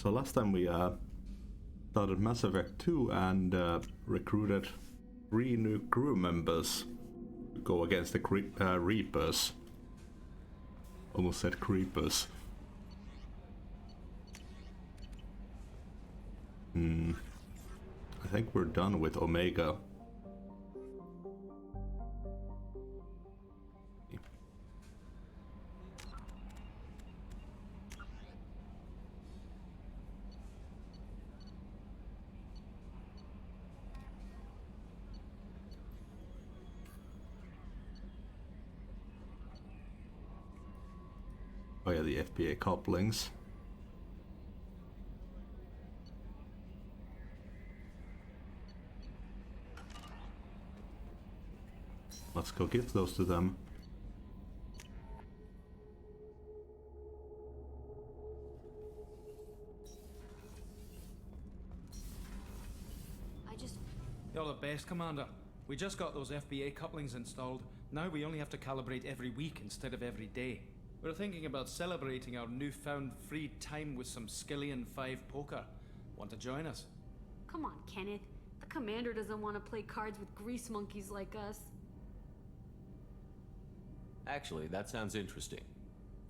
So last time we started Mass Effect 2 and recruited 3 new crew members to go against the Reapers. Almost said creepers. I think we're done with Omega. Oh yeah, the FBA couplings. Let's go give those to them. You're the best, Commander. We just got those FBA couplings installed. Now we only have to calibrate every week instead of every day. We're thinking about celebrating our newfound free time with some Skillian 5 poker. Want to join us? Come on, Kenneth. The Commander doesn't want to play cards with grease monkeys like us. Actually, that sounds interesting.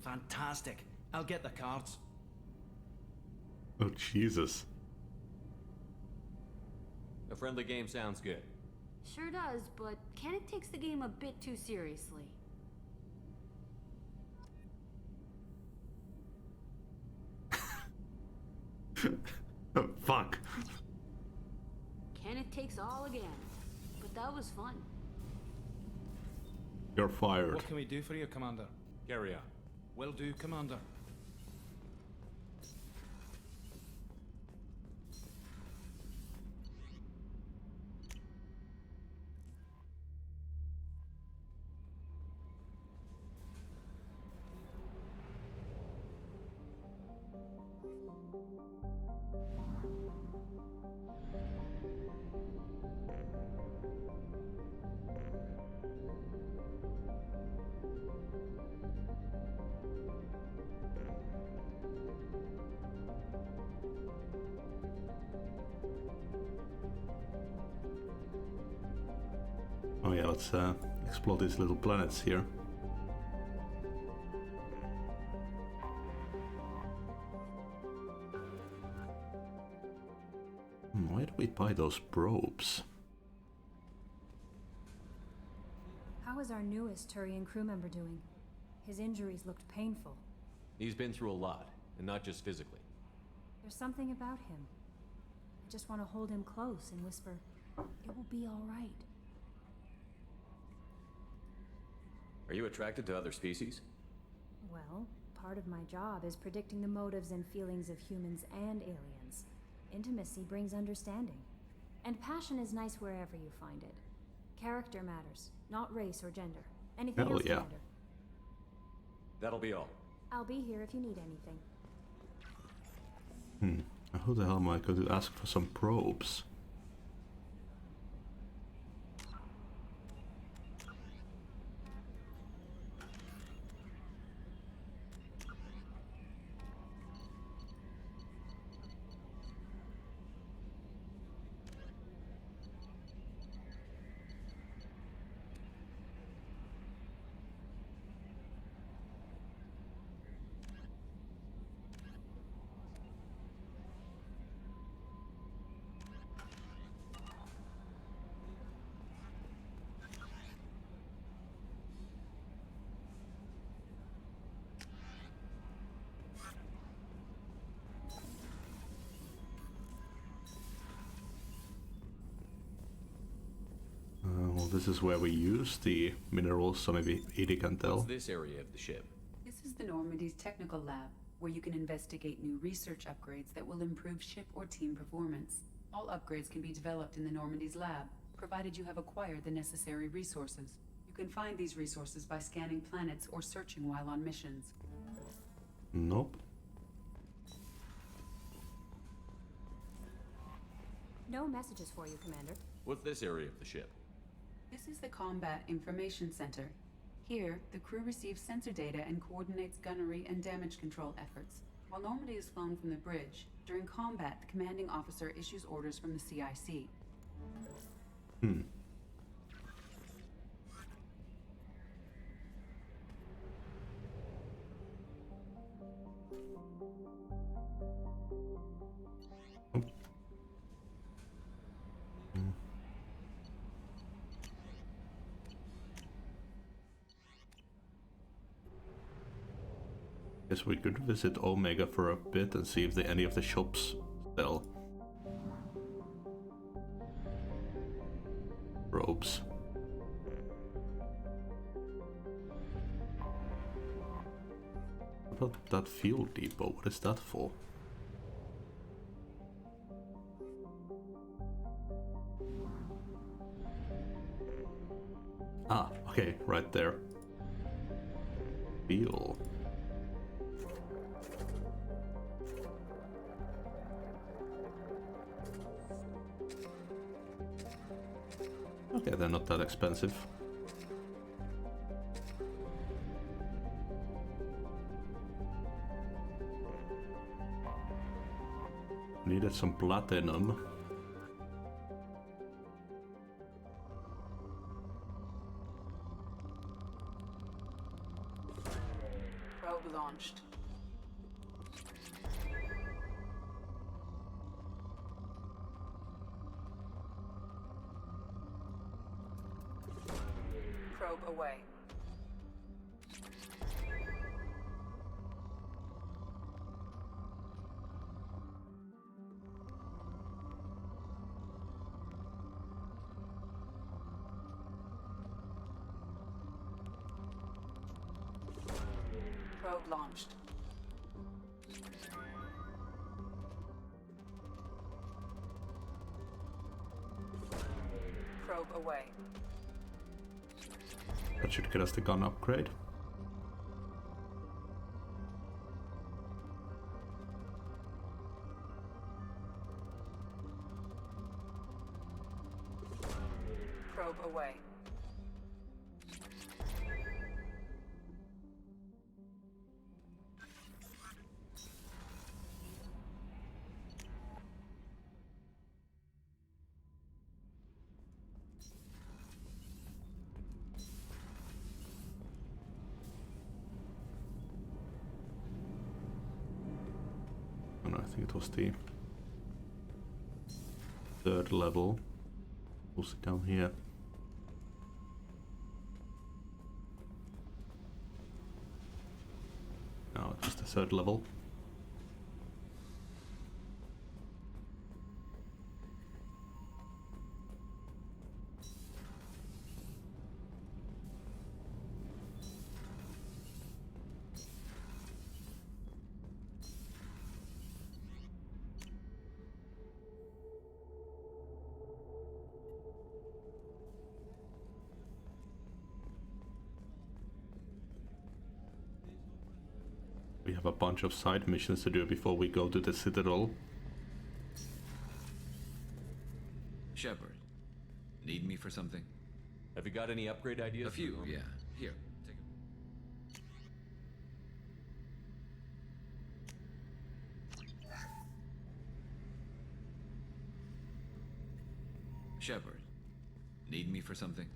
Fantastic. I'll get the cards. Oh, Jesus. A friendly game sounds good. Sure does, but Kenneth takes the game a bit too seriously. Fuck. Kenneth takes all again. But that was fun. You're fired. What can we do for you, Commander? Carry on. Will do, Commander. Oh yeah, let's explore these little planets here. Why do we buy those probes? How is our newest Turian crew member doing? His injuries looked painful. He's been through a lot, and not just physically. There's something about him. I just want to hold him close and whisper, "It will be all right." Are you attracted to other species? Well, part of my job is predicting the motives and feelings of humans and aliens. Intimacy brings understanding. And passion is nice wherever you find it. Character matters, not race or gender. Anything Hell else, yeah. Commander? That'll be all. I'll be here if you need anything. How the hell am I going to ask for some probes? Well, this is where we use the minerals, so maybe Edie can tell. What's this area of the ship? This is the Normandy's technical lab, where you can investigate new research upgrades that will improve ship or team performance. All upgrades can be developed in the Normandy's lab, provided you have acquired the necessary resources. You can find these resources by scanning planets or searching while on missions. Nope. No messages for you, Commander. What's this area of the ship? This is the Combat Information Center. Here, the crew receives sensor data and coordinates gunnery and damage control efforts. While Normandy is flown from the bridge, during combat, the commanding officer issues orders from the CIC. Hmm. Oh. Hmm. Guess we could visit Omega for a bit and see if any of the shops sell robes. What about that fuel depot? What is that for? Ah, okay, right there. Fuel. Okay, they're not that expensive. Needed some platinum. Probe launched. Probe away. Probe launched. Probe away. That should get us the gun upgrade. Probe away. Oh no, I think it was the third level. What's it down here? No, just the third level. We have a bunch of side missions to do before we go to the Citadel. Shepard, need me for something? Have you got any upgrade ideas? A few, yeah. Here, take it. Shepard, need me for something?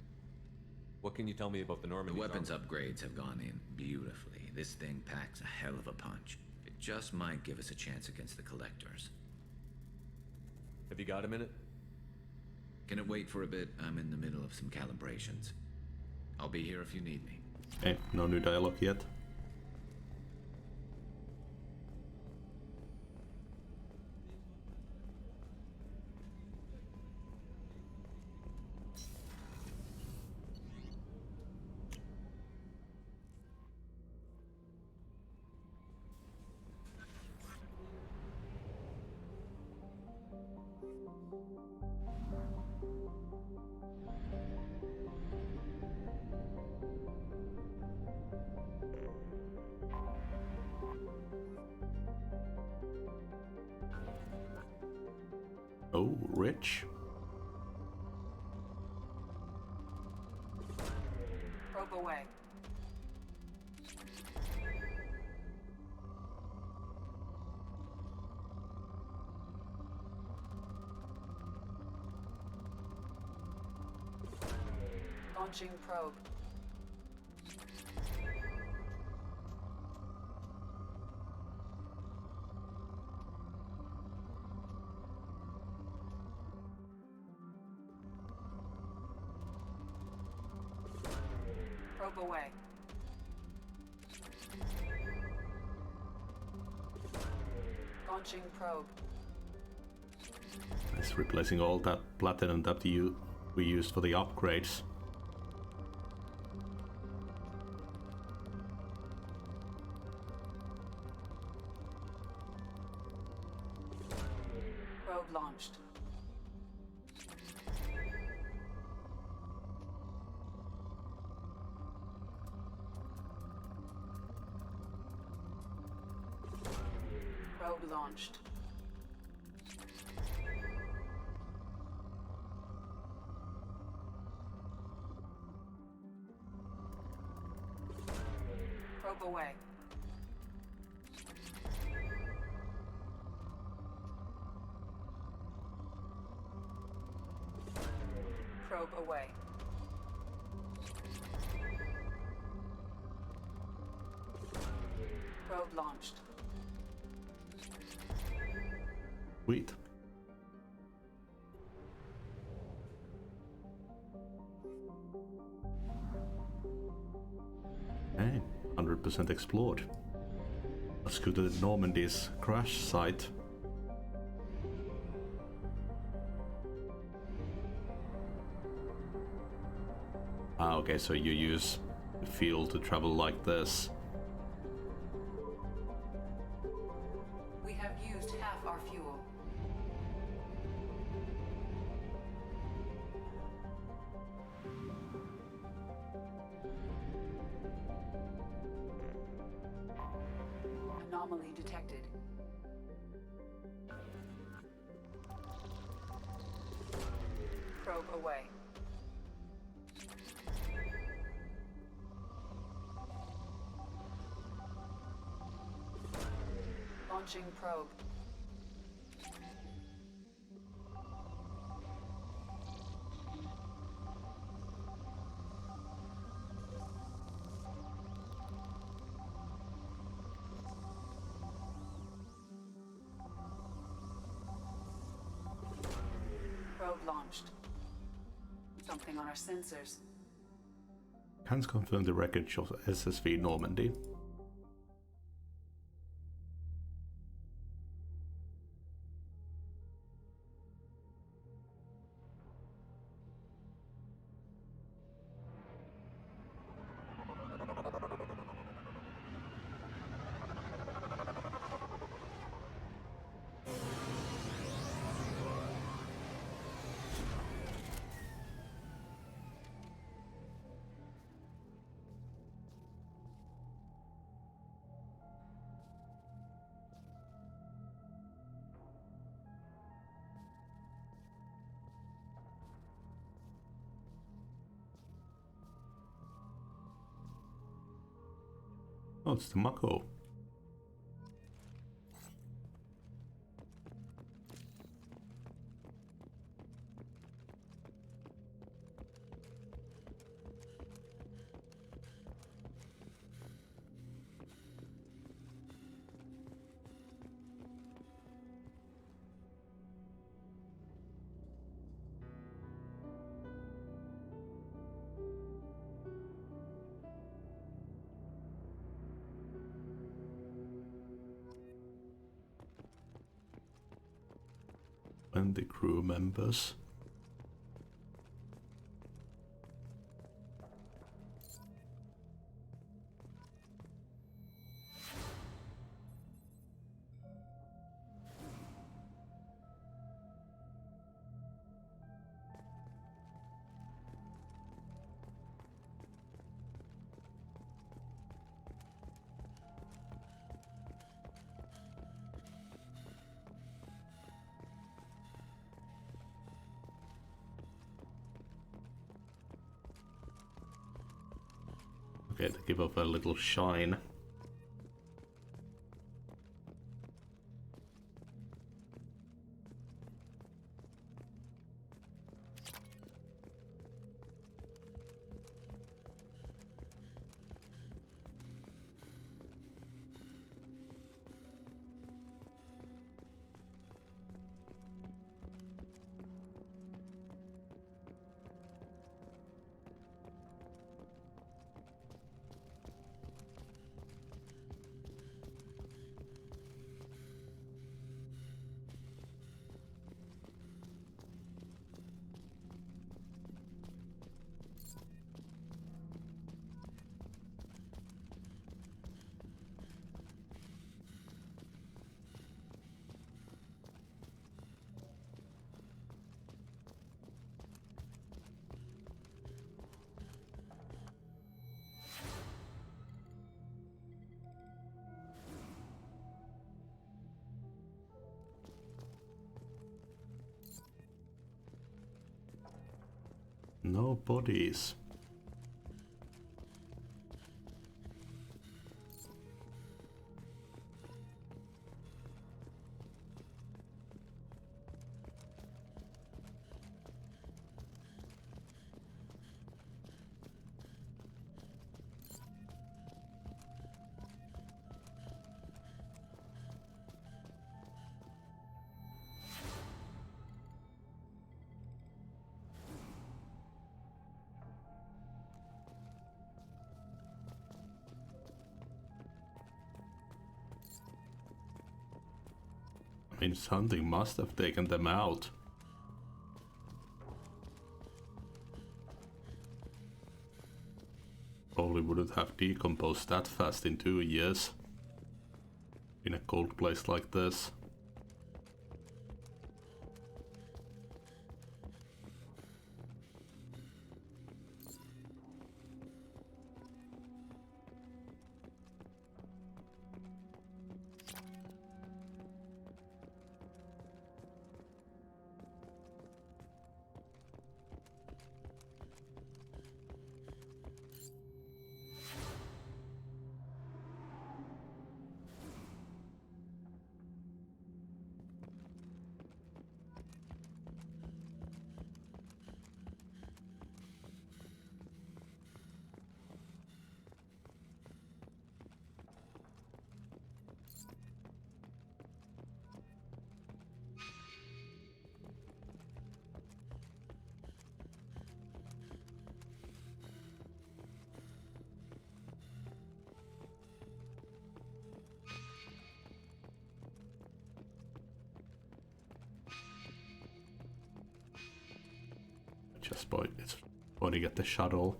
What can you tell me about the The Normandy? weapons upgrades have gone in beautifully. This thing packs a hell of a punch. It just might give us a chance against the Collectors. Have you got a minute? Can it wait for a bit? I'm in the middle of some calibrations. I'll be here if you need me. Okay, no new dialogue yet. Oh, rich. Probe away. Launching probe. Probe away. Launching probe. It's replacing all that platinum that we used for the upgrades. Probe launched. Probe launched. Probe away. Probe away. Probe launched. Sweet. Hey, 100% explored. Let's go to the Normandy's crash site. Ah, okay, so you use the fuel to travel like this. We have used half our fuel. Anomaly detected. Probe away. Launching probe. Probe launched. Something on our sensors. Can confirm the wreckage of SSV Normandy. Oh, it's the Mako. And the crew members. Okay, to give off a little shine. No bodies. I mean, something must have taken them out. Probably wouldn't have decomposed that fast in 2 years. In a cold place like this. Just it's pointing at the shuttle.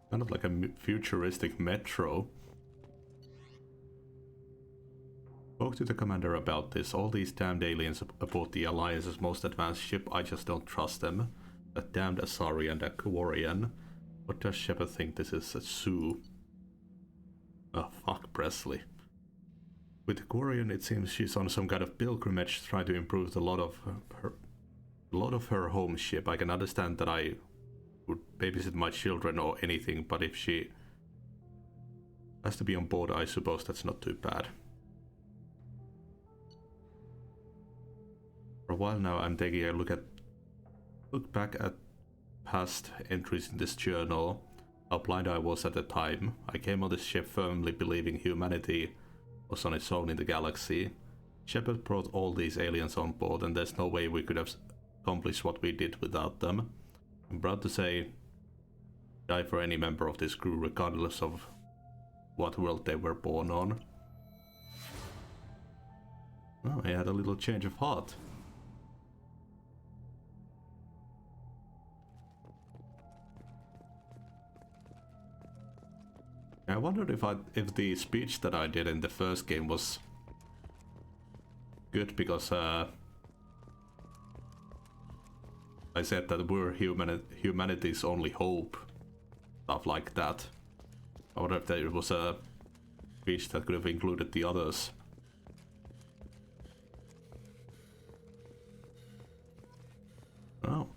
Kind of like a futuristic metro. Spoke to the commander about this. All these damned aliens aboard the Alliance's most advanced ship, I just don't trust them. That damned Asari and a Quarian. What does Shepard think this is, a zoo? Oh, fuck Presley. With the Quarian, it seems she's on some kind of pilgrimage trying to improve a lot of her home ship. I can understand that I would babysit my children or anything, but if she has to be on board, I suppose that's not too bad. For a while now, I'm taking a look back at past entries in this journal, how blind I was at the time. I came on this ship firmly believing humanity was on its own in the galaxy. Shepard brought all these aliens on board, and there's no way we could have accomplished what we did without them. I'm proud to say, die for any member of this crew, regardless of what world they were born on. Oh, I had a little change of heart. I wondered if the speech that I did in the first game was good, because I said that we're humanity's only hope, stuff like that. I wonder if there was a speech that could have included the others. Oh.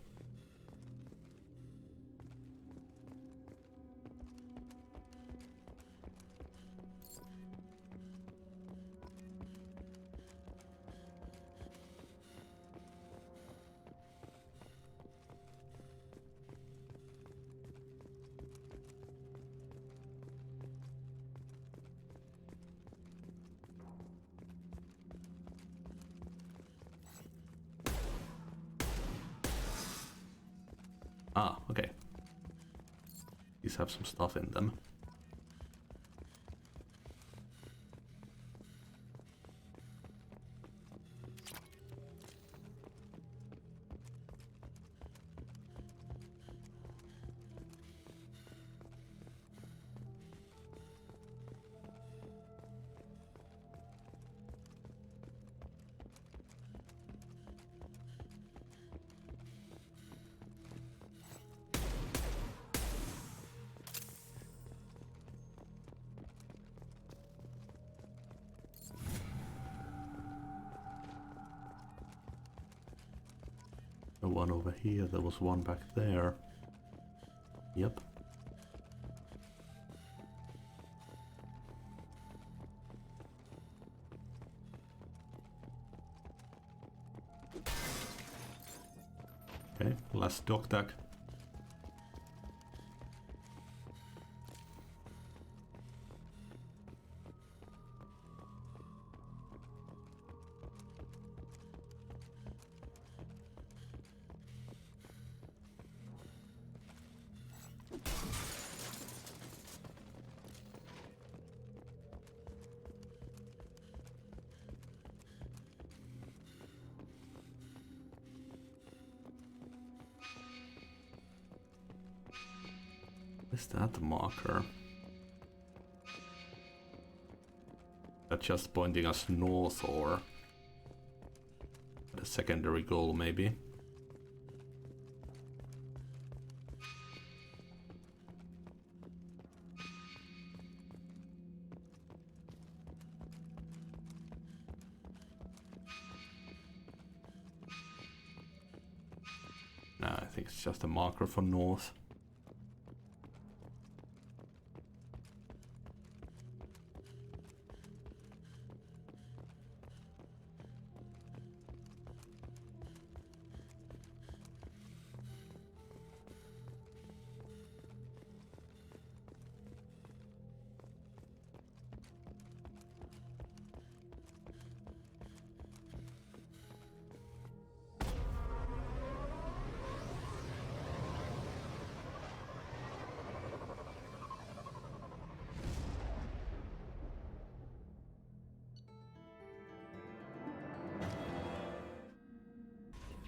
Ah, okay. These have some stuff in them. The one over here, there was one back there. Yep. Okay, last dock tag. Is that the marker? That's just pointing us north, or the secondary goal maybe? No, I think it's just a marker for north.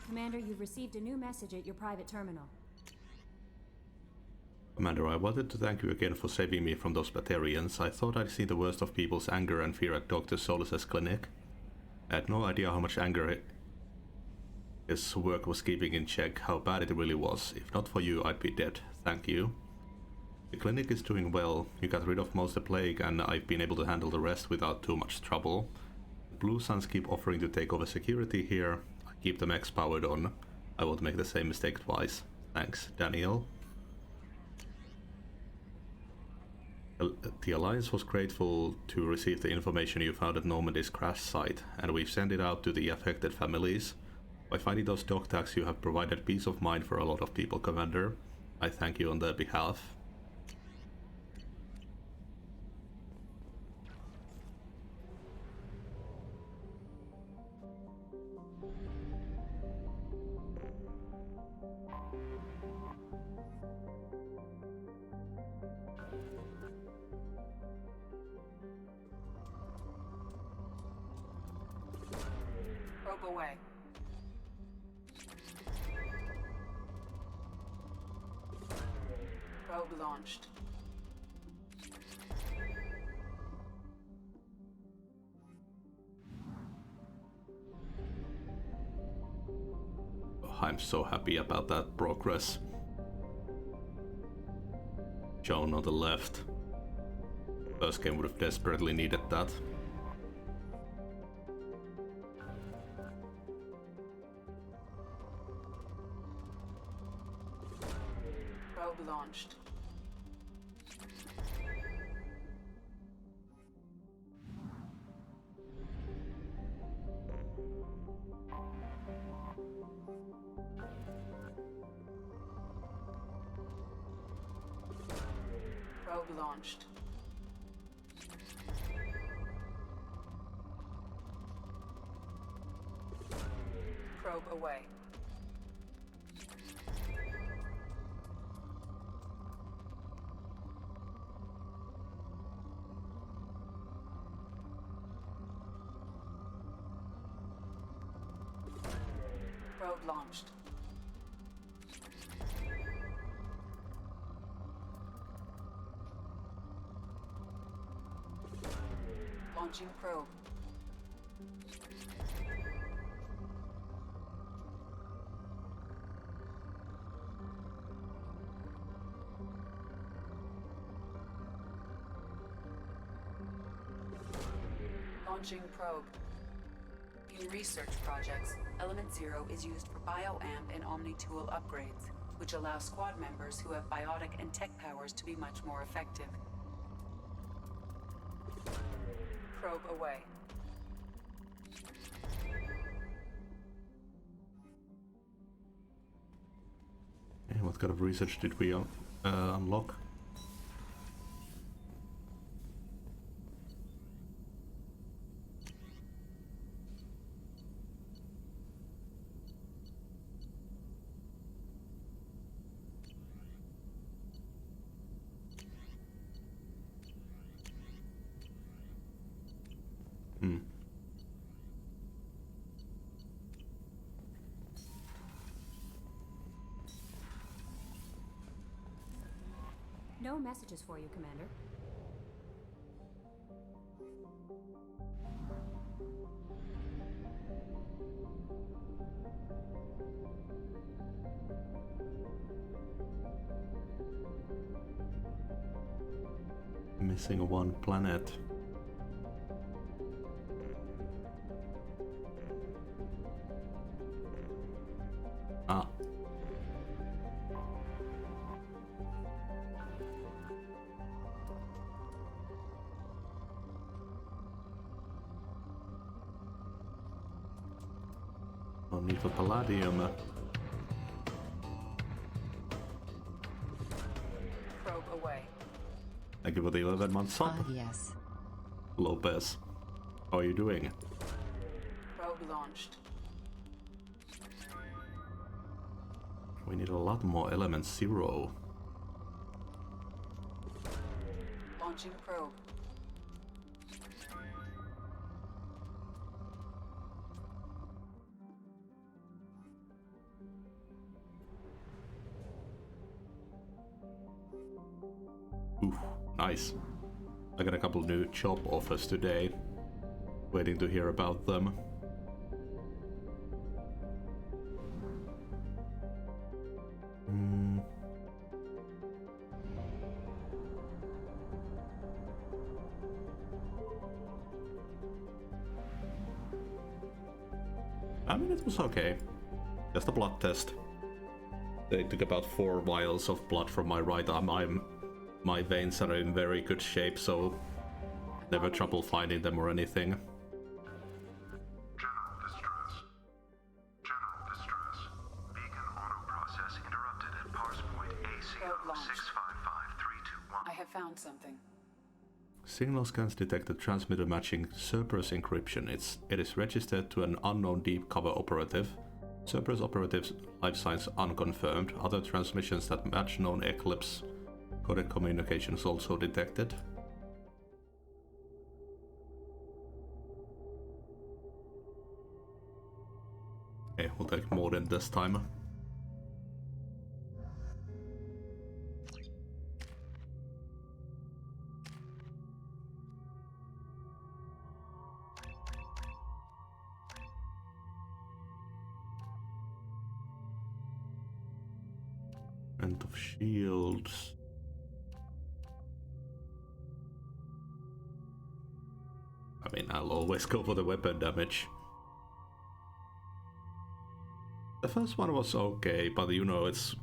Commander, you've received a new message at your private terminal. Commander, I wanted to thank you again for saving me from those Batarians. I thought I'd seen the worst of people's anger and fear at Dr. Solus's clinic. I had no idea how much anger his work was keeping in check, how bad it really was. If not for you, I'd be dead. Thank you. The clinic is doing well. You got rid of most of the plague, and I've been able to handle the rest without too much trouble. The Blue Suns keep offering to take over security here. I keep the mechs powered on. I won't make the same mistake twice. Thanks, Daniel. The Alliance was grateful to receive the information you found at Normandy's crash site, and we've sent it out to the affected families. By finding those dog tags, you have provided peace of mind for a lot of people, Commander. I thank you on their behalf. Probe away. Probe launched. I'm so happy about that progress. Joan on the left. First game would have desperately needed that. Probe launched. Probe launched. Probe away. launched. Launching probe. Launching probe. In research projects, Element 0 is used for bioamp and omni-tool upgrades, which allow squad members who have biotic and tech powers to be much more effective. Probe away. Hey, what kind of research did we unlock? No messages for you, Commander. Missing one planet. Ah. No need for palladium. Probe away. Thank you for the 11 months sub. Yes. Lopez, how are you doing? Probe launched. We need a lot more element 0. Launching probe. Oof, nice. I got a couple new job offers today. Waiting to hear about them. I mean, it was okay. Just a blood test. They took about 4 vials of blood from my right arm. My veins are in very good shape, so never trouble finding them or anything. General distress. General distress. Beacon auto process interrupted at parse point ACO 655321. I have found something. Signal scans detected transmitter matching Cerberus encryption. It is registered to an unknown deep cover operative. Cerberus operative's life signs unconfirmed. Other transmissions that match known Eclipse coded communications also detected. Okay, we'll take more than this time. End of shields. I mean, I'll always go for the weapon damage. The first one was okay, but you know, it's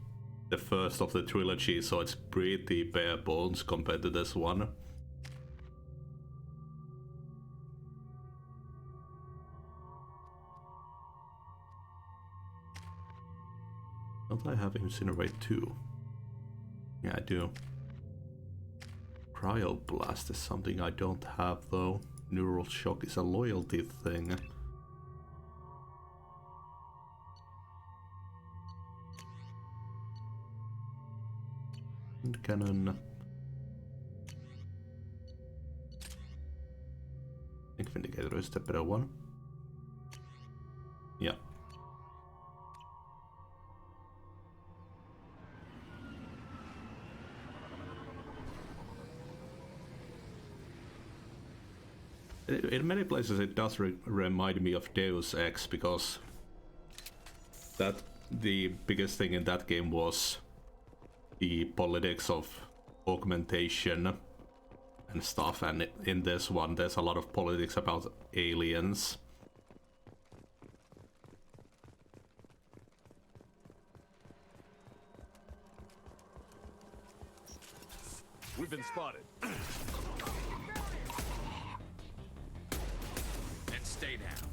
the first of the trilogy, so it's pretty bare bones compared to this one. Don't I have Incinerate too? Yeah, I do. Cryoblast is something I don't have though. Neural Shock is a loyalty thing. Wind Cannon. I think Vindicator is the better one. Yeah. In many places it does remind me of Deus Ex, because that the biggest thing in that game was the politics of augmentation and stuff, and in this one there's a lot of politics about aliens. We've been spotted. And stay down.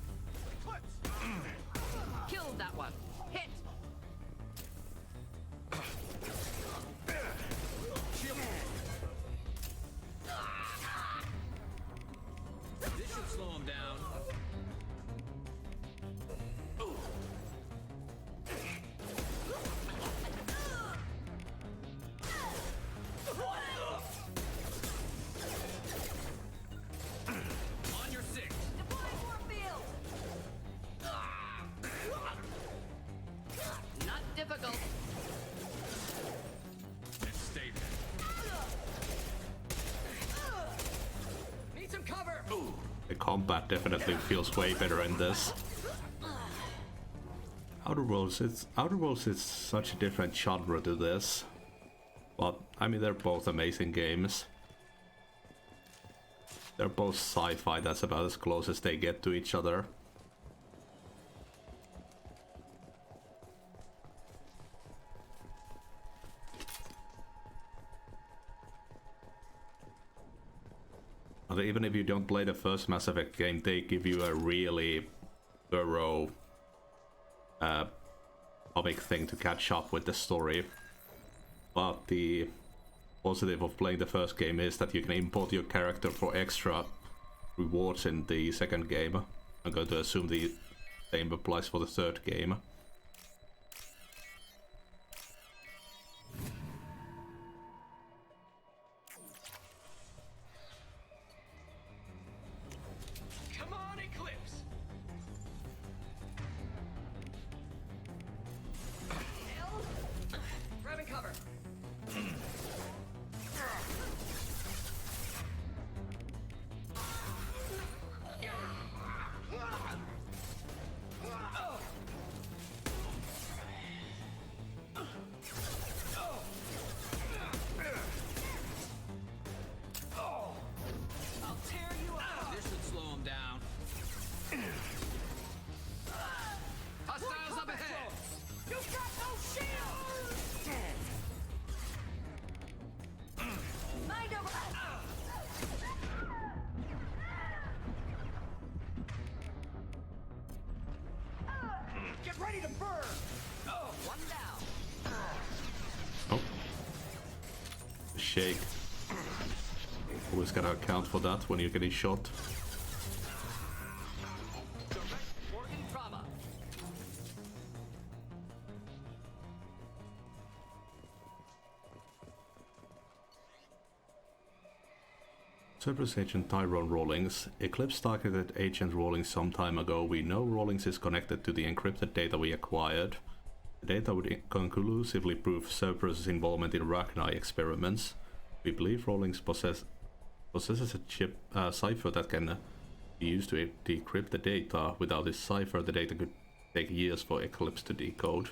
Killed that one. Hit. This should slow him down. On your six. Deploy more field. Not difficult. And stay there. Need some cover. The combat definitely feels way better in this. Outer Worlds is such a different genre to this. But I mean, they're both amazing games. They're both sci-fi, that's about as close as they get to each other. But even if you don't play the first Mass Effect game, they give you a really thorough comic thing to catch up with the story. But the positive of playing the first game is that you can import your character for extra rewards in the second game. I'm going to assume the same applies for the third game. Come on, Eclipse. Grabbing cover. I'll tear you up. This should slow him down. Hostiles up ahead. You got no shield. Dead. Mind over. Get ready to burn. Oh, one down. Oh. Shake. Always gotta account for that when you're getting shot. Direct organ trauma. Cerberus Agent Tyrone Rawlings. Eclipse targeted Agent Rawlings some time ago. We know Rawlings is connected to the encrypted data we acquired. The data would conclusively prove Cerberus' involvement in Rachni experiments. We believe Rawlings possesses a chip cipher that can be used to decrypt the data. Without this cipher, the data could take years for Eclipse to decode.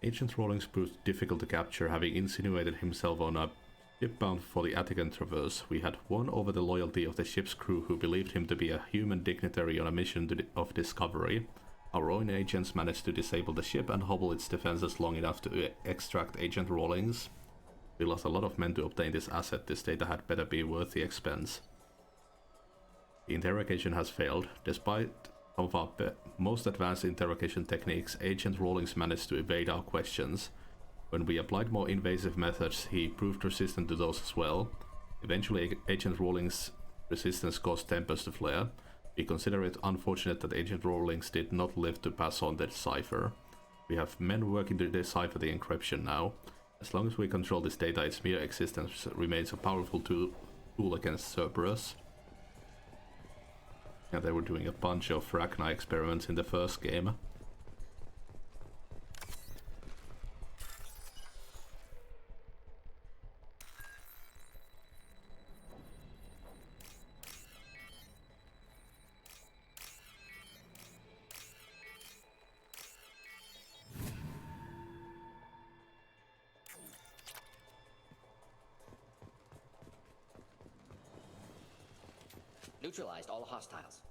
Agent Rawlings proved difficult to capture, having insinuated himself on a ship bound for the Attican Traverse. We had won over the loyalty of the ship's crew, who believed him to be a human dignitary on a mission of discovery. Our own agents managed to disable the ship and hobble its defenses long enough to extract Agent Rawlings. We lost a lot of men to obtain this asset. This data had better be worth the expense. The interrogation has failed. Despite some of our most advanced interrogation techniques, Agent Rawlings managed to evade our questions. When we applied more invasive methods, he proved resistant to those as well. Eventually, Agent Rawlings' resistance caused tempers to flare. We consider it unfortunate that Agent Rawlings did not live to pass on the cipher. We have men working to decipher the encryption now. As long as we control this data, its mere existence remains a powerful tool against Cerberus. Yeah, they were doing a bunch of Rachni experiments in the first game. Neutralized all hostiles.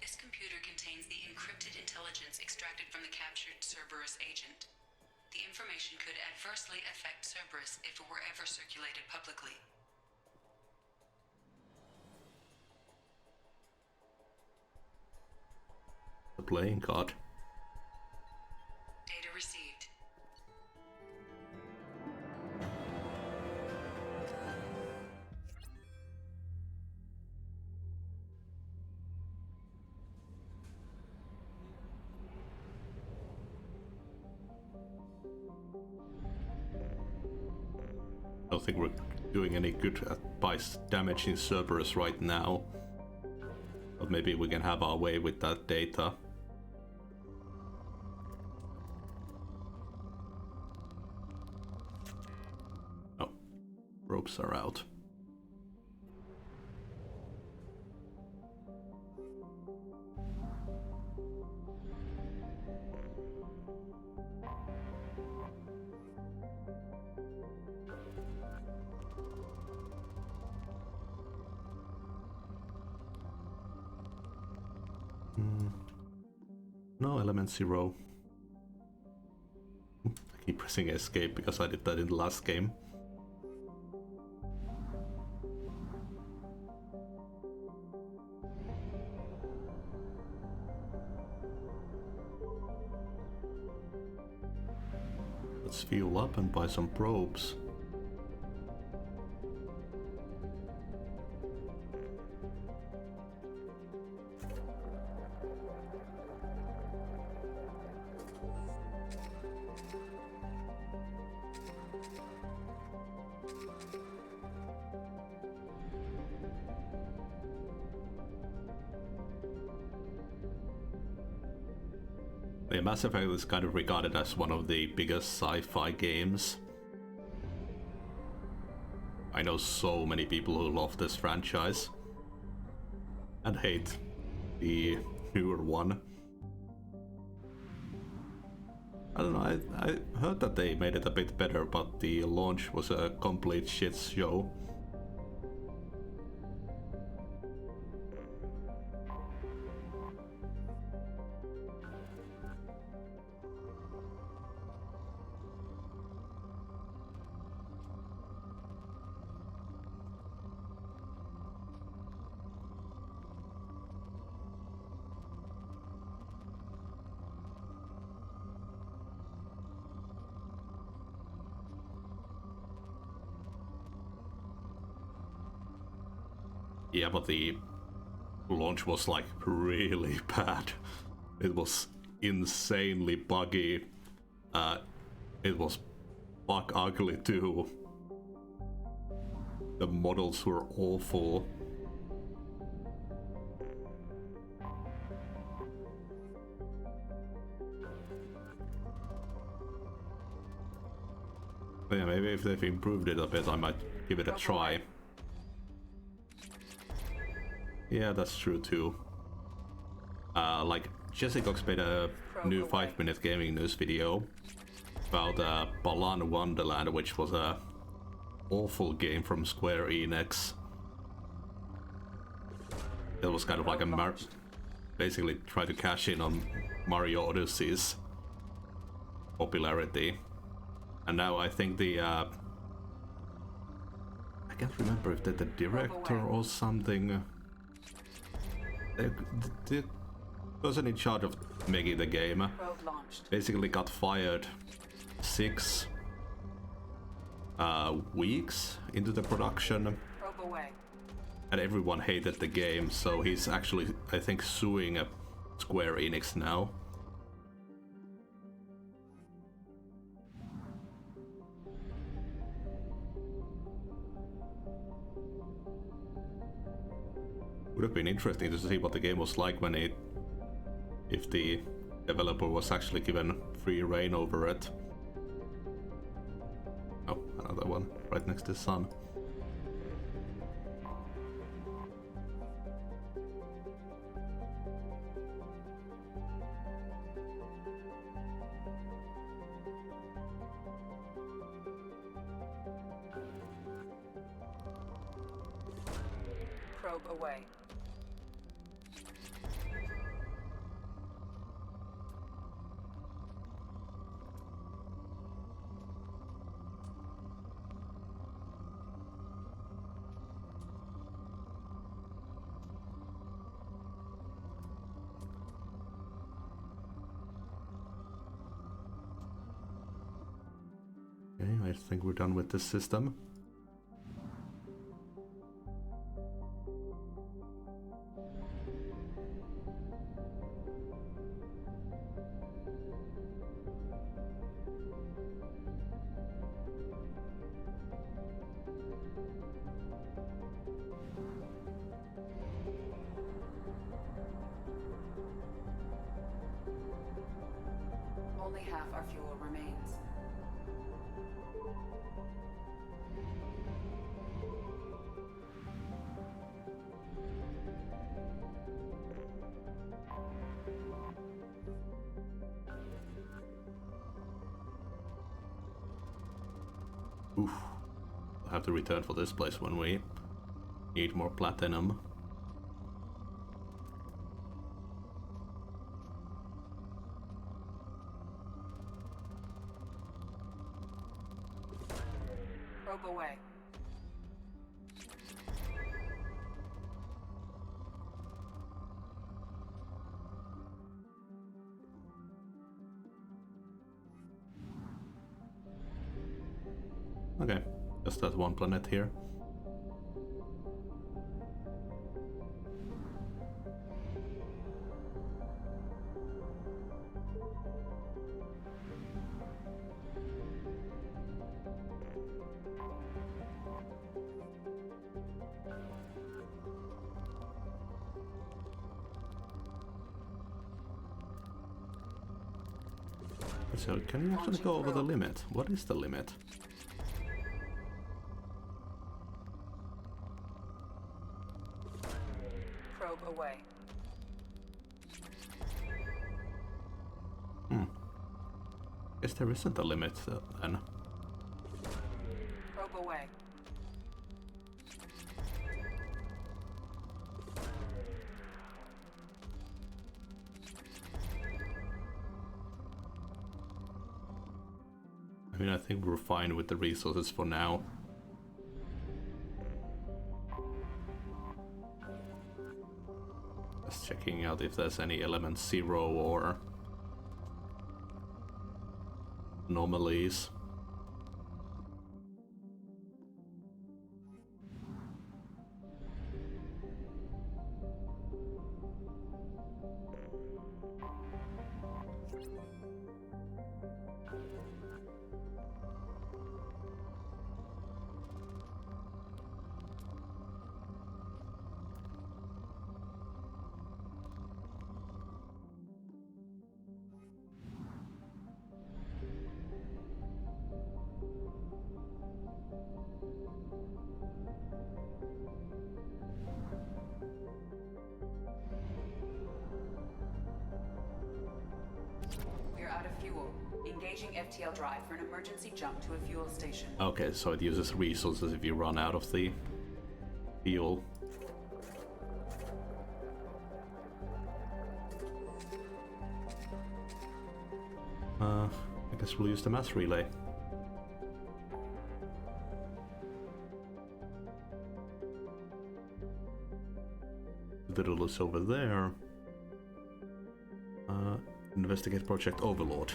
This computer contains the encrypted intelligence extracted from the captured Cerberus agent. The information could adversely affect Cerberus if it were ever circulated publicly. The playing card. Data received. I don't think we're doing any good by damaging Cerberus right now. But maybe we can have our way with that data. Oh, ropes are out. No element 0. I keep pressing escape because I did that in the last game. Let's fuel up and buy some probes. Yeah, Mass Effect is kind of regarded as one of the biggest sci-fi games. I know so many people who love this franchise and hate the newer one. I don't know, I heard that they made it a bit better, but the launch was a complete shit show. Yeah, but the launch was like really bad. It was insanely buggy. It was bug ugly too. The models were awful. But yeah, maybe if they've improved it a bit, I might give it a try. Yeah, that's true too. Like, Jesse Cox made a new 5-minute gaming news video about Balan Wonderland, which was a awful game from Square Enix. It was kind of like a basically try to cash in on Mario Odyssey's popularity. And now I think the I can't remember if they're the director or something. the person in charge of making the game Probe launched. basically got fired 6 weeks into the production, Probe away. and everyone hated the game, so he's actually, I think, suing Square Enix now. Would have been interesting to see what the game was like when if the developer was actually given free reign over it. Oh, another one right next to the sun. Probe away. Okay, I think we're done with this system. Only half our fuel remains. Oof. We'll have to return for this place when we need more platinum. Probe away. Okay, just that one planet here. So can you actually go over the limit? What is the limit? Probe away. Guess there isn't a limit then. Probe away. I mean, I think we're fine with the resources for now. Just checking out if there's any element 0 or anomalies. We're out of fuel. Engaging FTL drive for an emergency jump to a fuel station. Okay, so it uses resources if you run out of the fuel. I guess we'll use the mass relay. Daedalus over there. Investigate Project Overlord.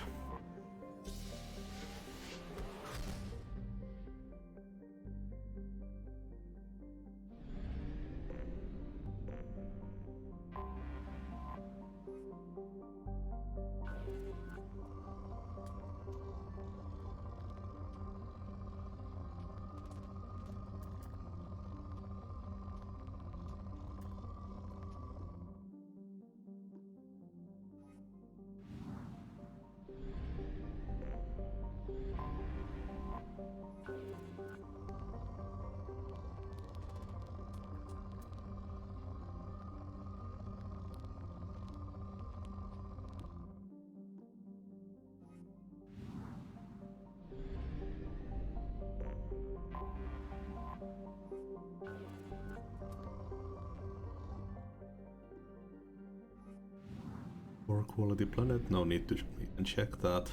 Poor quality planet, no need to even check that.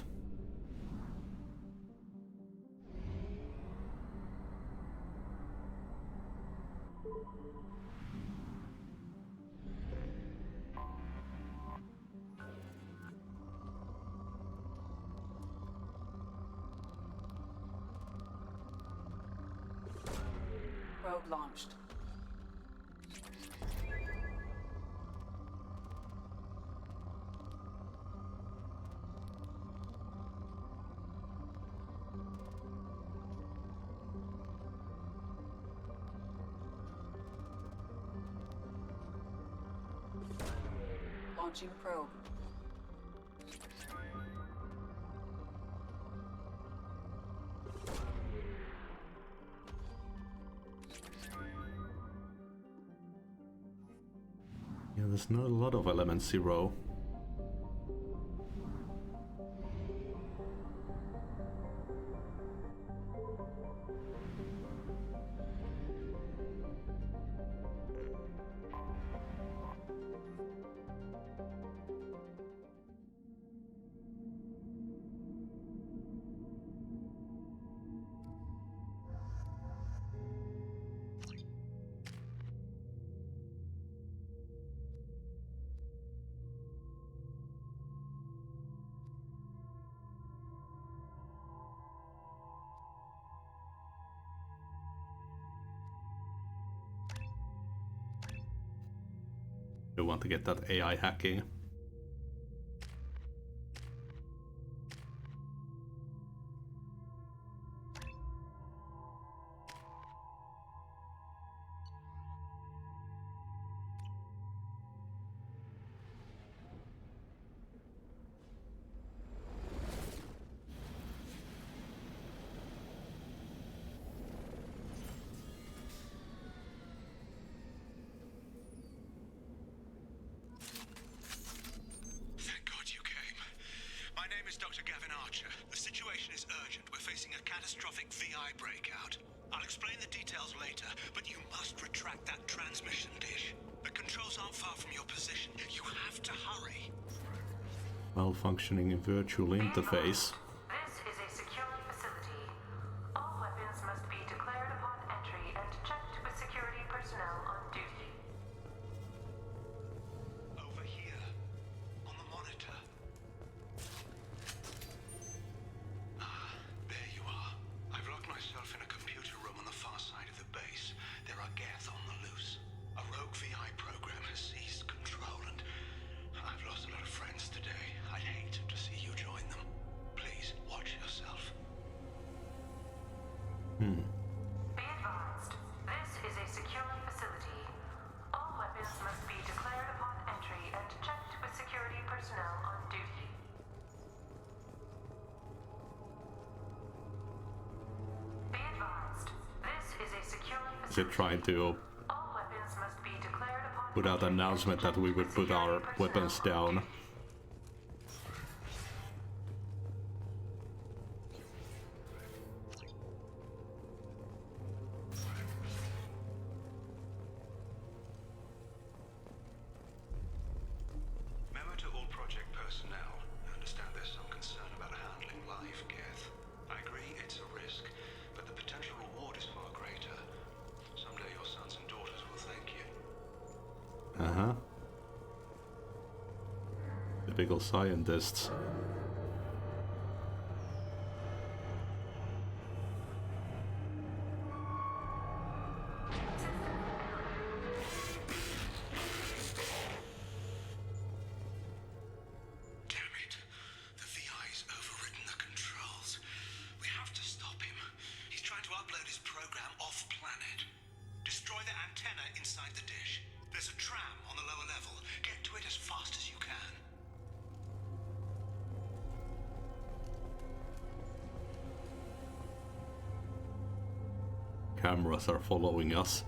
Probe launched. Launching probe. Yeah, there's not a lot of Element Zero. You want to get that AI hacking. Dr. Gavin Archer. The situation is urgent. We're facing a catastrophic VI breakout. I'll explain the details later, but you must retract that transmission dish. The controls aren't far from your position. You have to hurry. Malfunctioning virtual interface. This is a secure facility. All weapons must be declared upon entry and checked with security personnel on duty. Over here, on the monitor. There you are. I've locked myself in a computer room on the far side of the base. There are Geth on the loose. A rogue VI program has seized control and I've lost a lot of friends today. I'd hate to see you join them. Please, watch yourself. Be advised, this is a secure facility. All weapons must be declared upon entry and checked with security personnel on duty. Be advised, this is a secure facility. Is it trying to All weapons must be declared upon put out an announcement that we would put our weapons down? Memo to all project personnel. I understand there's some concern about handling live Geth. I agree it's a risk, but the potential reward is far greater. Someday your sons and daughters will thank you. Uh-huh. Typical scientists. Cameras are following us.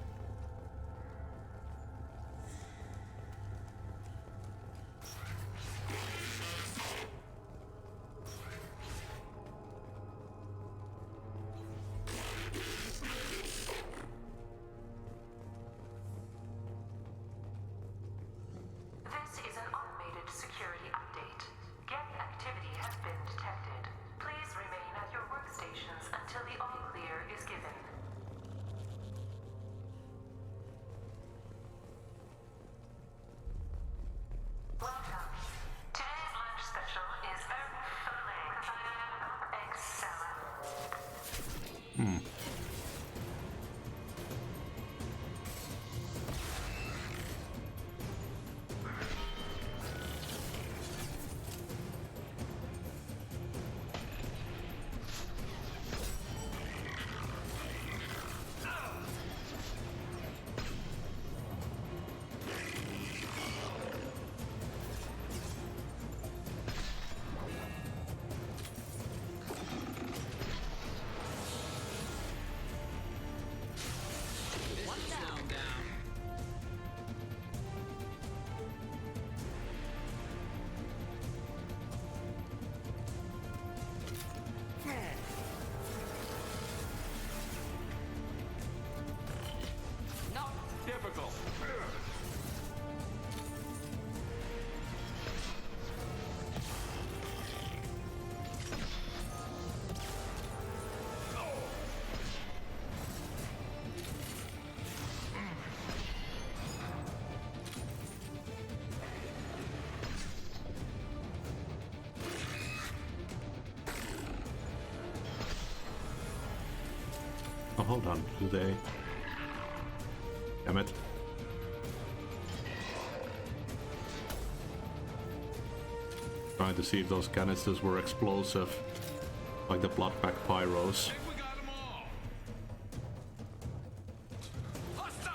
This is an automated security update. Gang activity has been detected. Please remain at your workstations until the all-clear is given. Welcome. Today's lunch special is herb filet egg salad. Not difficult. Oh, hold on. Do they? Damn it. Trying to see if those canisters were explosive, like the blood-pack pyros. We got them all. Hostile.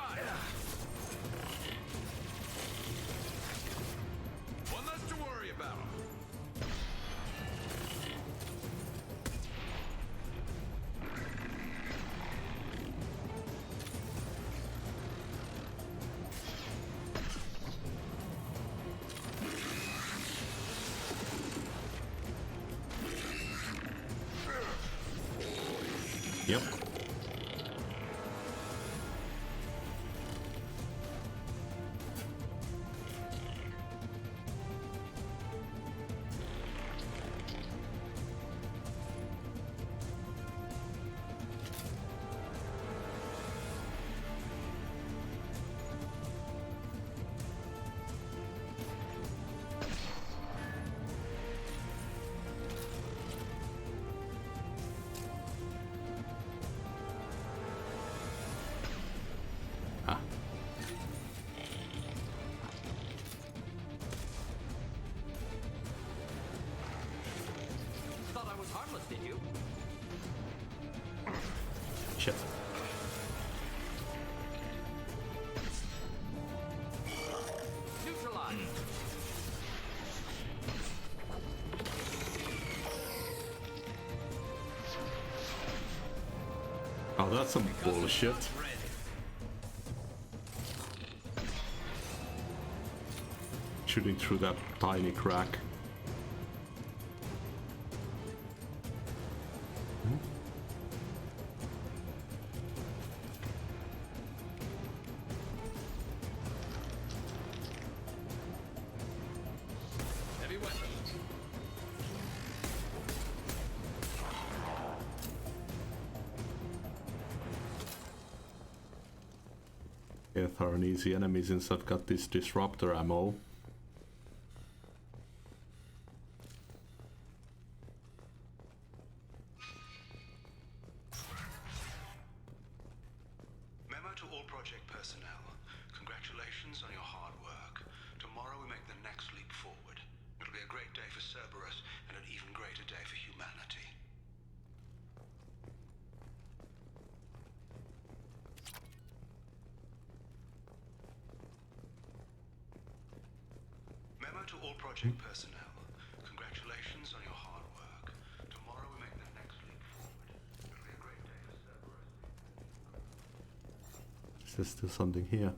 One less to worry about. Yep. Ah. Thought I was harmless, did you? Shit. Neutralized. Oh, that's some bullshit. Shooting through that tiny crack. Heavy weapons. Yeah, Geth are an easy enemy since I've got this disruptor ammo. Memo to all project personnel. Congratulations on your hard work. Tomorrow we make the next leap forward. It'll be a great day for Cerberus and an even greater day for humanity. Memo to all project personnel. Congratulations on your hard work. Tomorrow we make the next leap forward. It'll be a great day for Cerberus. Is there still something here?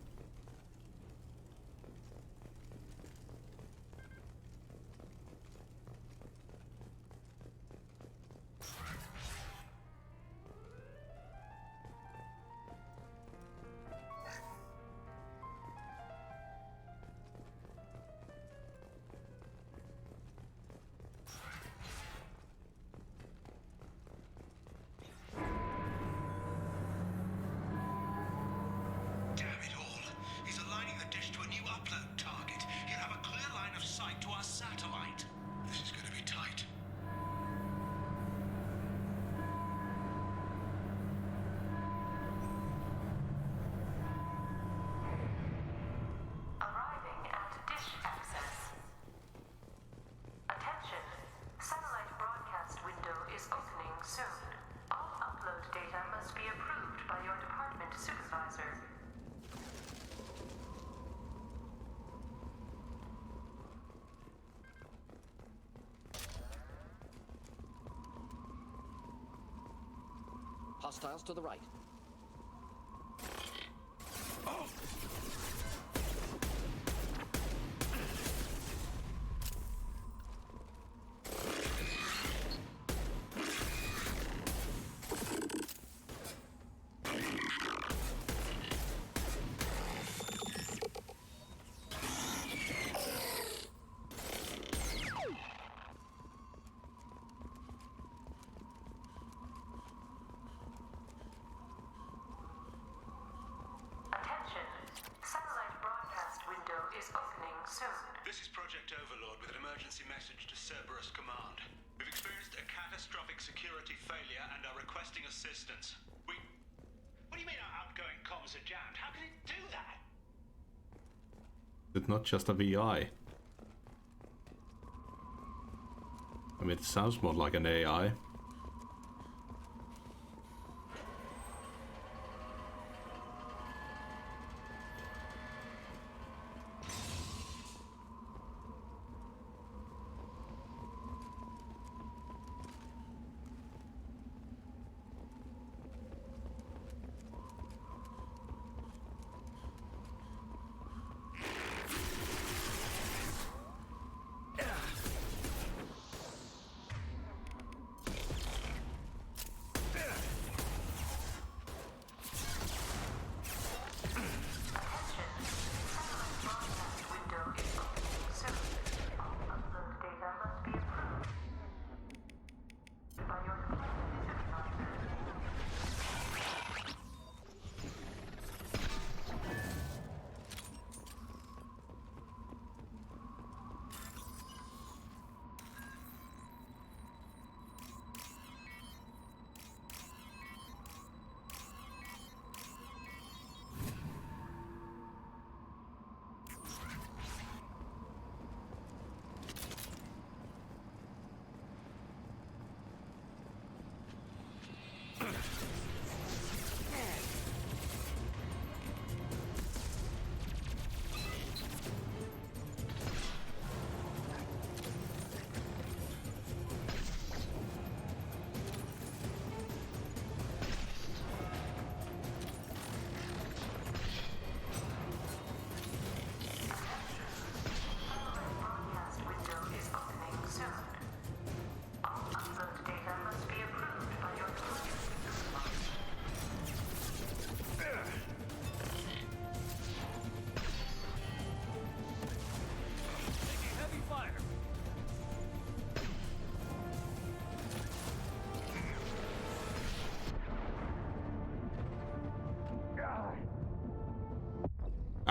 Damn it all. He's aligning the dish to a new upload target. He'll have a clear line of sight to our satellite. This is going to be tight. Arriving at dish access. Attention. Satellite broadcast window is opening soon. All upload data must be approved by your department supervisor. Hostiles to the right. Attention. Satellite broadcast window is opening soon. This is Project Overlord with an emergency message to Cerberus Command. We've experienced a catastrophic security failure and are requesting assistance. What do you mean our outgoing comms are jammed? How can it do that? It's not just a VI. I mean, it sounds more like an AI.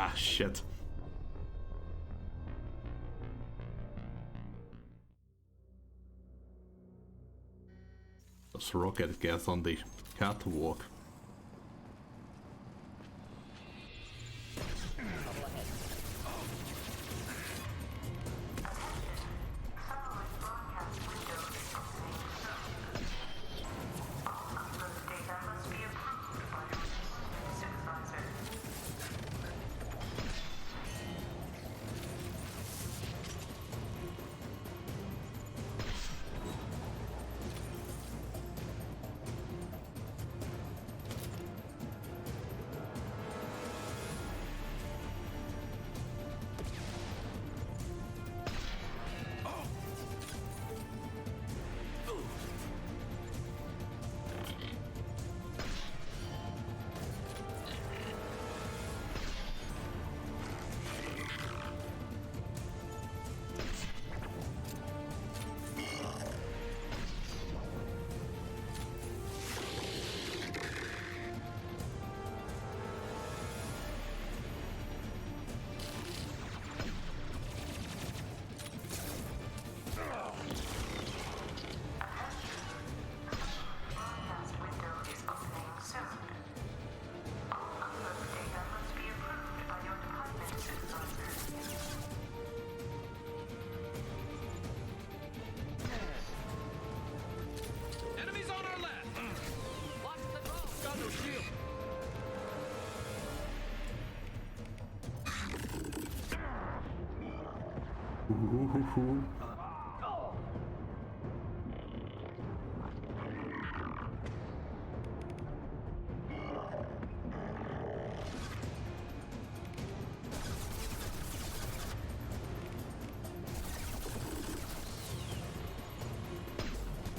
Ah, shit. Does Rocket get on the catwalk? Enemies on our left! Watch the road! Got no shield!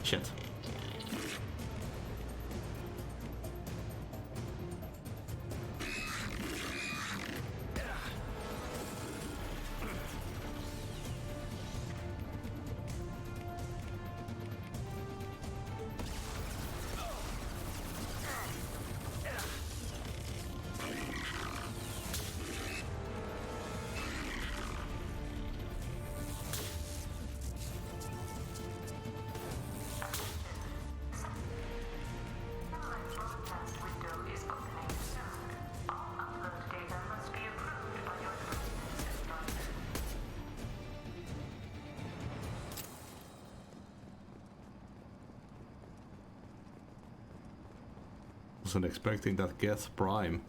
Shit. Wasn't expecting that Geth Prime.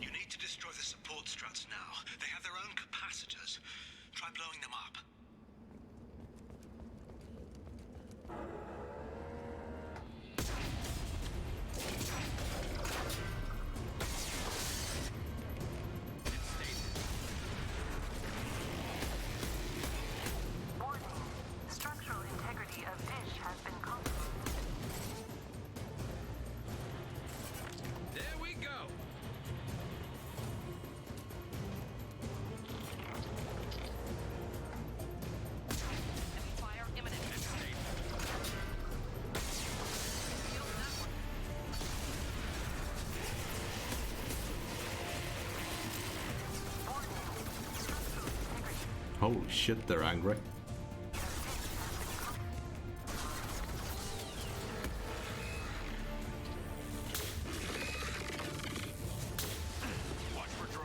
You need to destroy the support struts now. They have their own capacitors. Try blowing them up. Warning. Structural integrity of dish has been compromised. There we go! Enemy fire imminent. Shield that one. Holy shit, they're angry. Watch for drone.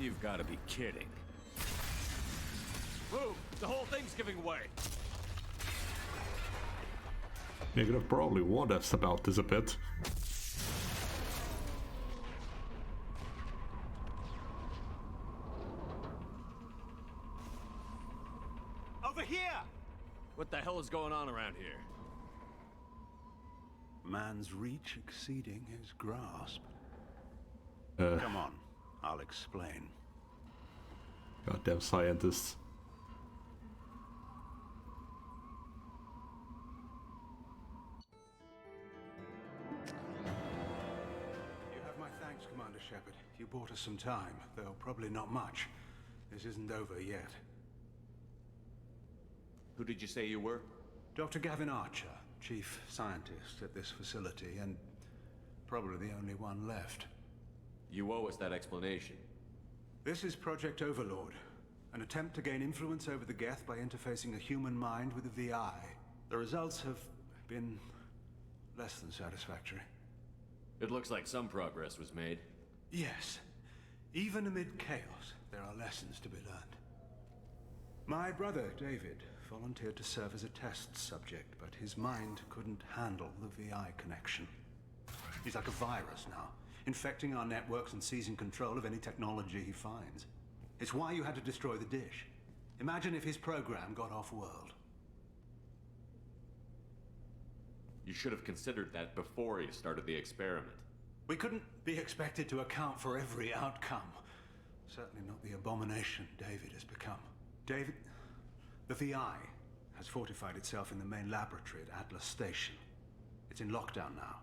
You've got to be kidding. Move! The whole thing's giving way! You could have probably warned us about this a bit. Over here! What the hell is going on around here? Man's reach exceeding his grasp. Come on, I'll explain. Goddamn scientists. You have my thanks, Commander Shepard. You bought us some time, though probably not much. This isn't over yet. Who did you say you were? Dr. Gavin Archer, chief scientist at this facility, and probably the only one left. You owe us that explanation. This is Project Overlord, an attempt to gain influence over the Geth by interfacing a human mind with a VI. The results have been less than satisfactory. It looks like some progress was made. Yes. Even amid chaos, there are lessons to be learned. My brother, David, volunteered to serve as a test subject, but his mind couldn't handle the VI connection. He's like a virus now, infecting our networks and seizing control of any technology he finds. It's why you had to destroy the dish. Imagine if his program got off-world. You should have considered that before you started the experiment. We couldn't be expected to account for every outcome. Certainly not the abomination David has become. David, the VI has fortified itself in the main laboratory at Atlas Station. It's in lockdown now.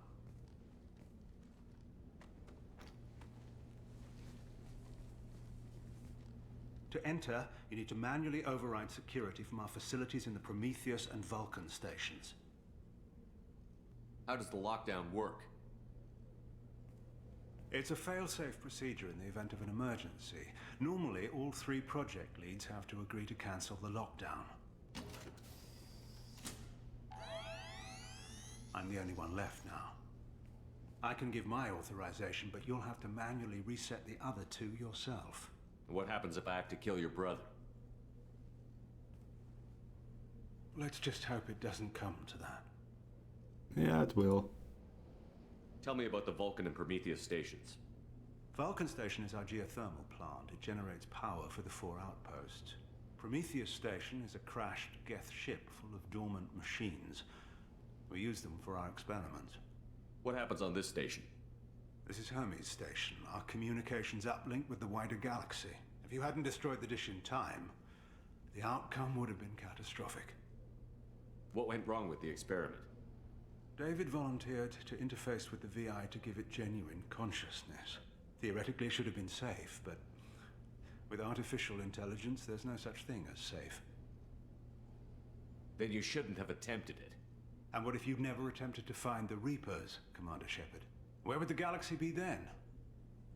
To enter, you need to manually override security from our facilities in the Prometheus and Vulcan stations. How does the lockdown work? It's a fail-safe procedure in the event of an emergency. Normally, all 3 project leads have to agree to cancel the lockdown. I'm the only one left now. I can give my authorization, but you'll have to manually reset the other 2 yourself. What happens if I have to kill your brother? Let's just hope it doesn't come to that. Yeah, it will. Tell me about the Vulcan and Prometheus stations. Vulcan Station is our geothermal plant. It generates power for the 4 outposts. Prometheus Station is a crashed Geth ship full of dormant machines. We use them for our experiments. What happens on this station? This is Hermes Station, our communications uplink with the wider galaxy. If you hadn't destroyed the dish in time, the outcome would have been catastrophic. What went wrong with the experiment? David volunteered to interface with the VI to give it genuine consciousness. Theoretically, it should have been safe, but with artificial intelligence, there's no such thing as safe. Then you shouldn't have attempted it. And what if you'd never attempted to find the Reapers, Commander Shepard? Where would the galaxy be then?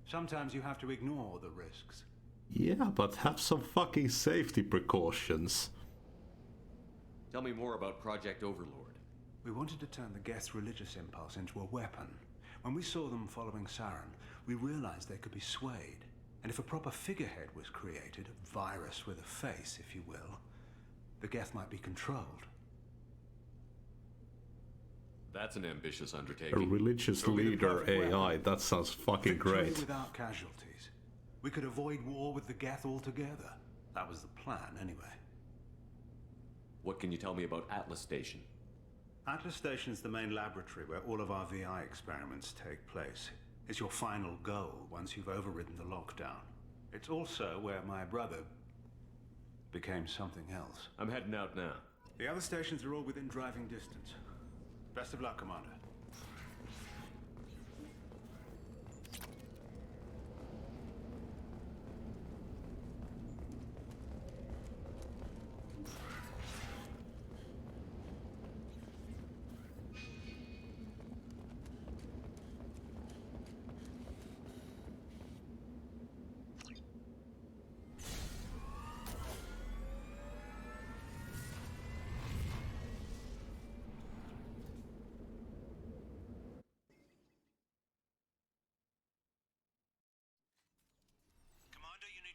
Sometimes you have to ignore the risks. Yeah, but have some fucking safety precautions. Tell me more about Project Overlord. We wanted to turn the Geth's religious impulse into a weapon. When we saw them following Saren, we realized they could be swayed. And if a proper figurehead was created, a virus with a face, if you will, the Geth might be controlled. That's an ambitious A undertaking. religious leader AI, that sounds fucking Victory great. without casualties. We could avoid war with the Geth altogether. That was the plan, anyway. What can you tell me about Atlas Station? Atlas Station is the main laboratory where all of our VI experiments take place. It's your final goal once you've overridden the lockdown. It's also where my brother became something else. I'm heading out now. The other stations are all within driving distance. Best of luck, Commander.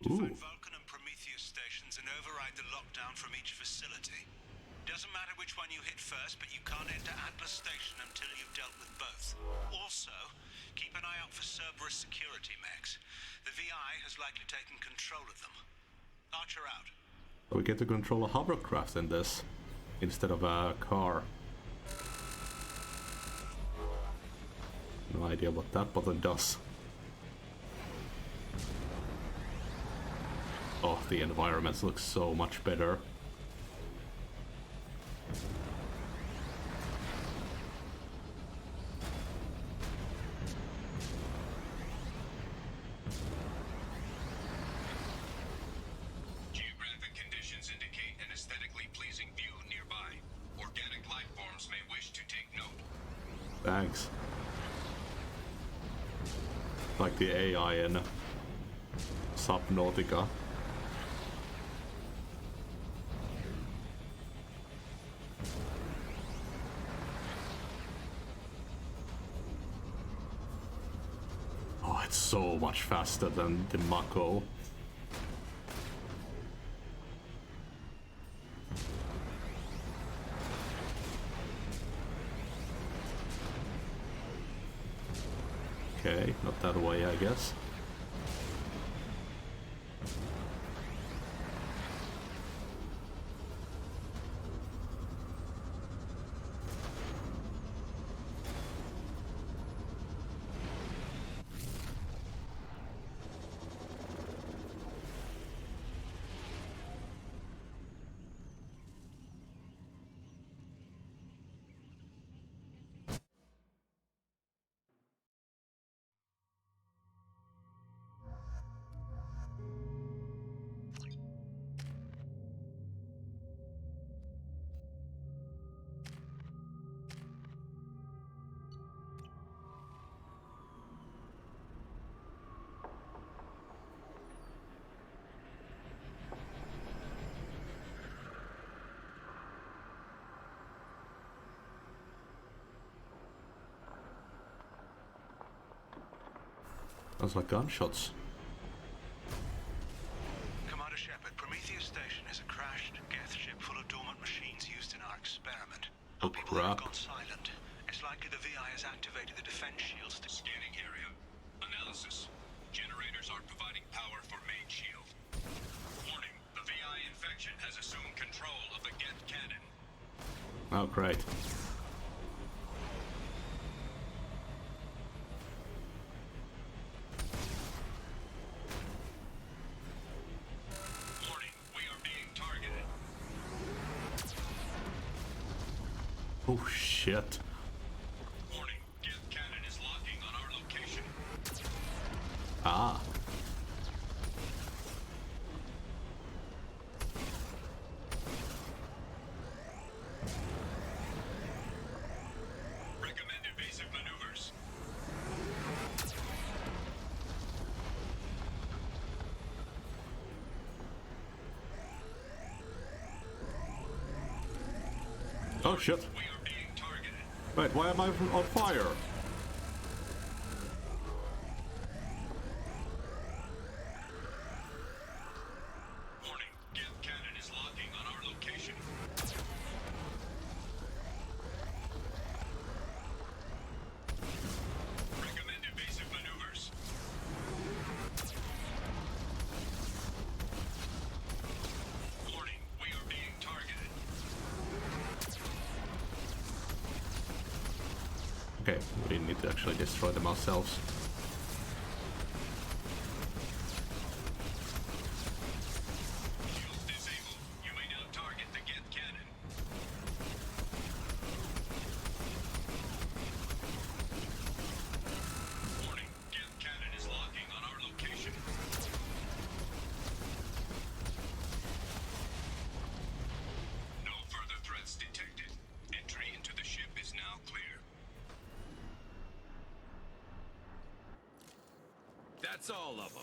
to Ooh. find Vulcan and Prometheus stations and override the lockdown from each facility. Doesn't matter which one you hit first, but you can't enter Atlas Station until you've dealt with both. Also, keep an eye out for Cerberus security mechs. The VI has likely taken control of them. Archer out. We get to control a hovercraft in this, instead of a car. No idea what that button does. Oh, the environments look so much better. Geographic conditions indicate an aesthetically pleasing view nearby. Organic life forms may wish to take note. Thanks. Like the AI in Subnautica. Oh, it's so much faster than the Mako. Okay, not that way, I guess. Sounds like gunshots. Commander Shepard, Prometheus Station is a crashed Geth ship full of dormant machines used in our experiment. Oh, Our people have crap. gone silent. It's likely the VI has activated the defense shields to... Scanning area. Analysis. Generators are providing power for main shield. Warning, the VI infection has assumed control of the Geth cannon. Oh, great. Warning, we are being targeted. Oh, shit. Warning, Geth cannon is locking on our location. Ah. Recommend evasive maneuvers. Oh, shit. We are being targeted. Wait, why am I on fire? Warning, Geth cannon is locking on our location. Recommend evasive maneuvers. Warning, we are being targeted. Okay, we need to actually destroy them ourselves. Shields disabled. You may now target the Geth cannon. Warning, Geth cannon is locking on our location. No further threats detected. Entry into the ship is now clear. That's all of them.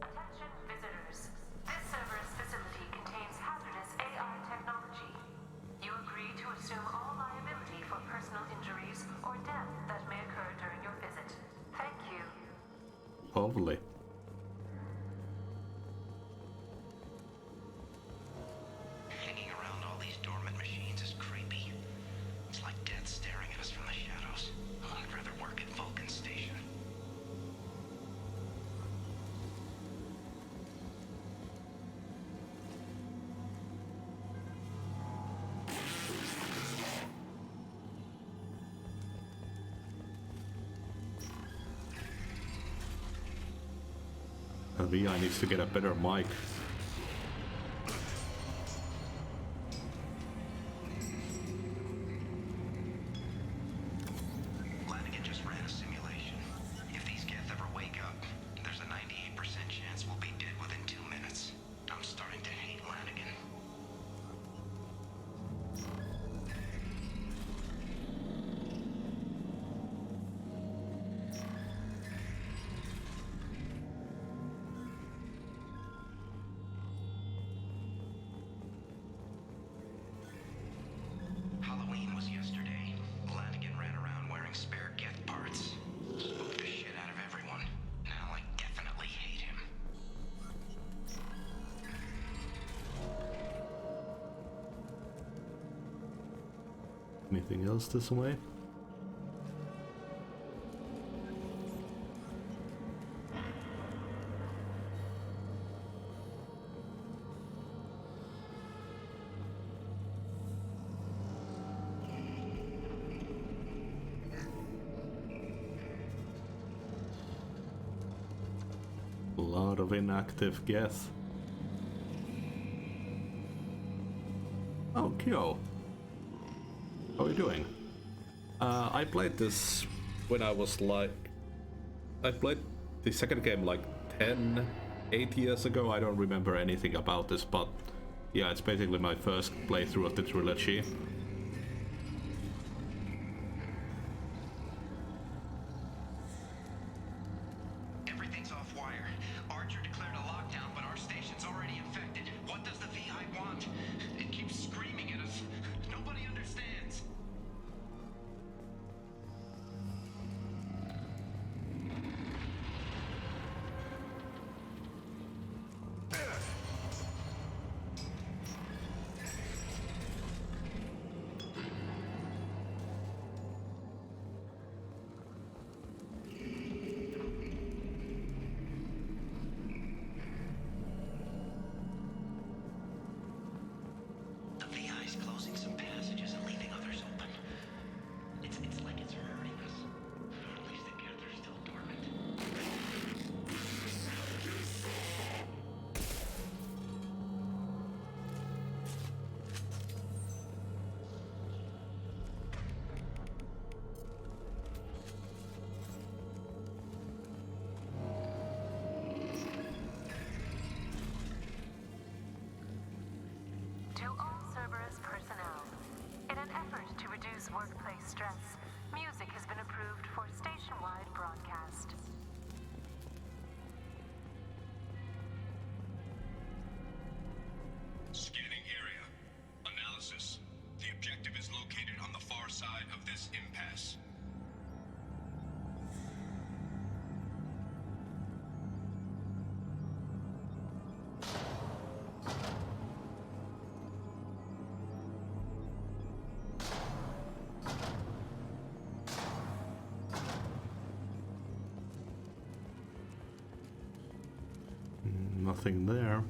Attention visitors. This Cerberus facility contains hazardous AI technology. You agree to assume all liability for personal injuries or death lovely. Hanging around all these dormant machines is creepy. It's like death staring at us from the shadows. I'd rather work at Vulcan's station. VI needs to get a better mic. Lanigan just ran a simulation. If these Geth ever wake up, there's a 98% chance we'll be dead within 2 minutes. I'm starting to hate Lanigan. Halloween was yesterday. Lanigan ran around wearing spare Geth parts. Spooked the shit out of everyone. Now I definitely hate him. Anything else this way? A lot of inactive Geth. Oh, Kyo. How are you doing? I played this when I was like... I played the second game like 8 years ago. I don't remember anything about this, but yeah, it's basically my first playthrough of the trilogy. Everything's off wire. Archer declared a lockdown, but our station's already infected. What does the VI want? It keeps screaming at us. Nobody understands. The VI's closing some passages and leaving others open. It's like it's hurting us. At least the Geth are still dormant. To all Cerberus personnel, in an effort to reduce workplace stress, music has been approved for station-wide broadcast. Scanning area. Analysis. The objective is located on the far side of this impasse. Nothing there.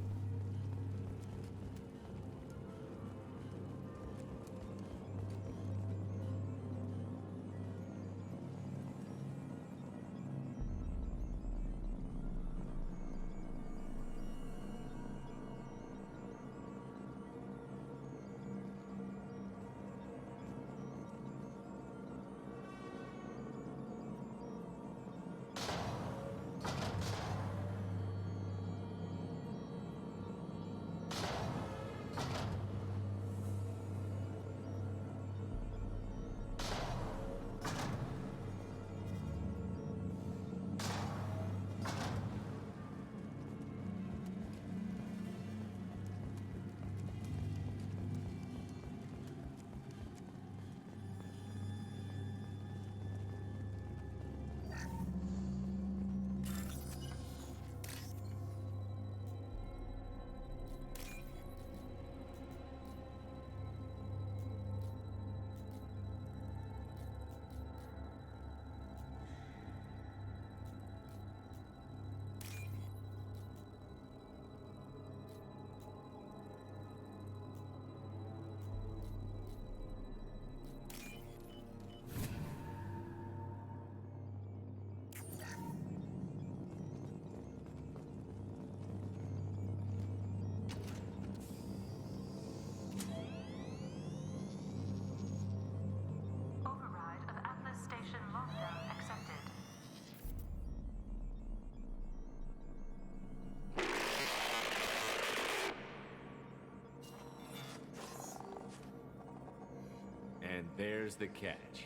There's the catch.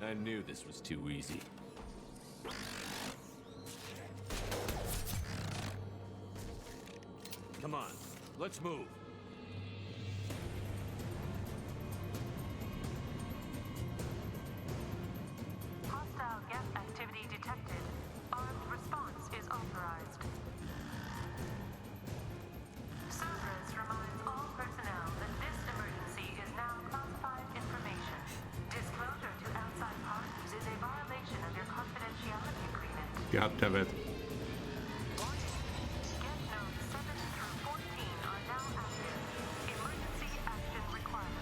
I knew this was too easy. Come on, let's move. Hostile gas activity detected. Armed response is authorized. Cerberus reminds all personnel that this emergency is now classified information. Disclosure to outside parties is a violation of your confidentiality agreement. God damn it. Get nodes 7 through 14 are now active. Emergency action required.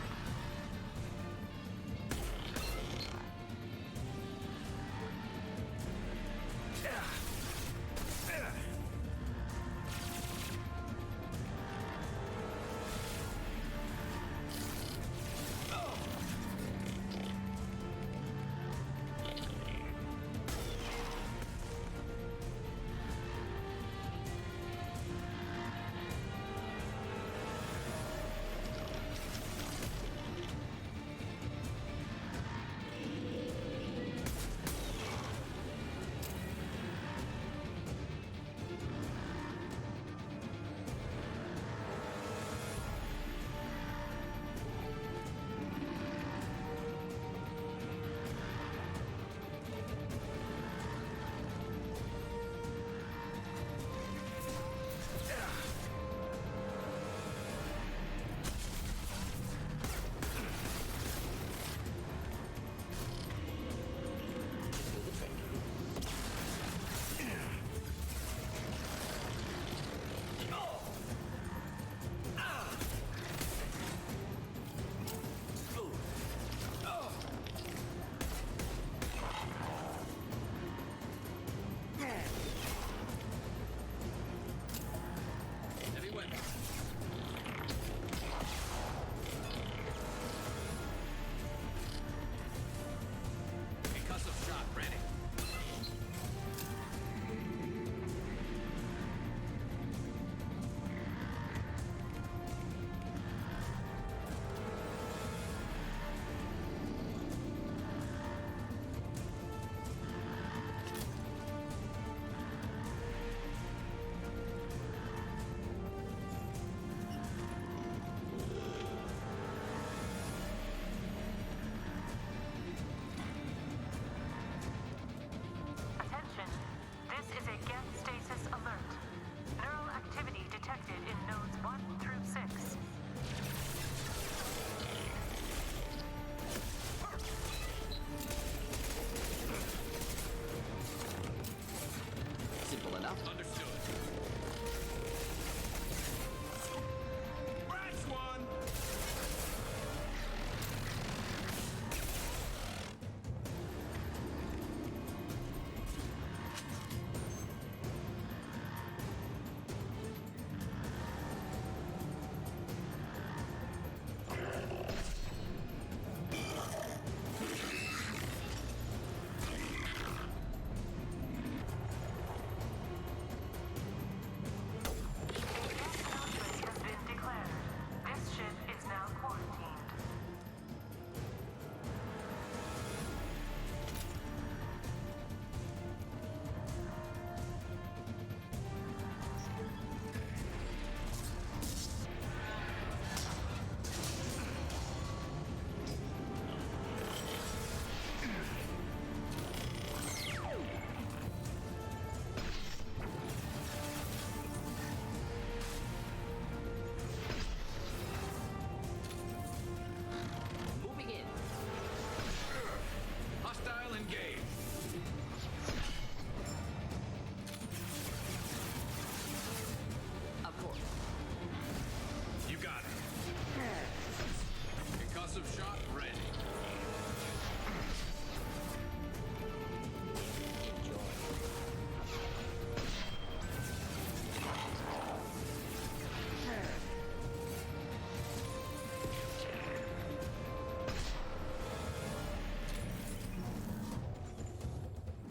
Heavy weapons. Concussive shot ready. Attention. This is a gas stasis alert. Neural activity detected in nodes 1 through 6. Simple enough. Understood. That's one! Has been declared. This ship is now quarantined. Moving in. Hostile engaged. Of course. You got it. Concussive shot ready.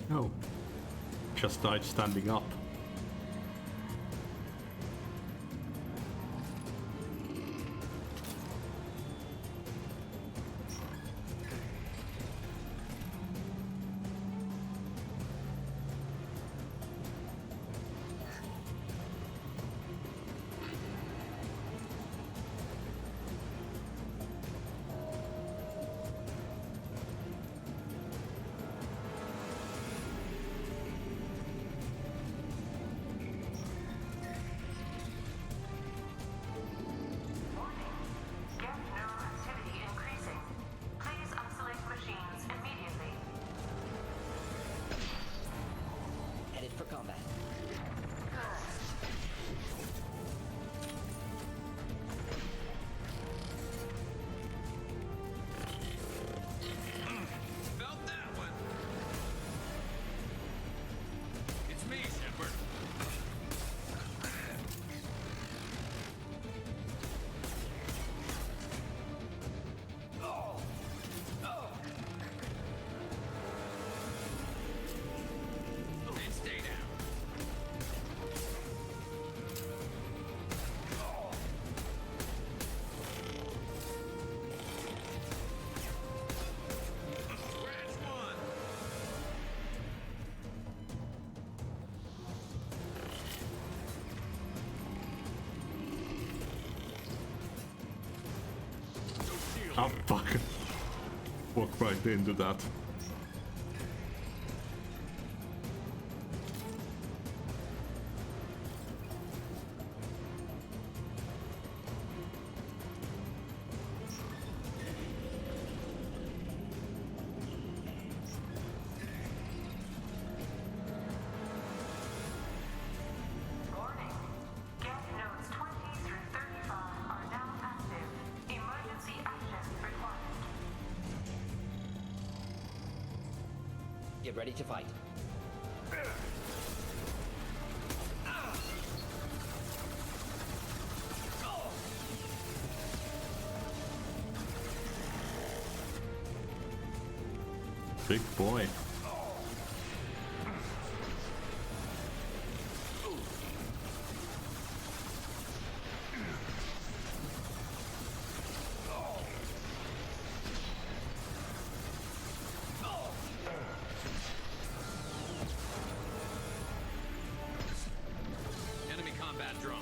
No. Just died standing up. Oh fuck. Walk right into that. Get ready to fight. Big boy. Enemy combat drone.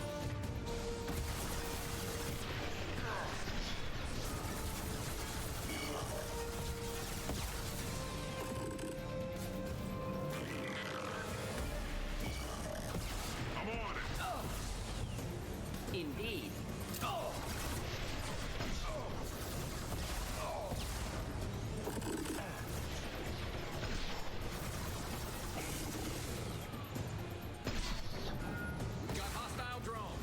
I'm on it. Indeed. Got hostile drone.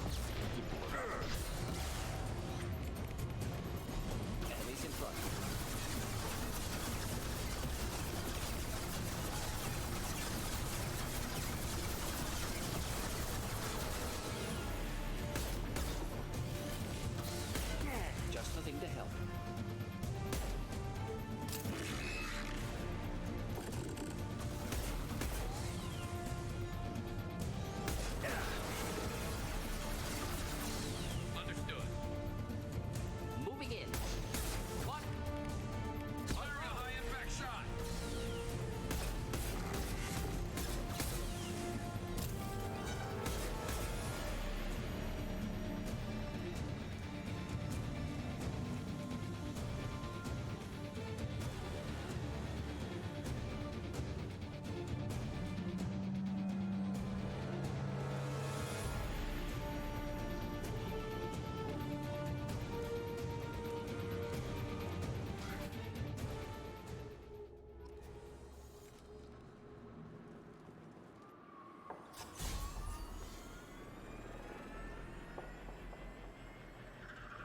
Enemies in front. Just the thing to help. Understood. Moving in. What? Fire a high impact shot.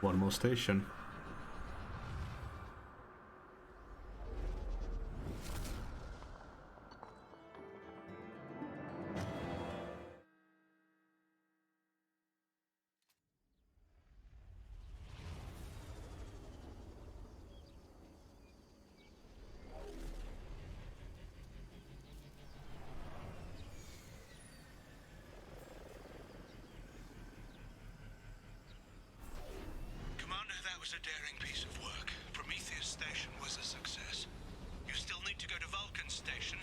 One more station. Commander, that was a daring piece of work. Prometheus Station was a success. You still need to go to Vulcan Station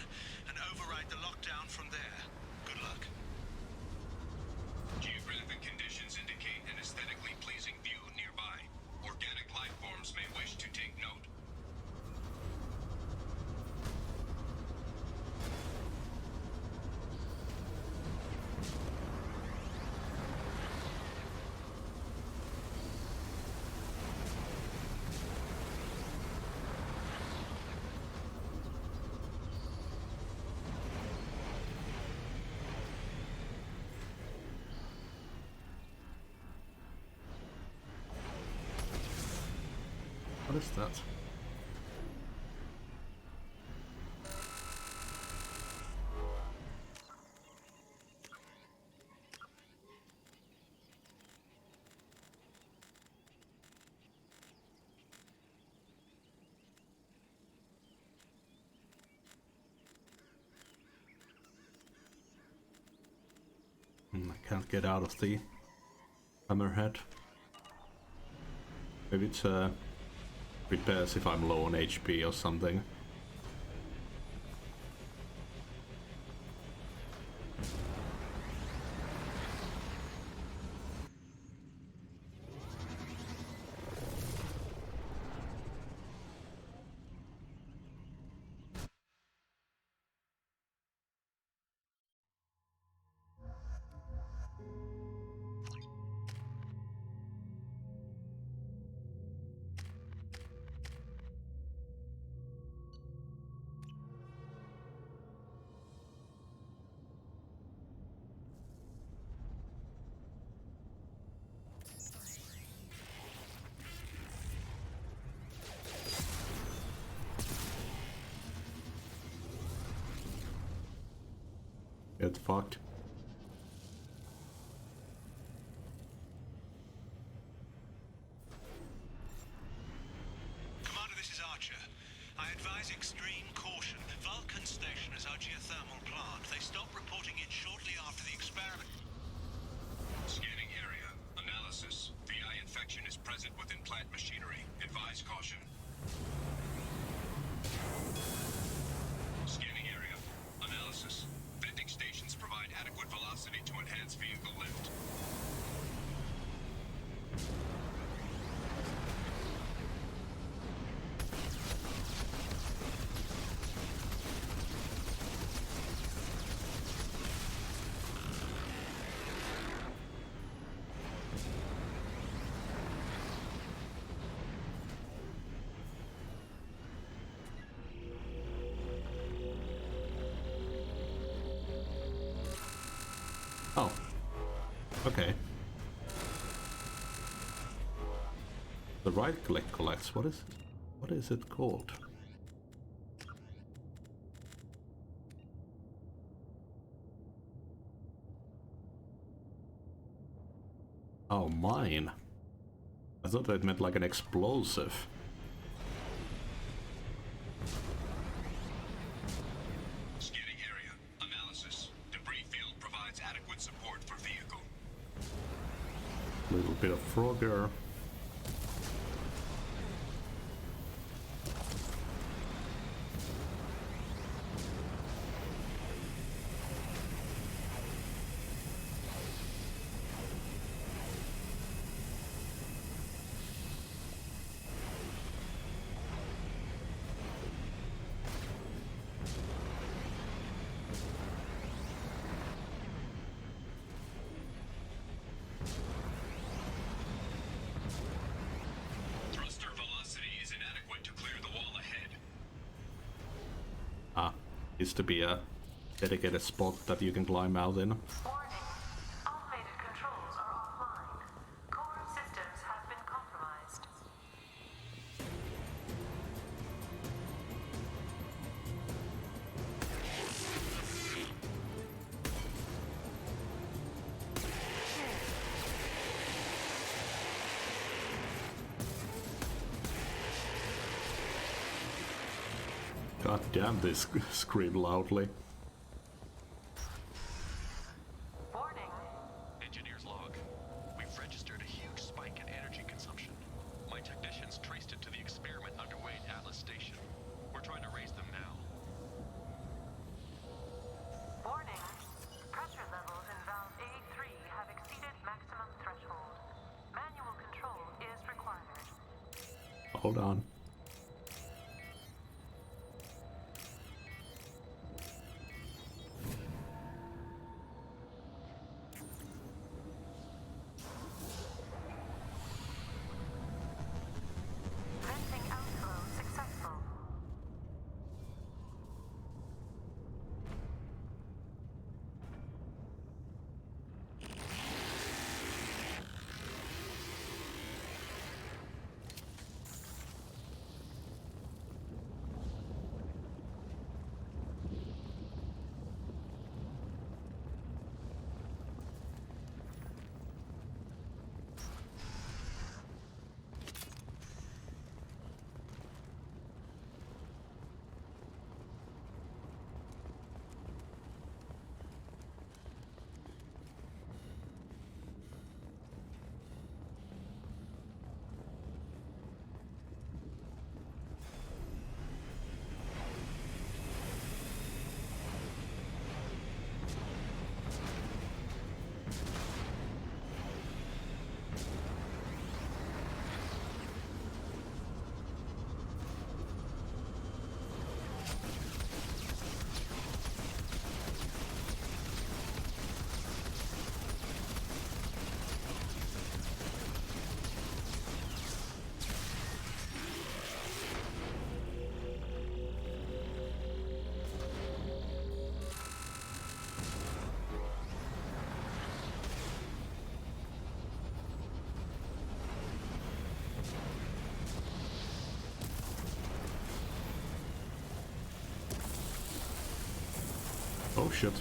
and override the lockdown from there. Good luck. Geographic conditions indicate an aesthetically pleasing view nearby. Organic life forms may wish to take note. What is that? I can't get out of the hammerhead. Maybe it's repairs if I'm low on HP or something. Get fucked. Commander, this is Archer. I advise extreme caution. Vulcan Station is our geothermal plant. They stopped reporting in shortly after the experiment. Scanning area. Analysis. VI infection is present within plant machinery. Advise caution. Scanning area. Analysis. Venting stations provide adequate velocity to enhance vehicle lift. Oh. Okay. The right click collects. What is it called? Oh, mine. I thought that meant like an explosive. Scanning area. Analysis. Debris field provides adequate support for vehicle. A little bit of Frogger. Thruster velocity is inadequate to clear the wall ahead. Ah, used to be a dedicated spot that you can climb out in. Warning. Automated controls are offline. Core systems have been compromised. God damn, they scream loudly. Warning. Engineer's log. We've registered a huge spike in energy consumption. My technicians traced it to the experiment underway at Atlas Station. We're trying to raise them now. Warning. Pressure levels in valve A3 have exceeded maximum threshold. Manual control is required. Hold on. Venting outflow successful. Oh shit.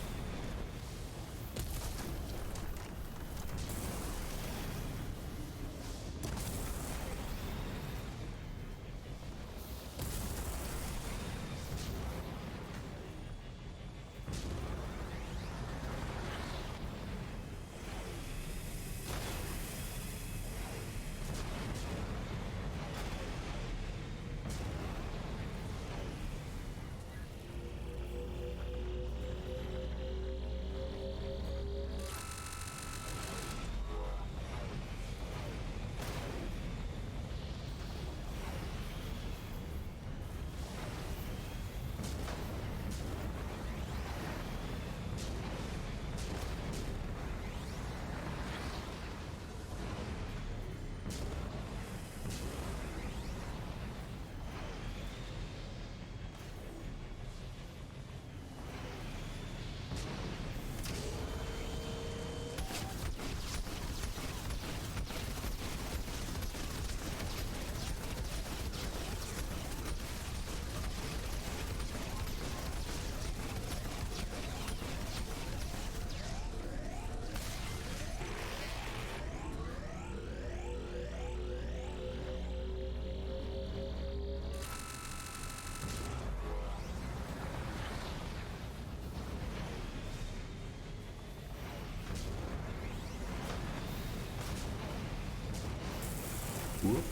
Whoop.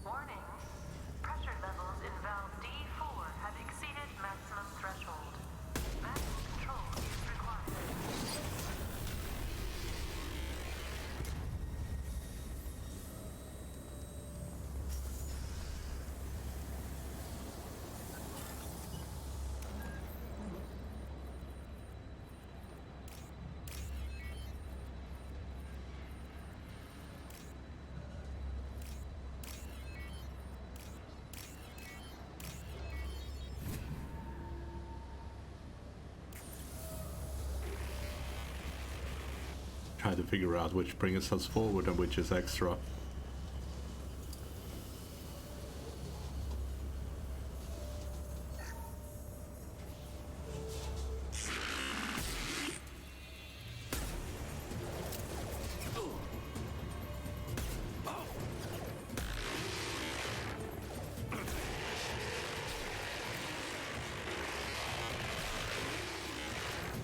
Warning. Pressure levels in valve D4 have exceeded maximum threshold. Manual control is required. Try to figure out which brings us forward and which is extra.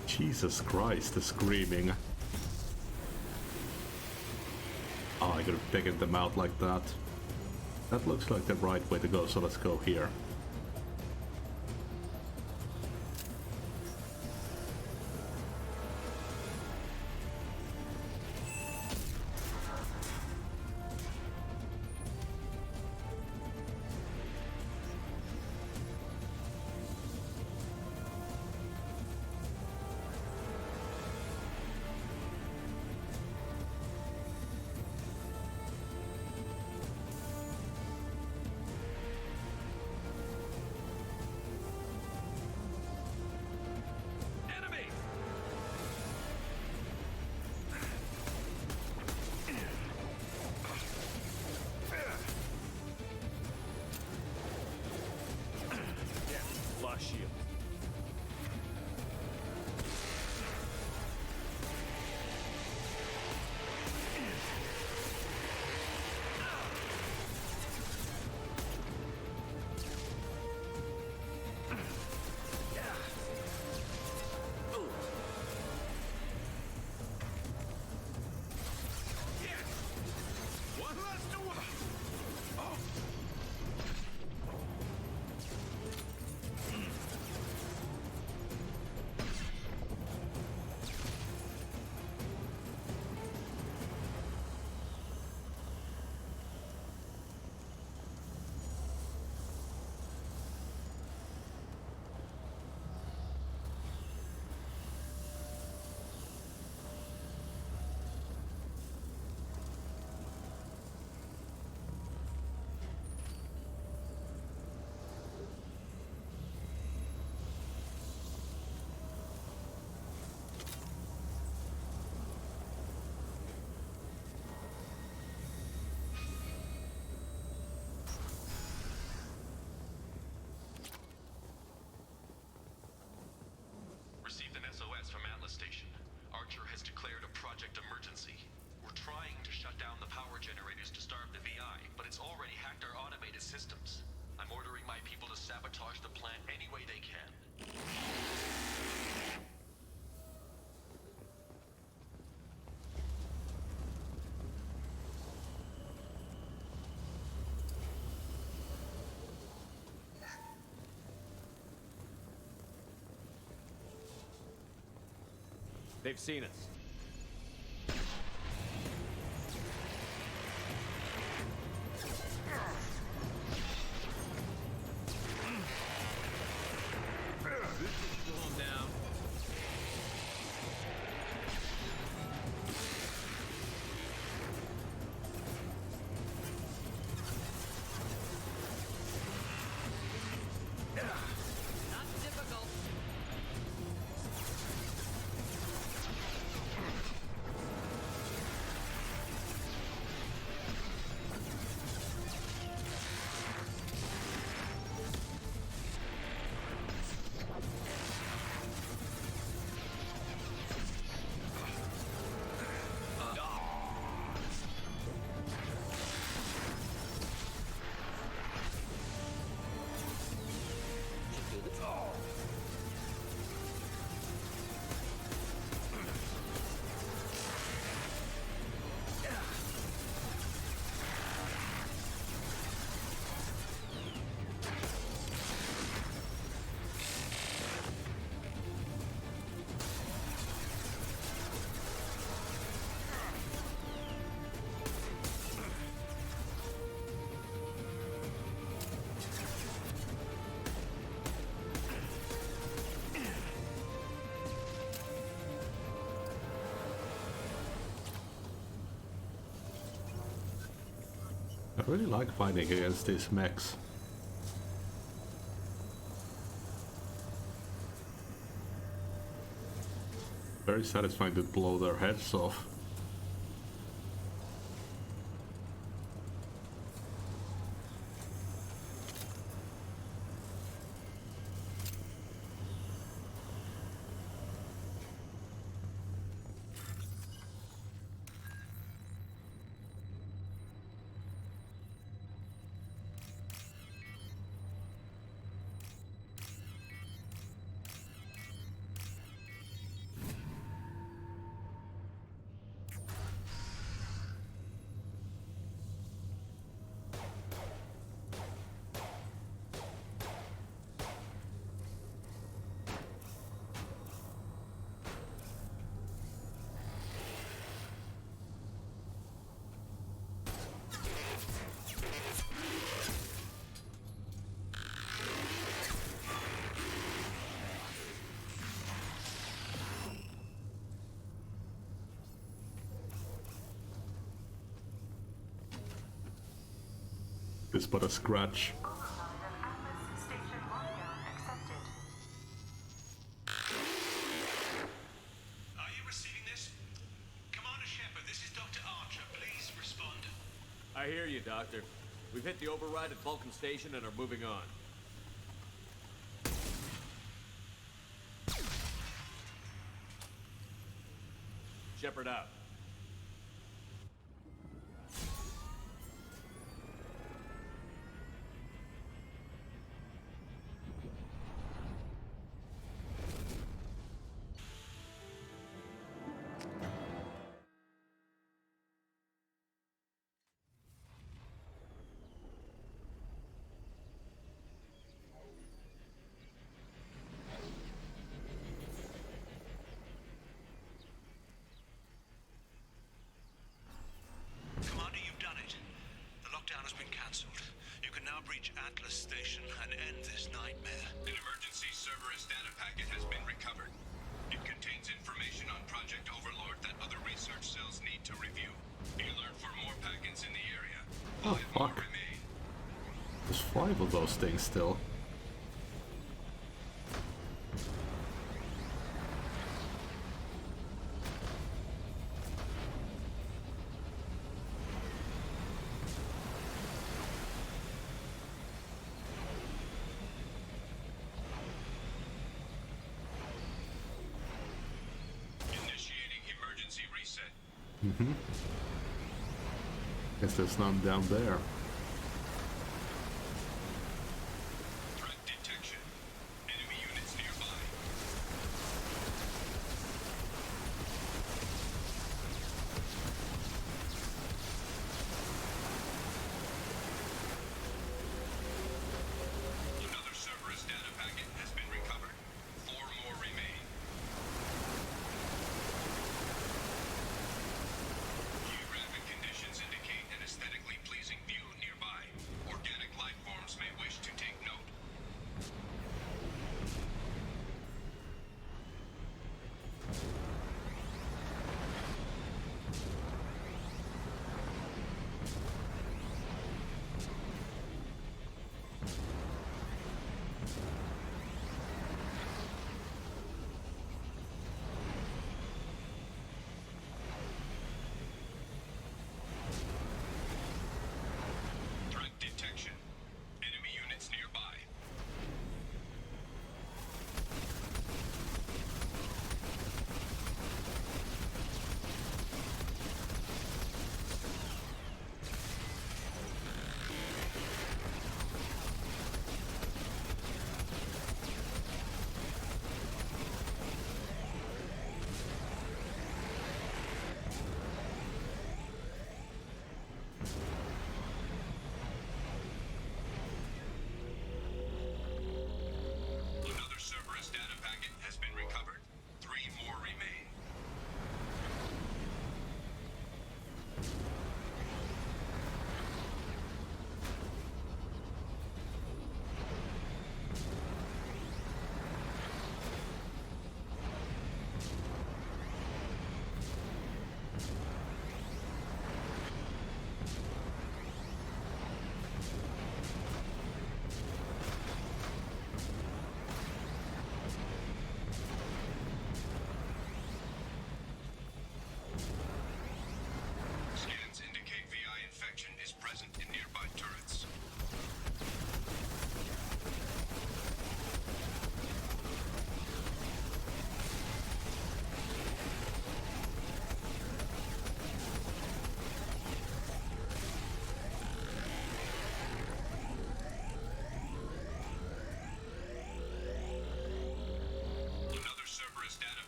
Jesus Christ, the screaming. Oh, I could have taken them out like that. That looks like the right way to go, so let's go here. Shield. Received an SOS from Atlas Station. Archer has declared a project emergency. We're trying to shut down the power generators to starve the VI, but it's already hacked our automated systems. I'm ordering my people to sabotage the plant any way they can. They've seen us. Calm down. Not difficult. I really like fighting against these mechs. Very satisfying to blow their heads off. It's but a scratch. Are you receiving this? Commander Shepard, this is Dr. Archer. Please respond. I hear you, Doctor. We've hit the override at Vulcan Station and are moving on. Shepard out. Commander, you've done it. The lockdown has been cancelled. You can now breach Atlas Station and end this nightmare. An emergency Cerberus data packet has been recovered. It contains information on Project Overlord that other research cells need to review. Be alert for more packets in the area. Oh fuck. There's 5 of those things still. Guess there's none down there. Threat detection. Enemy units nearby. Another Cerberus data packet has been recovered. 4 more remain. Geographic conditions indicate an aesthetically pleasing view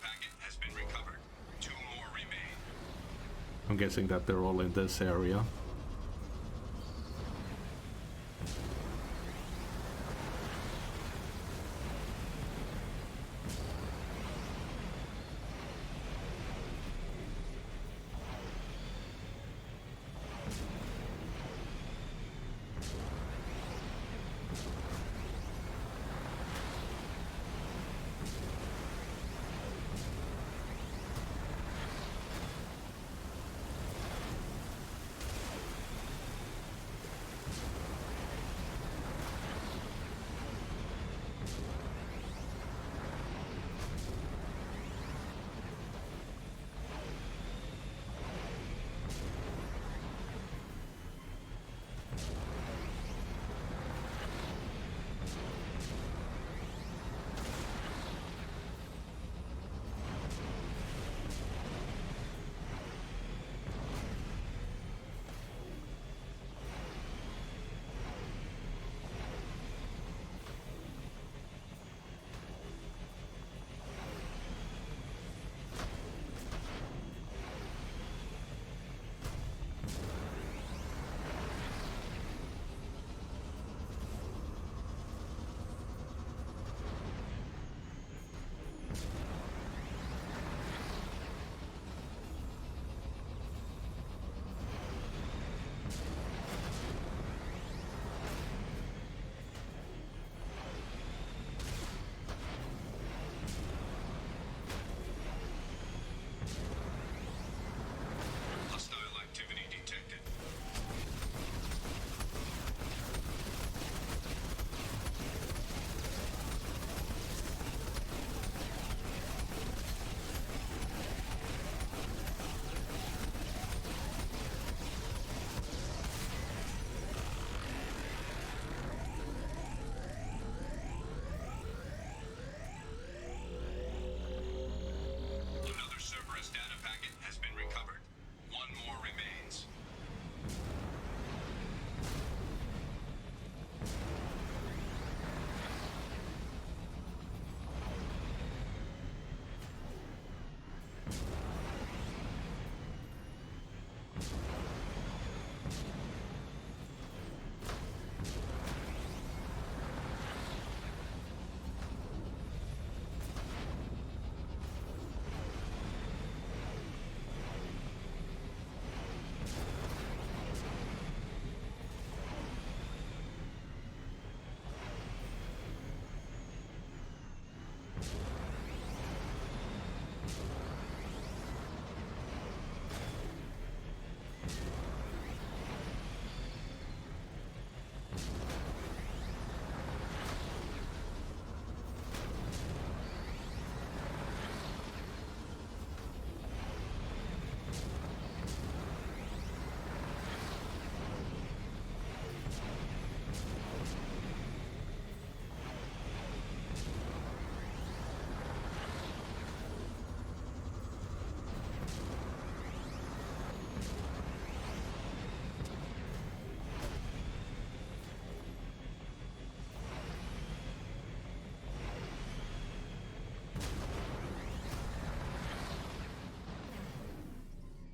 packet has been recovered. 2 more remain. I'm guessing that they're all in this area. Hostile activity detected. Another Cerberus data packet has been recovered. 1 more remains.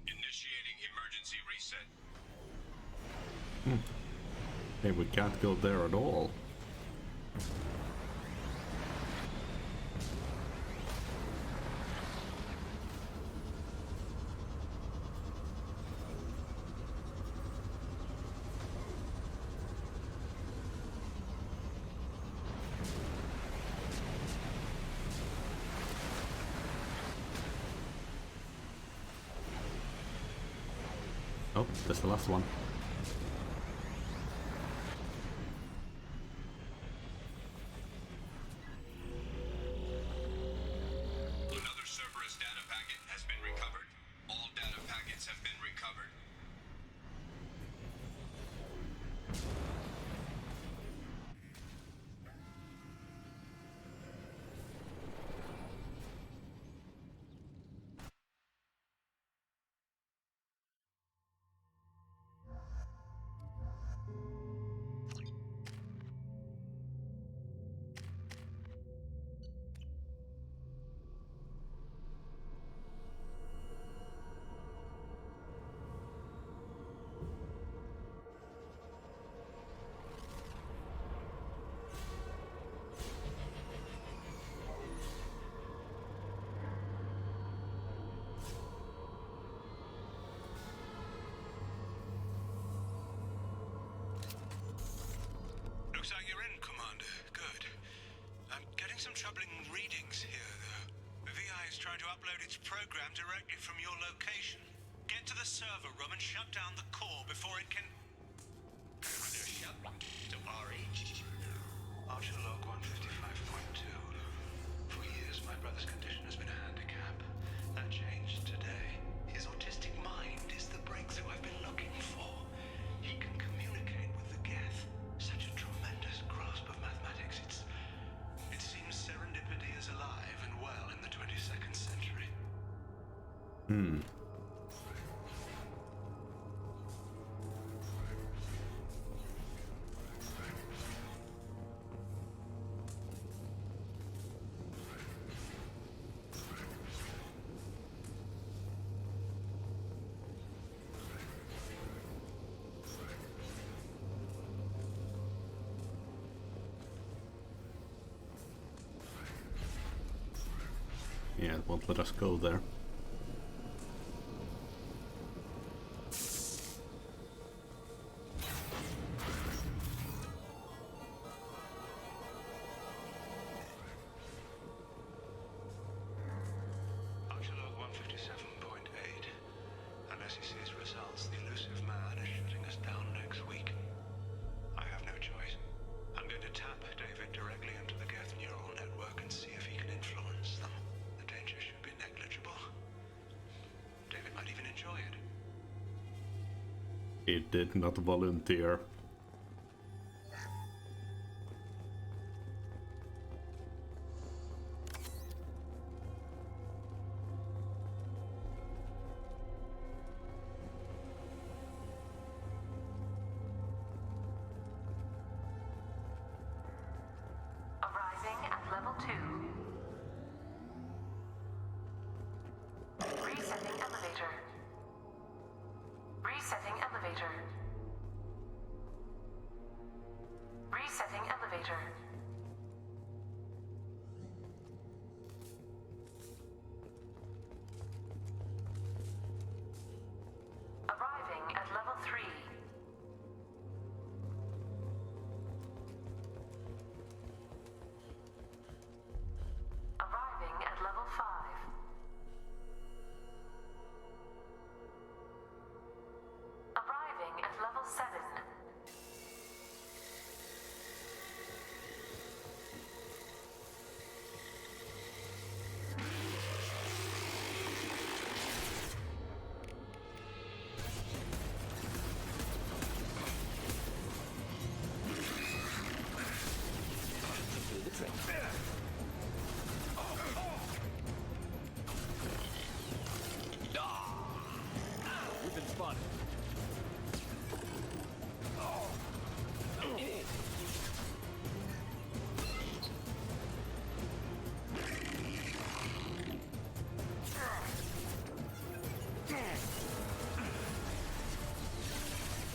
Initiating emergency reset. Hey, we can't go there at all. Oh, that's the last one. Another Cerberus data packet has been recovered. All data packets have been recovered. upload its program directly from your location. Get to the server room and shut down the core before it can... Shut to RH. Archer log 155.2. For years, my brother's condition has been a handicap. That changed today. His autistic mind is the breakthrough I've been looking for. He can communicate with the Geth. Such a tremendous grasp of mathematics. It seems serendipity is alive and well in the 22nd century. Yeah, it won't let us go there. Archer log 157.8. Unless he sees results, the elusive man is shutting us down next week. I have no choice. I'm going to tap David directly into the Geth neural network and see if he can influence them. The danger should be negligible. David might even enjoy it. He did not volunteer. Arriving at level 2. Resetting elevator. Resetting elevator. Resetting elevator. Arriving at level 3. Arriving at level 5. Arriving at level 7. We've been spotted.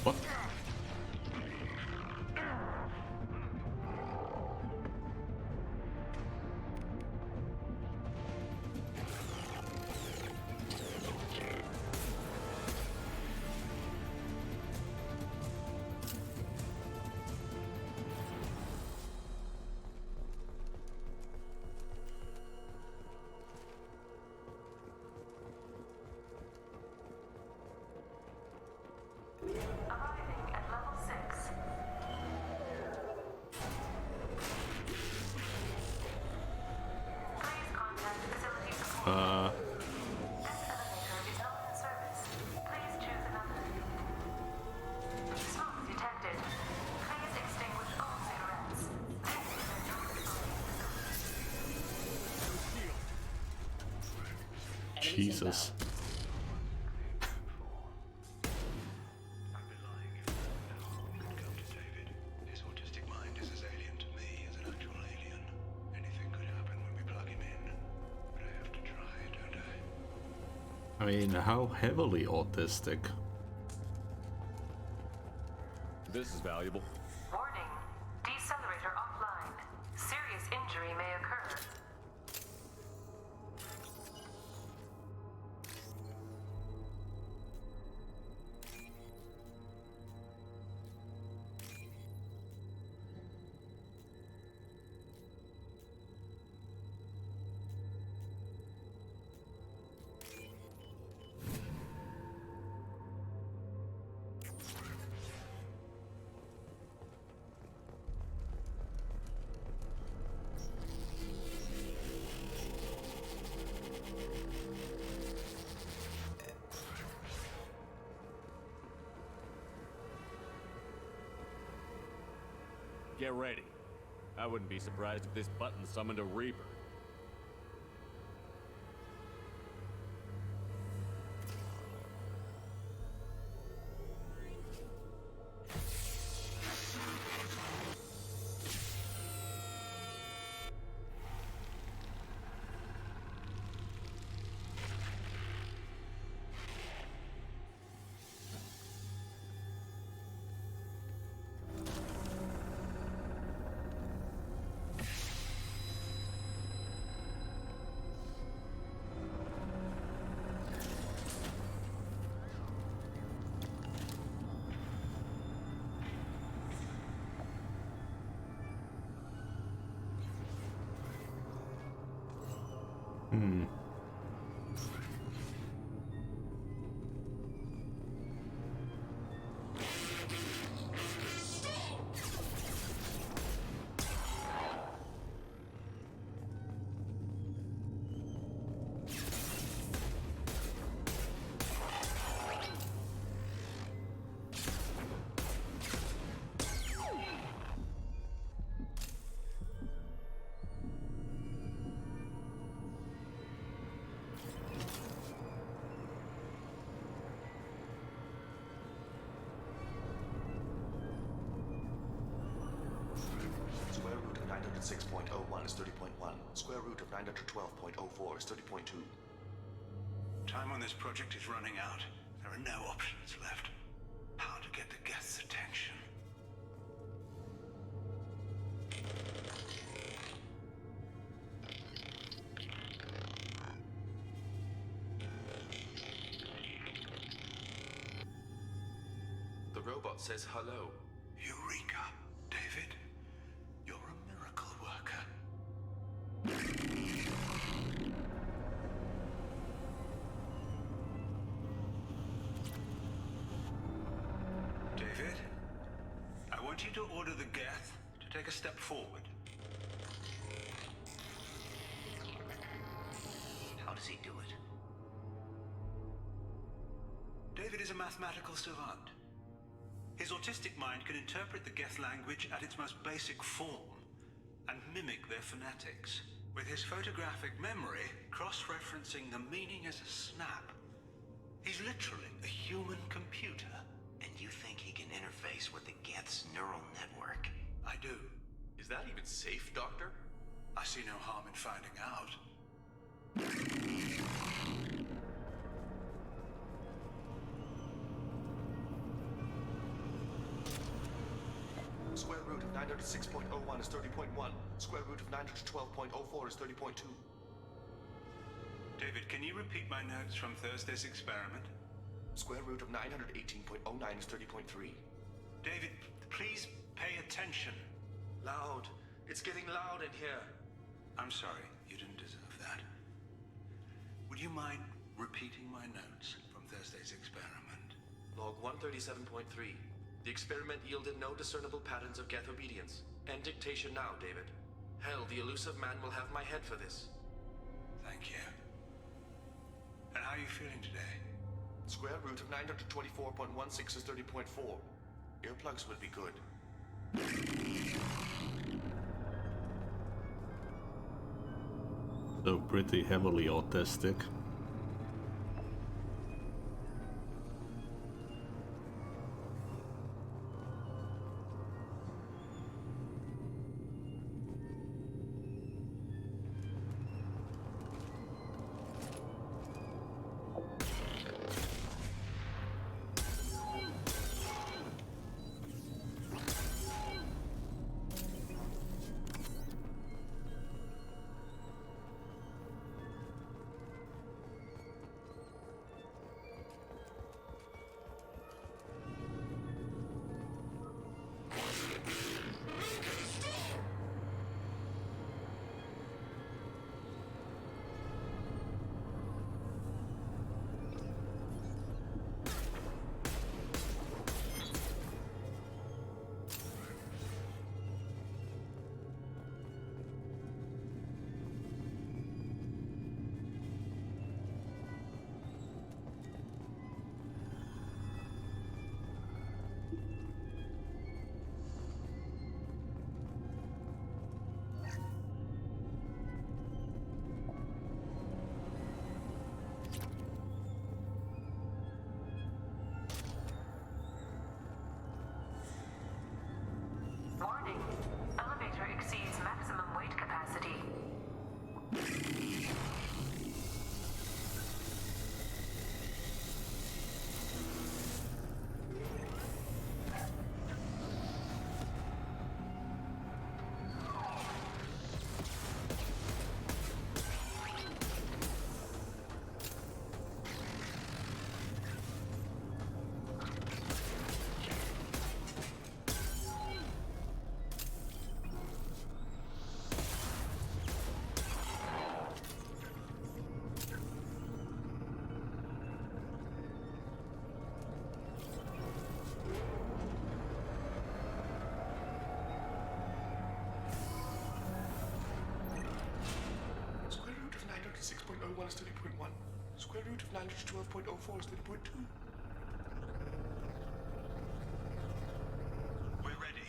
What? Arriving at level 6. Please contact facility support. This elevator is not in service. Please choose another. Smoke detected. Please extinguish all cigarettes. This is a no Jesus. His autistic mind is as alien to me as an actual alien. Anything could happen when we plug him in. But I have to try, don't I? I mean, how heavily autistic? This is valuable. Warning. Decelerator offline. Serious injury may occur. Get ready. I wouldn't be surprised if this button summoned a Reaper. Square root of 906.01 is 30.1. Square root of 912.04 is 30.2. Time on this project is running out. There are no options left. How to get the guest's attention? The robot says hello. Eureka, David. You're a miracle worker. David, I want you to order the Geth to take a step forward. How does he do it? David is a mathematical savant. His autistic mind can interpret the Geth language at its most basic form and mimic their phonetics. With his photographic memory, cross-referencing the meaning as a snap. He's literally a human computer. And you think he can interface with the Geth's neural network? I do. Is that even safe, Doctor? I see no harm in finding out. Square root of 906.01 is 30.1. Square root of 912.04 is 30.2. David, can you repeat my notes from Thursday's experiment? Square root of 918.09 is 30.3. David, please pay attention. Loud. It's getting loud in here. I'm sorry, you didn't deserve that. Would you mind repeating my notes from Thursday's experiment? Log 137.3. The experiment yielded no discernible patterns of Geth obedience. End dictation now, David. Hell, the elusive man will have my head for this. Thank you. And how are you feeling today? Square root of 924.16 is 30.4. Earplugs would be good. So pretty heavily autistic. 30.1 is 30.1. Square root of 912.04 is 30.2. We're ready.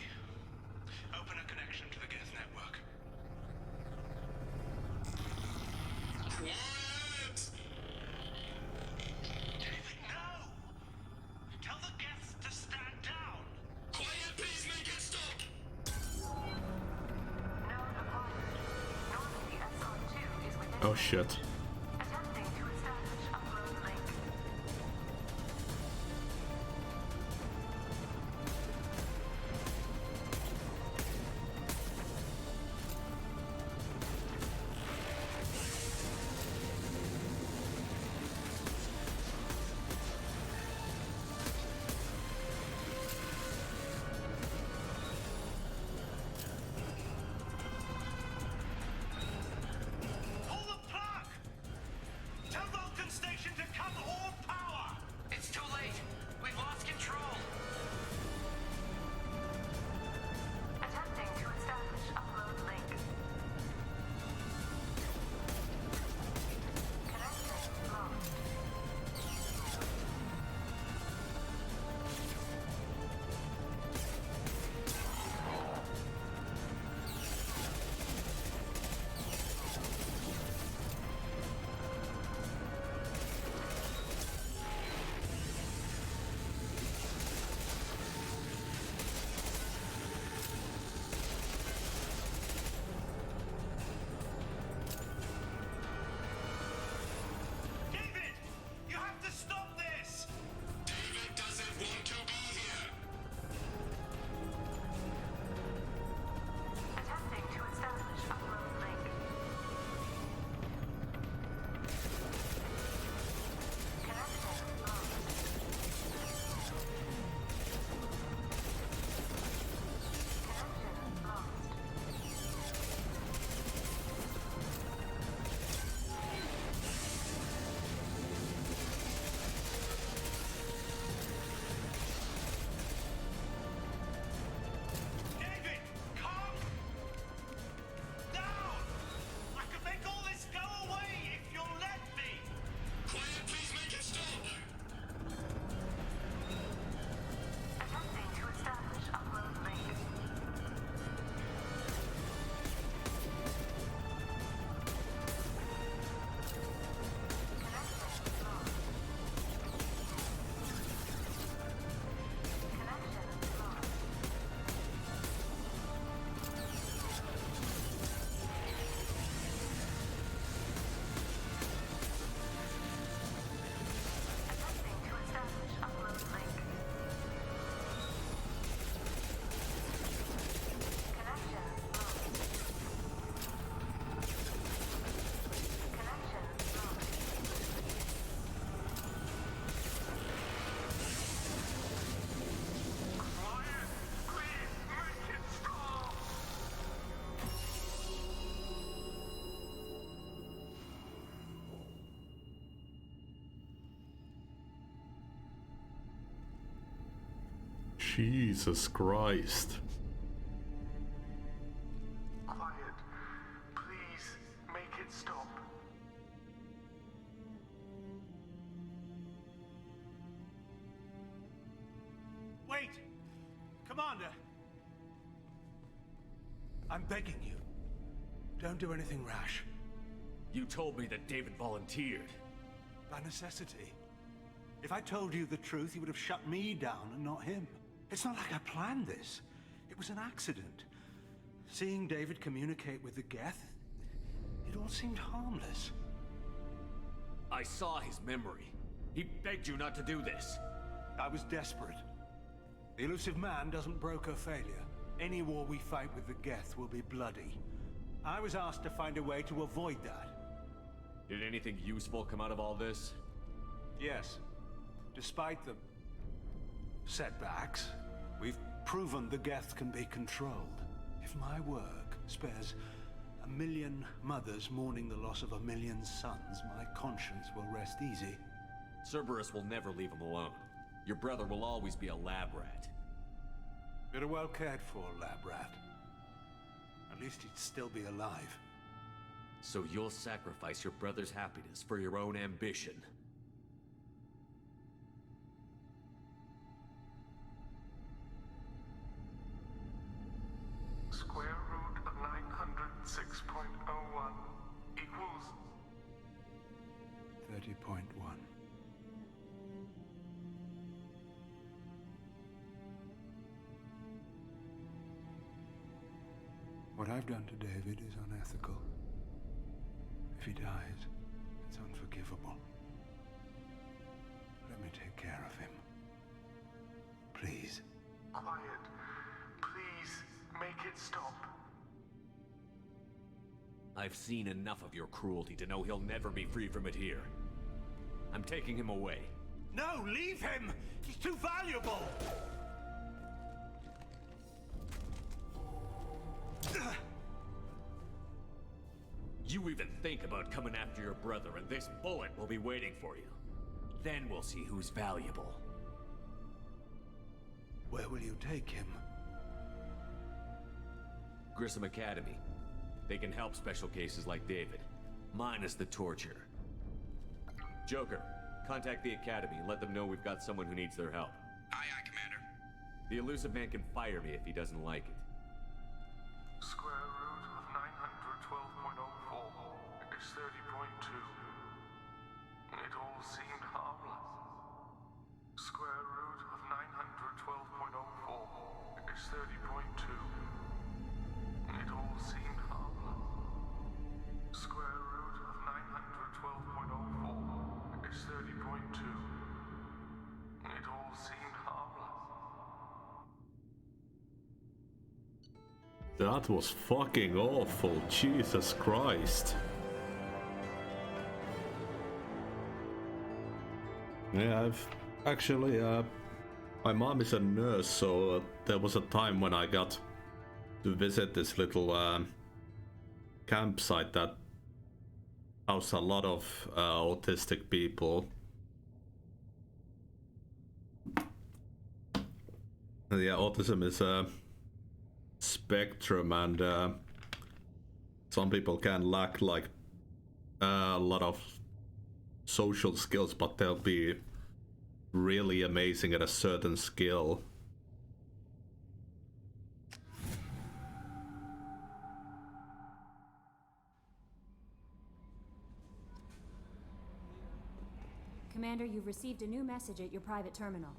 Open a connection to the Geth network. Quiet! David, no! Tell the Geths to stand down! Quiet, please make it stop! Node acquired. Normandy SR2 is within Oh shit. attempting to establish upload link. Pull the plug! Tell Vulcan Station to cut all power! It's too late. We've lost control. Attempting to establish upload link. Connection lost. David! You have to stop this! David doesn't want to be here! Attempting to establish upload link. Connection lost. Connection lost. David, calm down! I can make all this go away if you'll let me! Quiet, please make it stop! Attempting to establish upload link. Connection lost. Connection lost. Attempting to establish upload link. Connection lost. Connection lost. Quiet! Please, make it stop! Jesus Christ. Quiet. Please, make it stop. Wait! Commander! I'm begging you. Don't do anything rash. You told me that David volunteered. By necessity. If I told you the truth, you would have shut me down and not him. It's not like I planned this. It was an accident. Seeing David communicate with the Geth, it all seemed harmless. I saw his memory. He begged you not to do this. I was desperate. The elusive man doesn't broker failure. Any war we fight with the Geth will be bloody. I was asked to find a way to avoid that. Did anything useful come out of all this? Yes. Despite the setbacks, we've proven the Geth can be controlled. If my work spares 1 million mothers mourning the loss of 1 million sons, my conscience will rest easy. Cerberus will never leave him alone. Your brother will always be a lab rat. You're a well cared for lab rat. At least he'd still be alive. So you'll sacrifice your brother's happiness for your own ambition. Square root of 906.01 equals 30.1. What I've done to David is unethical. If he dies, it's unforgivable. Let me take care of him. Please. Quiet. Please, make it stop. I've seen enough of your cruelty to know he'll never be free from it here. I'm taking him away. No, leave him! He's too valuable! You even think about coming after your brother, and this bullet will be waiting for you. Then we'll see who's valuable. Where will you take him? Grissom Academy. They can help special cases like David, minus the torture. Joker, contact the Academy and let them know we've got someone who needs their help. Aye, aye, Commander. The elusive man can fire me if he doesn't like it. Square root of 912.04 is 30.2. It all seemed harmless. Square root of 912.04 is 30.2. It all seemed harmless. Square root of 912.04 is 30.2. It all seemed harmless. That was fucking awful, Jesus Christ. Yeah, I've actually, my mom is a nurse, so there was a time when I got to visit this little campsite that housed a lot of autistic people. And yeah, autism is a spectrum, and some people can lack like a lot of social skills, but they'll be really amazing at a certain skill. Commander, you've received a new message at your private terminal.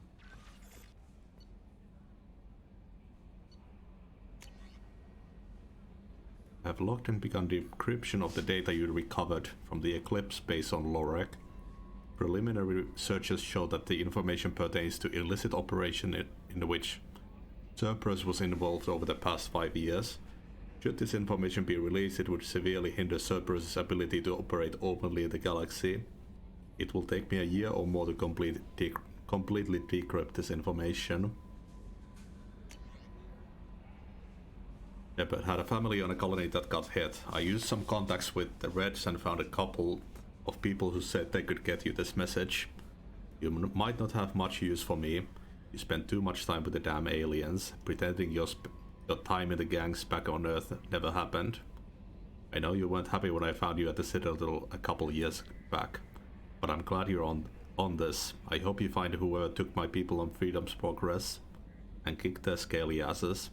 Have logged and begun decryption of the data you recovered from the Eclipse base on Lorek. Preliminary searches show that the information pertains to illicit operation in which Cerberus was involved over the past 5 years. Should this information be released, it would severely hinder Cerberus' ability to operate openly in the galaxy. It will take me a year or more to completely decrypt this information. Shepard had a family on a colony that got hit. I used some contacts with the Reds and found a couple of people who said they could get you this message. You might not have much use for me. You spent too much time with the damn aliens, pretending your time in the gangs back on Earth never happened. I know you weren't happy when I found you at the Citadel a couple years back, but I'm glad you're on this. I hope you find whoever took my people on Freedom's Progress and kick their scaly asses.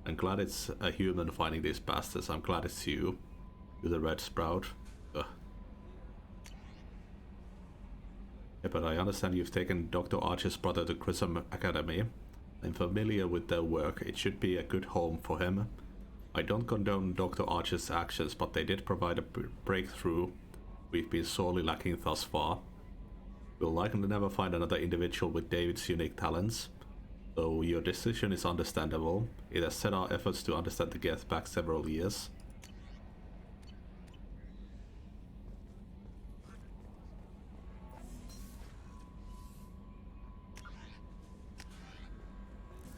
I'm glad it's a human finding these bastards. I'm glad it's you. You're the Red Sprout. Ugh. Yeah, but I understand you've taken Dr. Archer's brother to Grissom Academy. I'm familiar with their work. It should be a good home for him. I don't condone Dr. Archer's actions, but they did provide a breakthrough we've been sorely lacking thus far. We'll likely never find another individual with David's unique talents. Though your decision is understandable, it has set our efforts to understand the Geth back several years.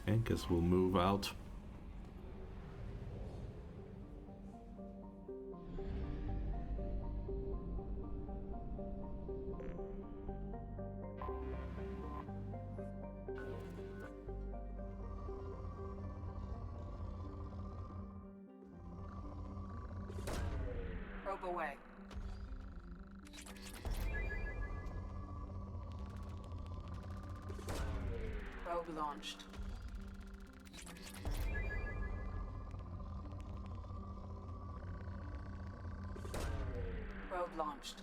I guess we'll move out. Probe away. Probe launched. Probe launched.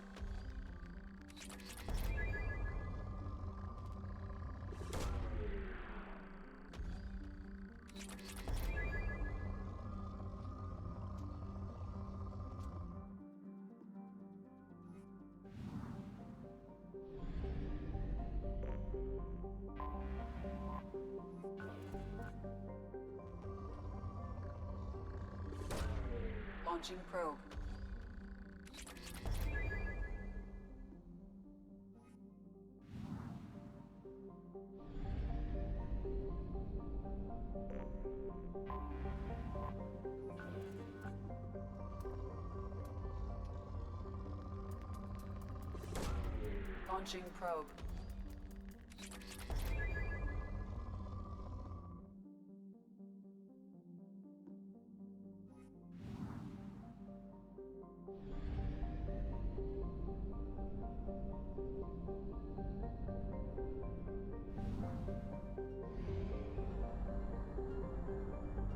Launching probe. Launching probe.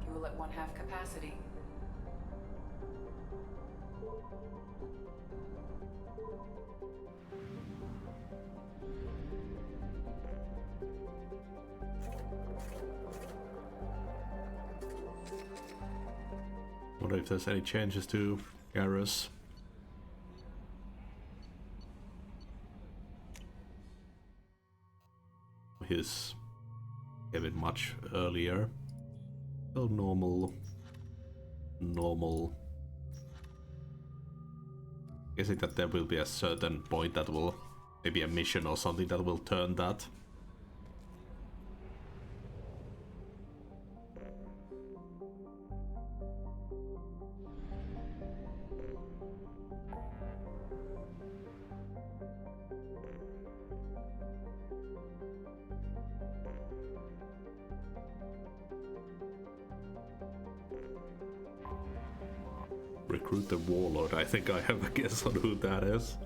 Fuel at 1/2 capacity. Wonder if there's any changes to Garrus. His gave it much earlier. So normal. Is it that there will be a certain point that will, maybe a mission or something that will turn that? Recruit the warlord. I think I have a guess on who that is.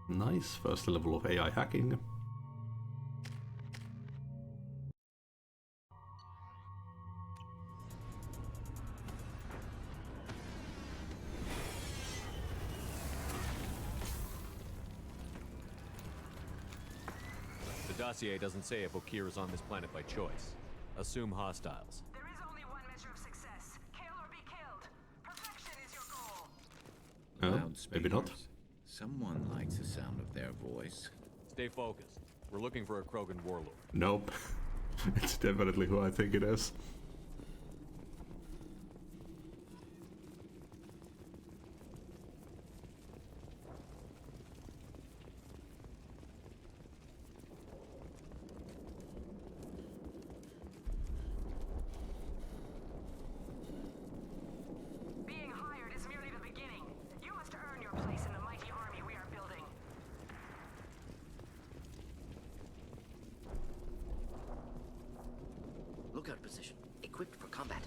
Nice, first level of AI hacking. The dossier doesn't say if Okir is on this planet by choice. Assume hostiles. There is only one measure of success. Kill or be killed. Perfection is your goal. Maybe not. Someone likes the sound of their voice. Stay focused. We're looking for a Krogan warlord. Nope. It's definitely who I think it is. Being hired is merely the beginning. You must earn your place in the mighty army we are building. Lookout position. Equipped for combat.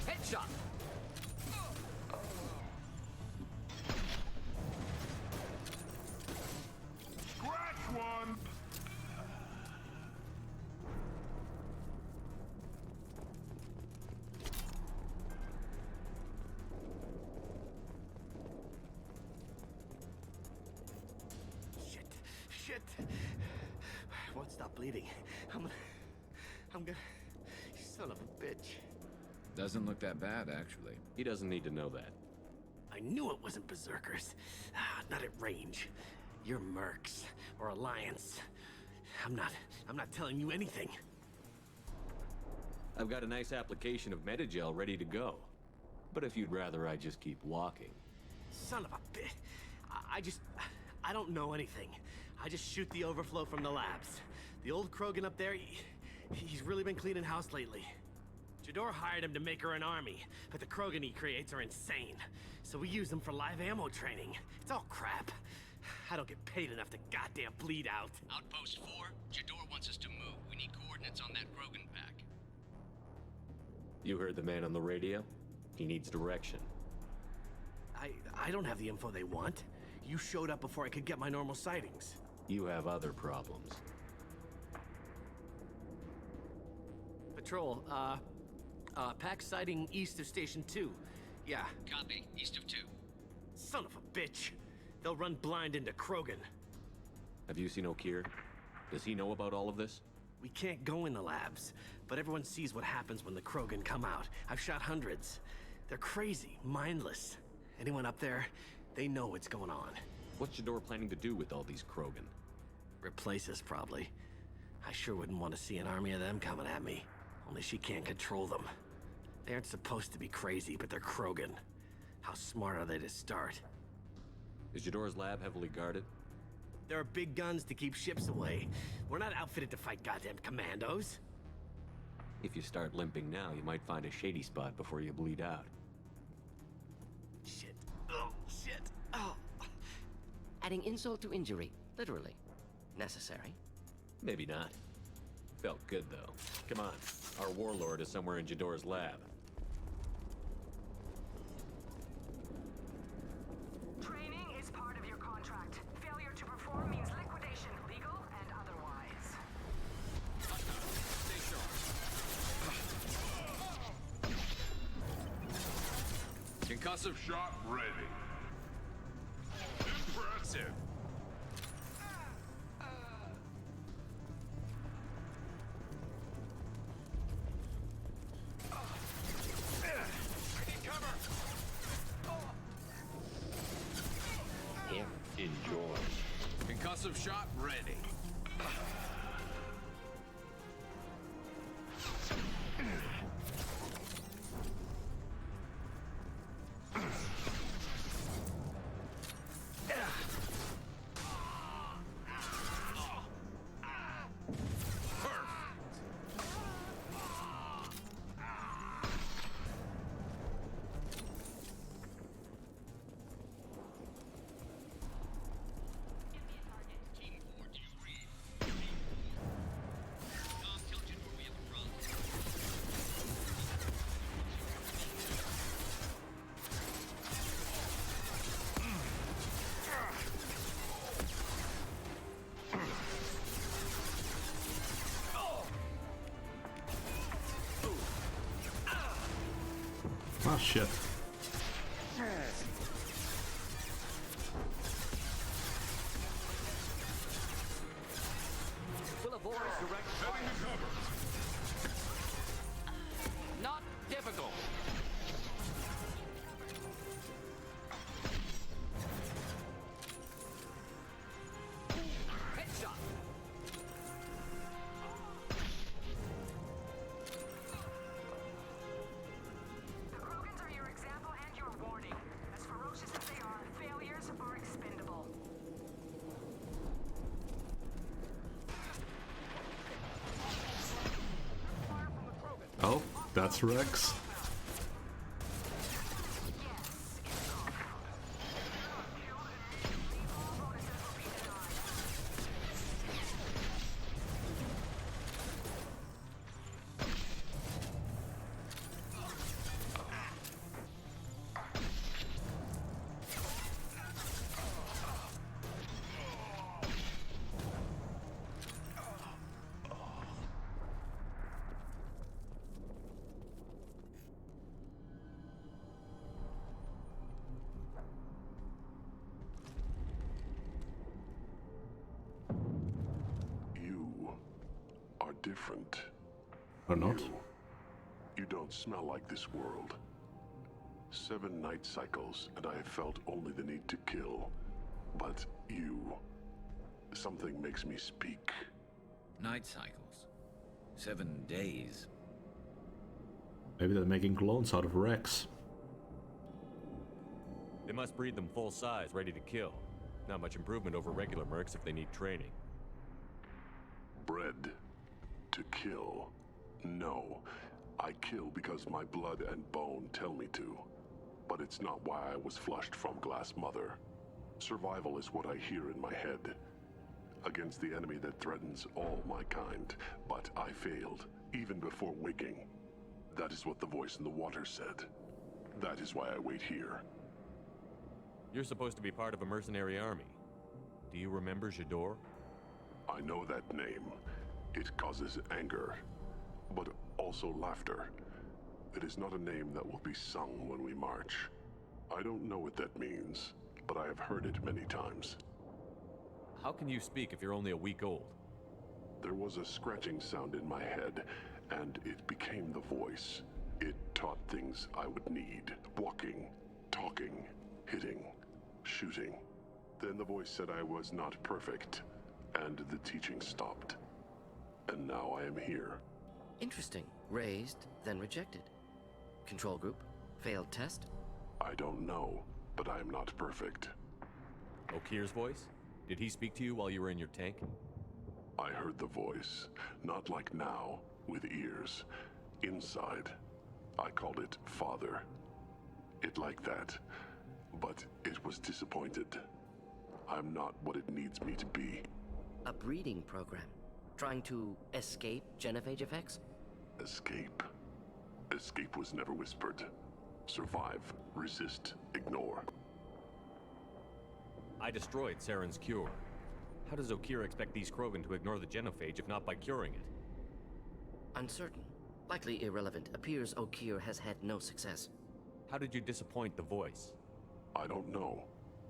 Headshot! Scratch one! Shit. I won't stop bleeding. I'm gonna... Son of a bitch. Doesn't look that bad, actually. He doesn't need to know that. I knew it wasn't berserkers. Not at range. You're Mercs, or Alliance. I'm not telling you anything. I've got a nice application of Metagel ready to go. But if you'd rather I just keep walking. Son of a bitch. I don't know anything. I just shoot the overflow from the labs. The old Krogan up there, he's really been cleaning house lately. Jador hired him to make her an army, but the Krogan he creates are insane. So we use them for live ammo training. It's all crap. I don't get paid enough to goddamn bleed out. Outpost 4, Jador wants us to move. We need coordinates on that Krogan pack. You heard the man on the radio? He needs direction. I don't have the info they want. You showed up before I could get my normal sightings. You have other problems. Patrol, pack sighting east of Station 2. Yeah. Copy. East of 2. Son of a bitch. They'll run blind into Krogan. Have you seen O'Keir? Does he know about all of this? We can't go in the labs, but everyone sees what happens when the Krogan come out. I've shot hundreds. They're crazy, mindless. Anyone up there, they know what's going on. What's Jador planning to do with all these Krogan? Replace us, probably. I sure wouldn't want to see an army of them coming at me. Only she can't control them. They aren't supposed to be crazy, but they're Krogan. How smart are they to start? Is Jador's lab heavily guarded? There are big guns to keep ships away. We're not outfitted to fight goddamn commandos. If you start limping now, you might find a shady spot before you bleed out. Shit. Oh, shit. Oh. Adding insult to injury, literally. Necessary. Maybe not. Felt good, though. Come on. Our warlord is somewhere in Jador's lab. Training is part of your contract. Failure to perform means liquidation, legal and otherwise. Stay sharp. Concussive shot ready. Impressive. Here. Enjoy. Concussive shot ready. Ah, shit. We'll avoid direct fire. Not difficult. Headshot. The Krogans are your example and your warning. As ferocious as they are, failures are expendable. Oh, that's Rex. You are different. Or not? You don't smell like this world. 7 night cycles, and I have felt only the need to kill. But you Something makes me speak. Night cycles. 7 days. Maybe they're making clones out of Rex. They must breed them full size, ready to kill. Not much improvement over regular mercs if they need training. Bred to kill. No. I kill because my blood and bone tell me to. But it's not why I was flushed from Glass Mother. Survival is what I hear in my head. Against the enemy that threatens all my kind. But I failed, even before waking. That is what the voice in the water said. That is why I wait here. You're supposed to be part of a mercenary army. Do you remember Jador? I know that name. It causes anger, but also laughter. It is not a name that will be sung when we march. I don't know what that means, but I have heard it many times. How can you speak if you're only a week old? There was a scratching sound in my head, and it became the voice. It taught things I would need. Walking, talking, hitting, shooting. Then the voice said I was not perfect, and the teaching stopped. And now I am here. Interesting. Raised, then rejected. Control group? Failed test? I don't know, but I am not perfect. Okir's voice? Did he speak to you while you were in your tank? I heard the voice, not like now, with ears. Inside. I called it Father. It like that, but it was disappointed. I'm not what it needs me to be. A breeding program? Trying to escape genophage effects? Escape. Escape was never whispered. Survive, resist, ignore. I destroyed Saren's cure. How does Okir expect these Krogan to ignore the genophage if not by curing it? Uncertain. Likely irrelevant. Appears Okir has had no success. How did you disappoint the voice? I don't know.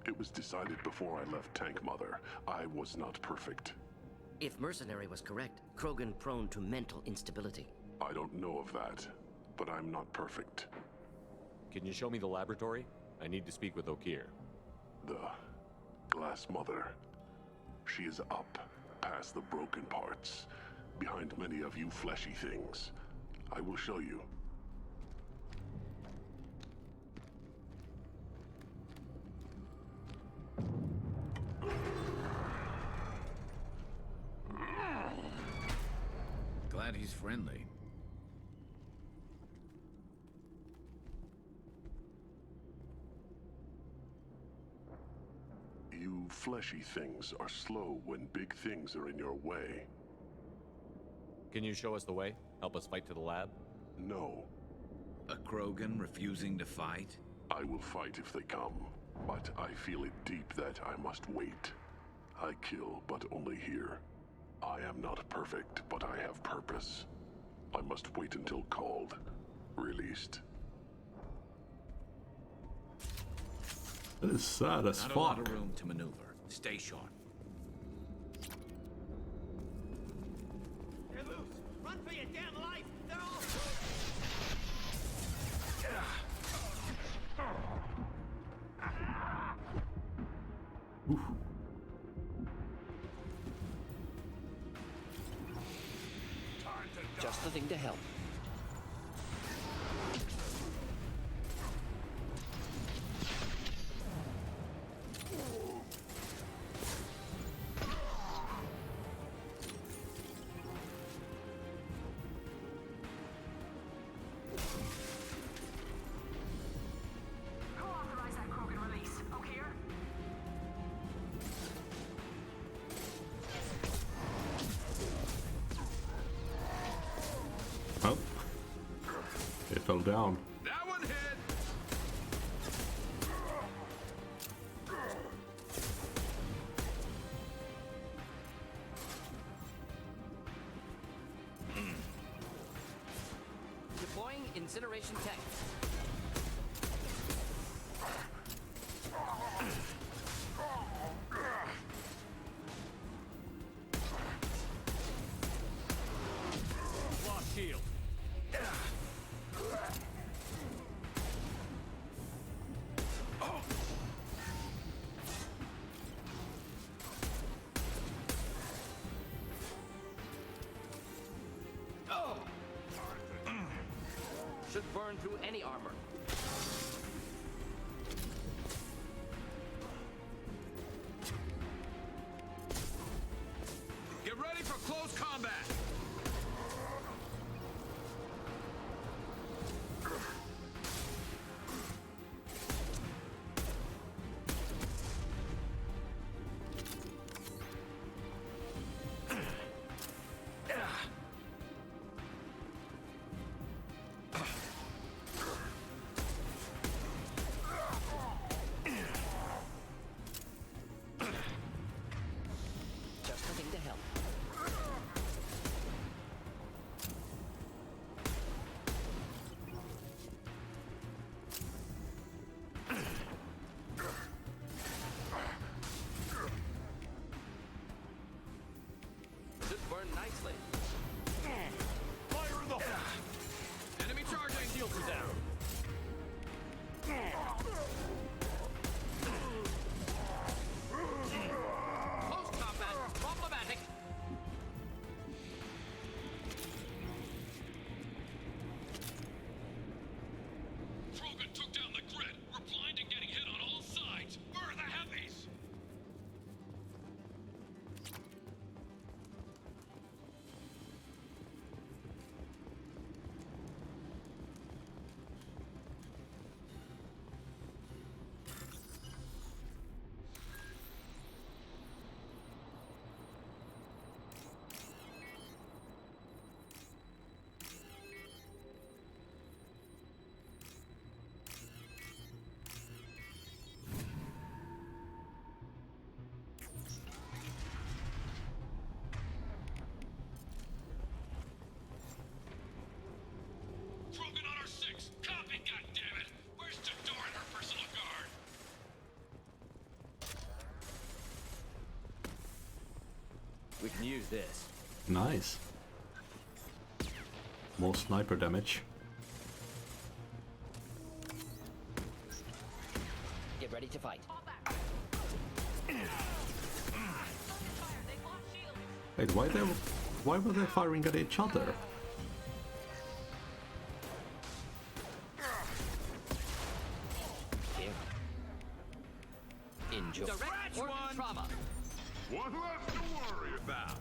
It was decided before I left Tank Mother. I was not perfect. If Mercenary was correct, Krogan prone to mental instability. I don't know of that, but I'm not perfect. Can you show me the laboratory? I need to speak with Okir. The Glass Mother. She is up, past the broken parts, behind many of you fleshy things. I will show you. Glad he's friendly. You fleshy things are slow when big things are in your way. Can you show us the way? Help us fight to the lab? No. A Krogan refusing to fight? I will fight if they come, but I feel it deep that I must wait. I kill, but only here. I am not perfect, but I have purpose. I must wait until called, released. That is sad as fuck. Not a lot of room to maneuver. Stay sharp. They're loose! Run for your damn life! They're all... Oof. Just the thing to help. Who authorized that Krogan release? Okir? Oh. It fell down. That one hit! Deploying incineration tech. Lost shield. Should burn through any armor. Get ready for close combat! Just looking to help. Should burn nicely. Fire in the hole! Enemy charging! Shields are down. Close combat! Problematic! Krogan took down the grid. We're blind and getting hit on all sides. Where are the heavies? Krogan on our 6. Copy, goddammit! Where's Jador and her personal guard? We can use this. Nice. More sniper damage. Get ready to fight. Wait, why were they firing at each other? Here. Enjoy. Direct Organ one! trauma. One less to worry about.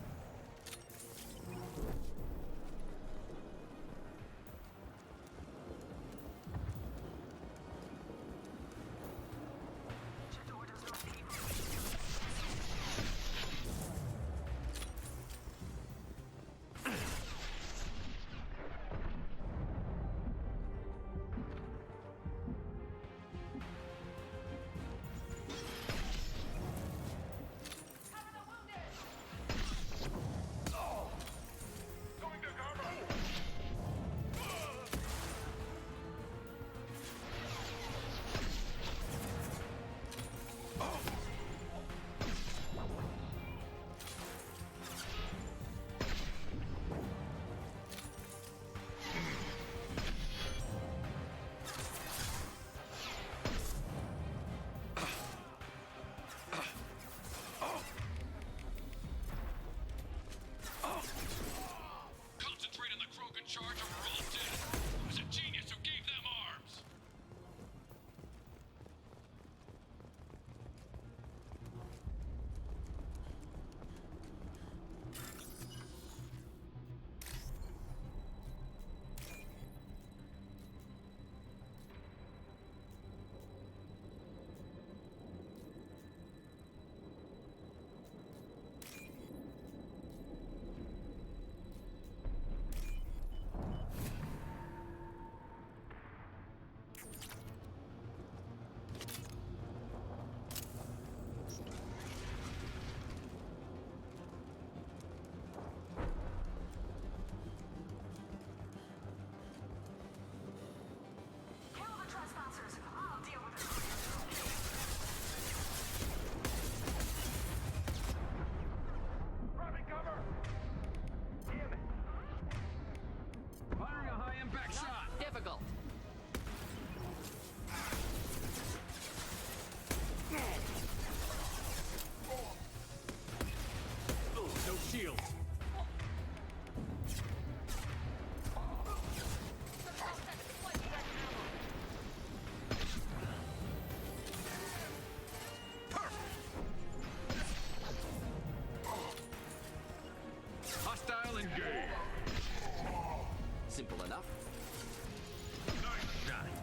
Got it.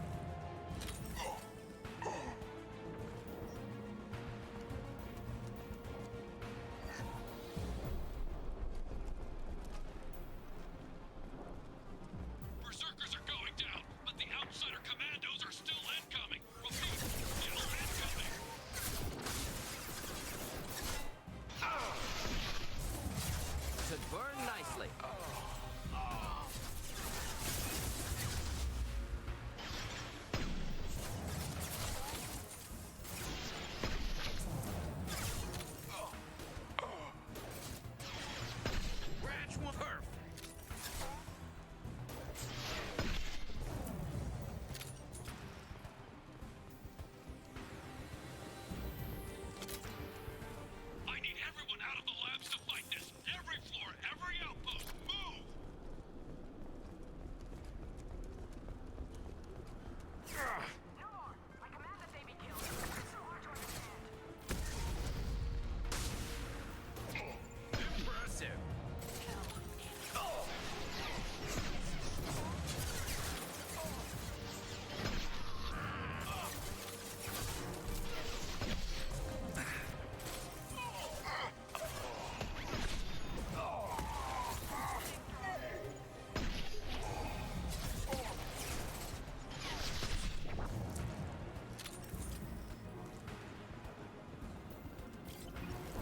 Berserkers are going down, but the outsider commandos are still incoming. Repeat, still incoming. Should burn nicely. Branch one. Perfect. I need everyone out of the labs to fight this. Every floor, every outpost, move! My commander say be killed. So hard to understand. Impressive.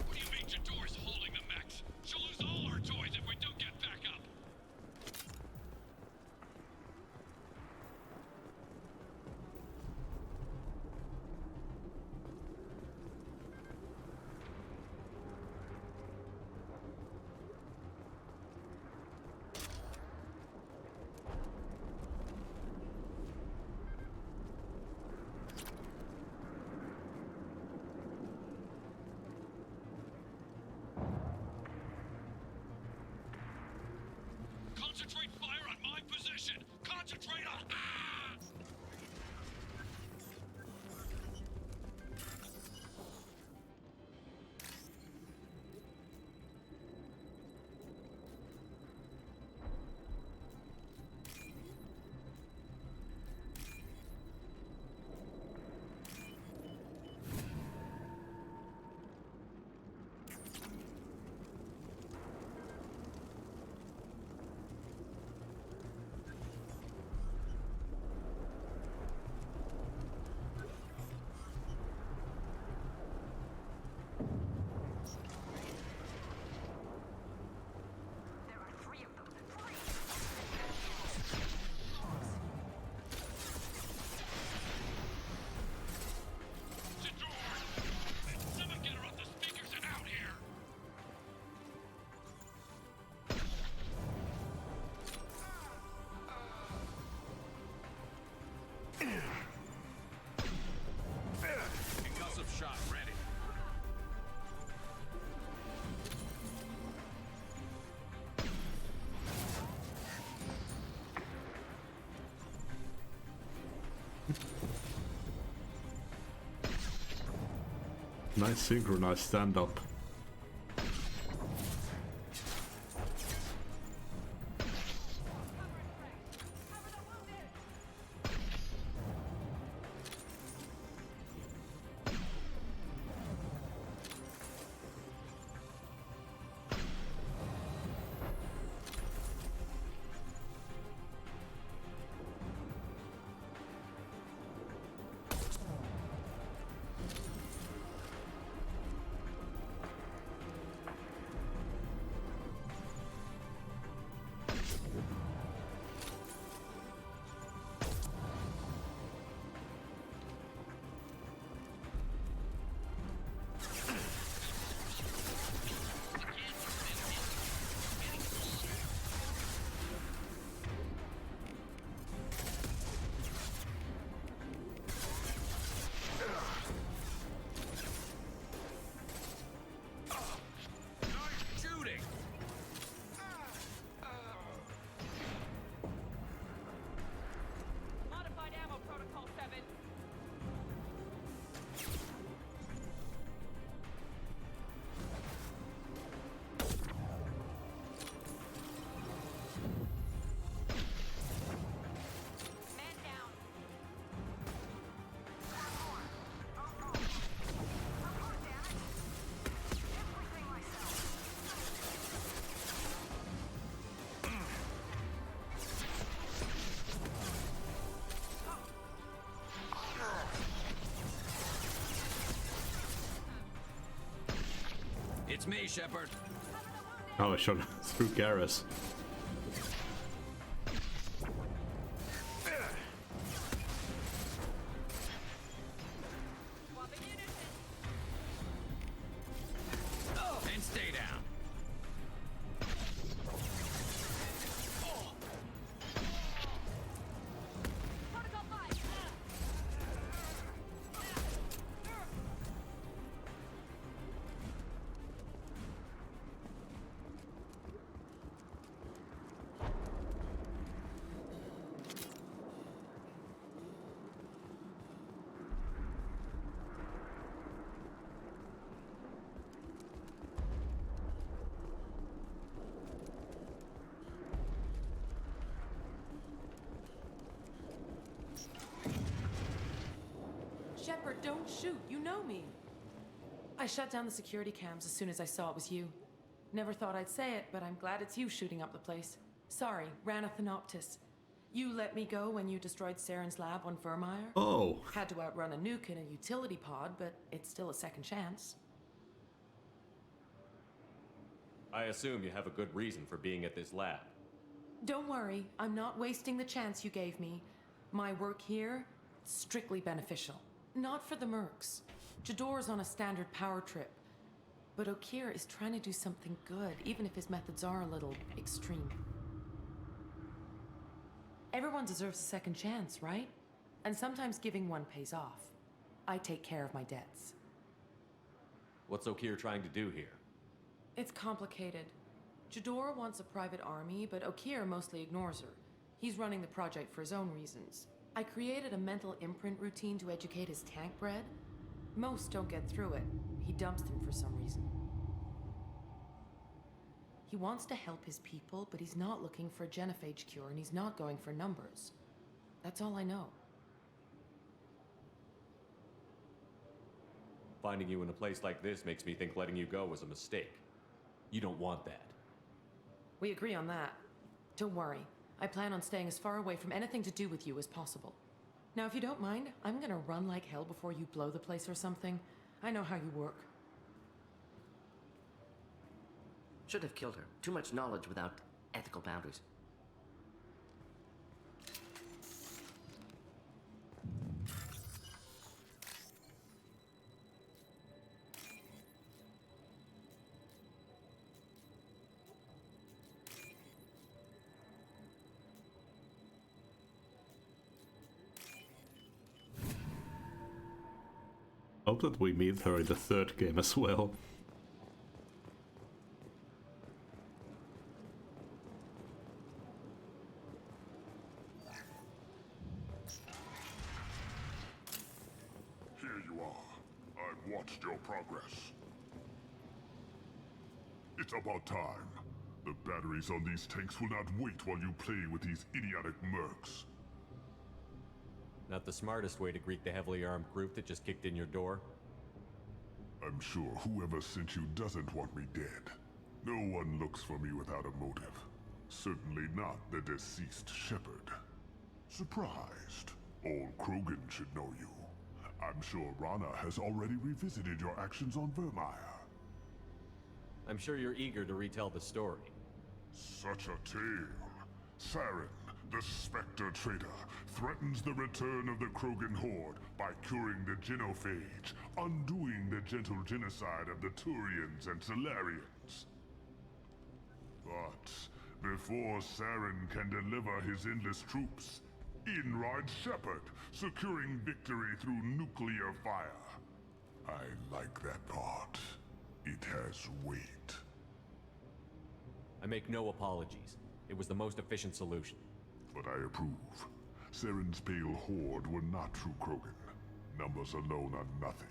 What do you mean Jador's holding the mechs? She'll lose all our toys if we don't get back up. Concentrate fire on my position! Concentrate on... Ah! There are 3 of them. 3! Jador! Someone get her off the speakers and out here! Concussive shot ready. Nice synchronized stand-up. It's me, Shepard. Oh, I shot through Garrus. And stay down. Shepard, don't shoot. You know me. I shut down the security cams as soon as I saw it was you. Never thought I'd say it, but I'm glad it's you shooting up the place. Sorry, ran a Thanoptis. You let me go when you destroyed Saren's lab on Vermeer. Oh. Had to outrun a nuke in a utility pod, but it's still a second chance. I assume you have a good reason for being at this lab. Don't worry, I'm not wasting the chance you gave me. My work here, strictly beneficial. Not for the mercs. Jador's on a standard power trip. But Okeer is trying to do something good, even if his methods are a little extreme. Everyone deserves a second chance, right? And sometimes giving one pays off. I take care of my debts. What's Okeer trying to do here? It's complicated. Jador wants a private army, but Okeer mostly ignores her. He's running the project for his own reasons. I created a mental imprint routine to educate his tank bred. Most don't get through it. He dumps them for some reason. He wants to help his people, but he's not looking for a genophage cure, and he's not going for numbers. That's all I know. Finding you in a place like this makes me think letting you go was a mistake. You don't want that. We agree on that. Don't worry. I plan on staying as far away from anything to do with you as possible. Now, if you don't mind, I'm gonna run like hell before you blow the place or something. I know how you work. Should have killed her. Too much knowledge without ethical boundaries. Hope that we meet her in the third game as well. Here you are. I've watched your progress. It's about time. The batteries on these tanks will not wait while you play with these idiotic mercs. Not the smartest way to greet the heavily armed group that just kicked in your door. I'm sure whoever sent you doesn't want me dead. No one looks for me without a motive. Certainly not the deceased Shepard. Surprised. Old Krogan should know you. I'm sure Rana has already revisited your actions on Vermeer. I'm sure you're eager to retell the story. Such a tale. Saren, the Spectre traitor, threatens the return of the Krogan horde by curing the genophage, undoing the gentle genocide of the Turians and Solarians. But before Saren can deliver his endless troops, in rides Shepard, securing victory through nuclear fire. I like that part. It has weight. I make no apologies. It was the most efficient solution. But I approve. Saren's pale horde were not true Krogan. Numbers alone are nothing.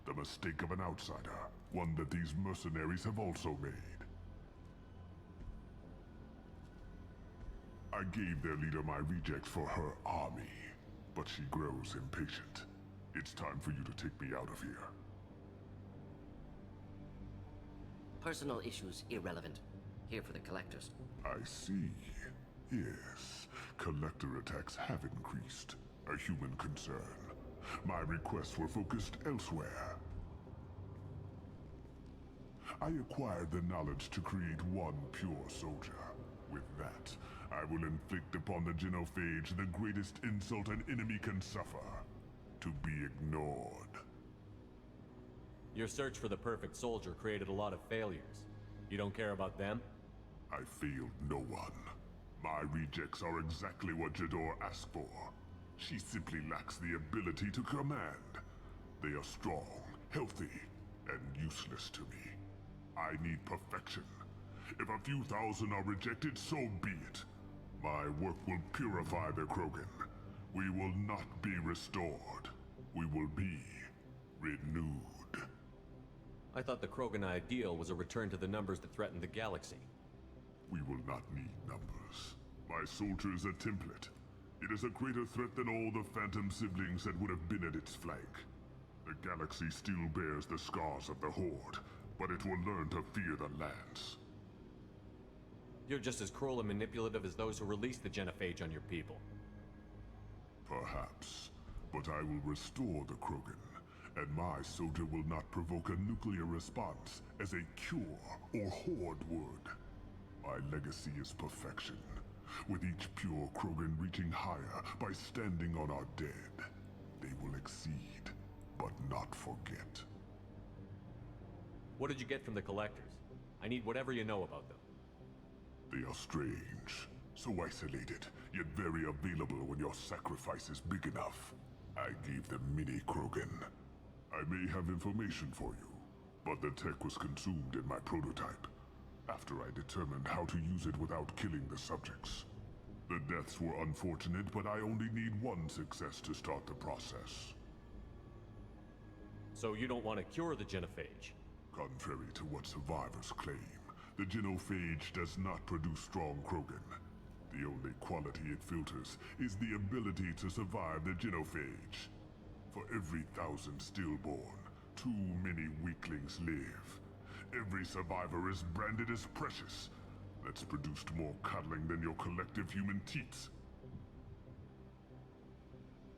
The mistake of an outsider, one that these mercenaries have also made. I gave their leader my rejects for her army, but she grows impatient. It's time for you to take me out of here. Personal issues irrelevant. Here for the collectors. I see. Yes, collector attacks have increased. A human concern. My requests were focused elsewhere. I acquired the knowledge to create one pure soldier. With that, I will inflict upon the genophage the greatest insult an enemy can suffer. To be ignored. Your search for the perfect soldier created a lot of failures. You don't care about them? I failed no one. My rejects are exactly what Jador asked for. She simply lacks the ability to command. They are strong, healthy, and useless to me. I need perfection. If a few thousand are rejected, so be it. My work will purify the Krogan. We will not be restored. We will be renewed. I thought the Krogan ideal was a return to the numbers that threatened the galaxy. We will not need numbers. My soldier is a template. It is a greater threat than all the Phantom siblings that would have been at its flank. The galaxy still bears the scars of the Horde, but it will learn to fear the Lance. You're just as cruel and manipulative as those who released the genophage on your people. Perhaps, but I will restore the Krogan, and my soldier will not provoke a nuclear response as a cure or Horde would. My legacy is perfection, with each pure Krogan reaching higher by standing on our dead. They will exceed, but not forget. What did you get from the Collectors? I need whatever you know about them. They are strange, so isolated, yet very available when your sacrifice is big enough. I gave them mini Krogan. I may have information for you, but the tech was consumed in my prototype, after I determined how to use it without killing the subjects. The deaths were unfortunate, but I only need one success to start the process. So you don't want to cure the genophage? Contrary to what survivors claim, the genophage does not produce strong Krogan. The only quality it filters is the ability to survive the genophage. For every 1,000 stillborn, too many weaklings live. Every survivor is branded as precious. That's produced more cuddling than your collective human teats.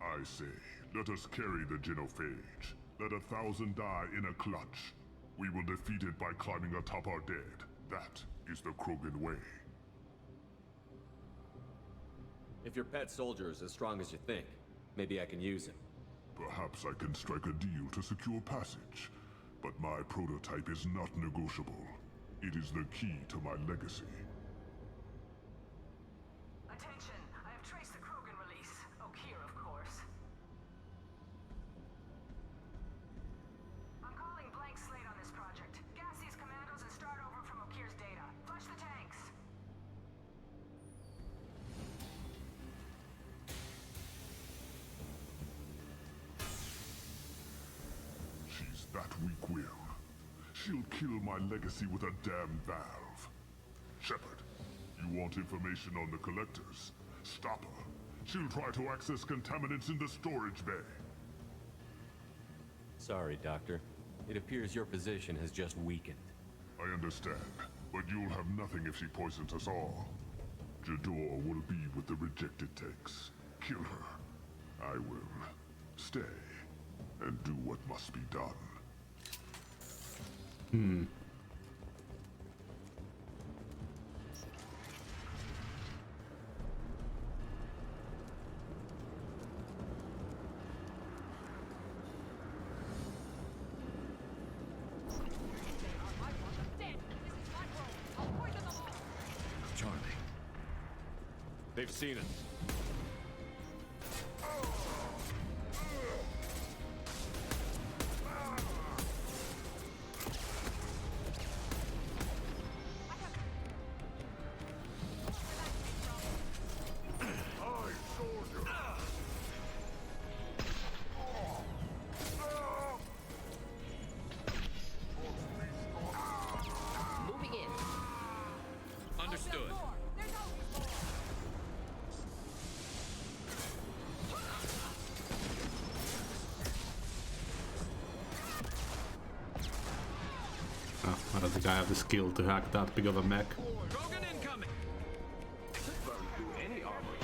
I say, let us carry the genophage. Let 1,000 die in a clutch. We will defeat it by climbing atop our dead. That is the Krogan way. If your pet soldier is as strong as you think, maybe I can use him. Perhaps I can strike a deal to secure passage. But my prototype is not negotiable. It is the key to my legacy. Attention! I have traced the Krogan release. Okeer, of course. I'm calling blank slate on this project. Gas these commandos and start over from Okeer's data. Flush the tanks. She's that weak-willed. She'll kill my legacy with a damn valve. Shepard, you want information on the Collectors? Stop her. She'll try to access contaminants in the storage bay. Sorry, Doctor. It appears your position has just weakened. I understand, but you'll have nothing if she poisons us all. Jador will be with the rejected tanks. Kill her. I will stay and do what must be done. Charlie. They've seen us. Moving in. Understood. Oh, I don't think I have the skill to hack that big of a mech. Krogan incoming! Burn through any armor.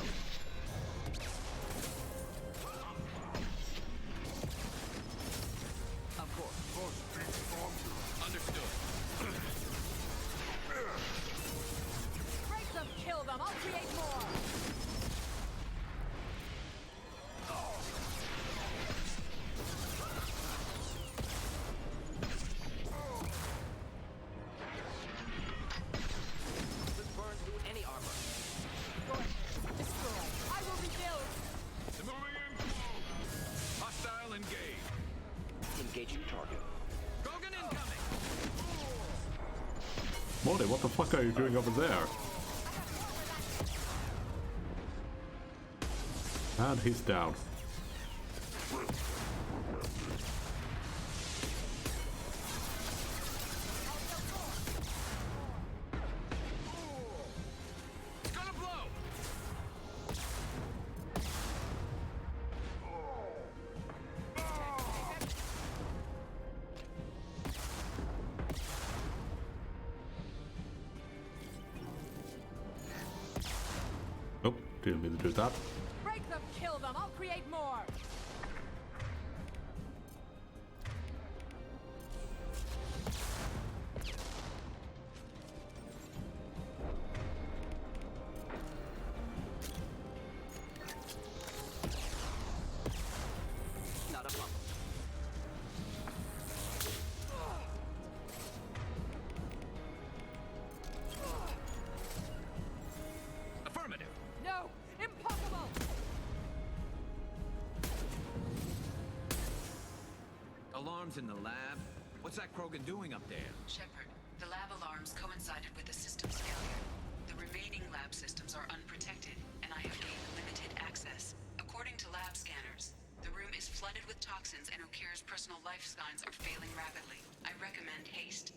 Of course. Understood. Tony, what the fuck are you doing over there? And he's down. Oh, didn't mean to do that. Break them, kill them, I'll create more! Not a problem. Affirmative. No! Impossible! Alarms in the lab? What's that Krogan doing up there? Shepard, the lab alarms coincided with the system's failure. The remaining lab systems are unprotected, and I have gained limited access. According to lab scanners, the room is flooded with toxins and Okir's personal life signs are failing rapidly. I recommend haste.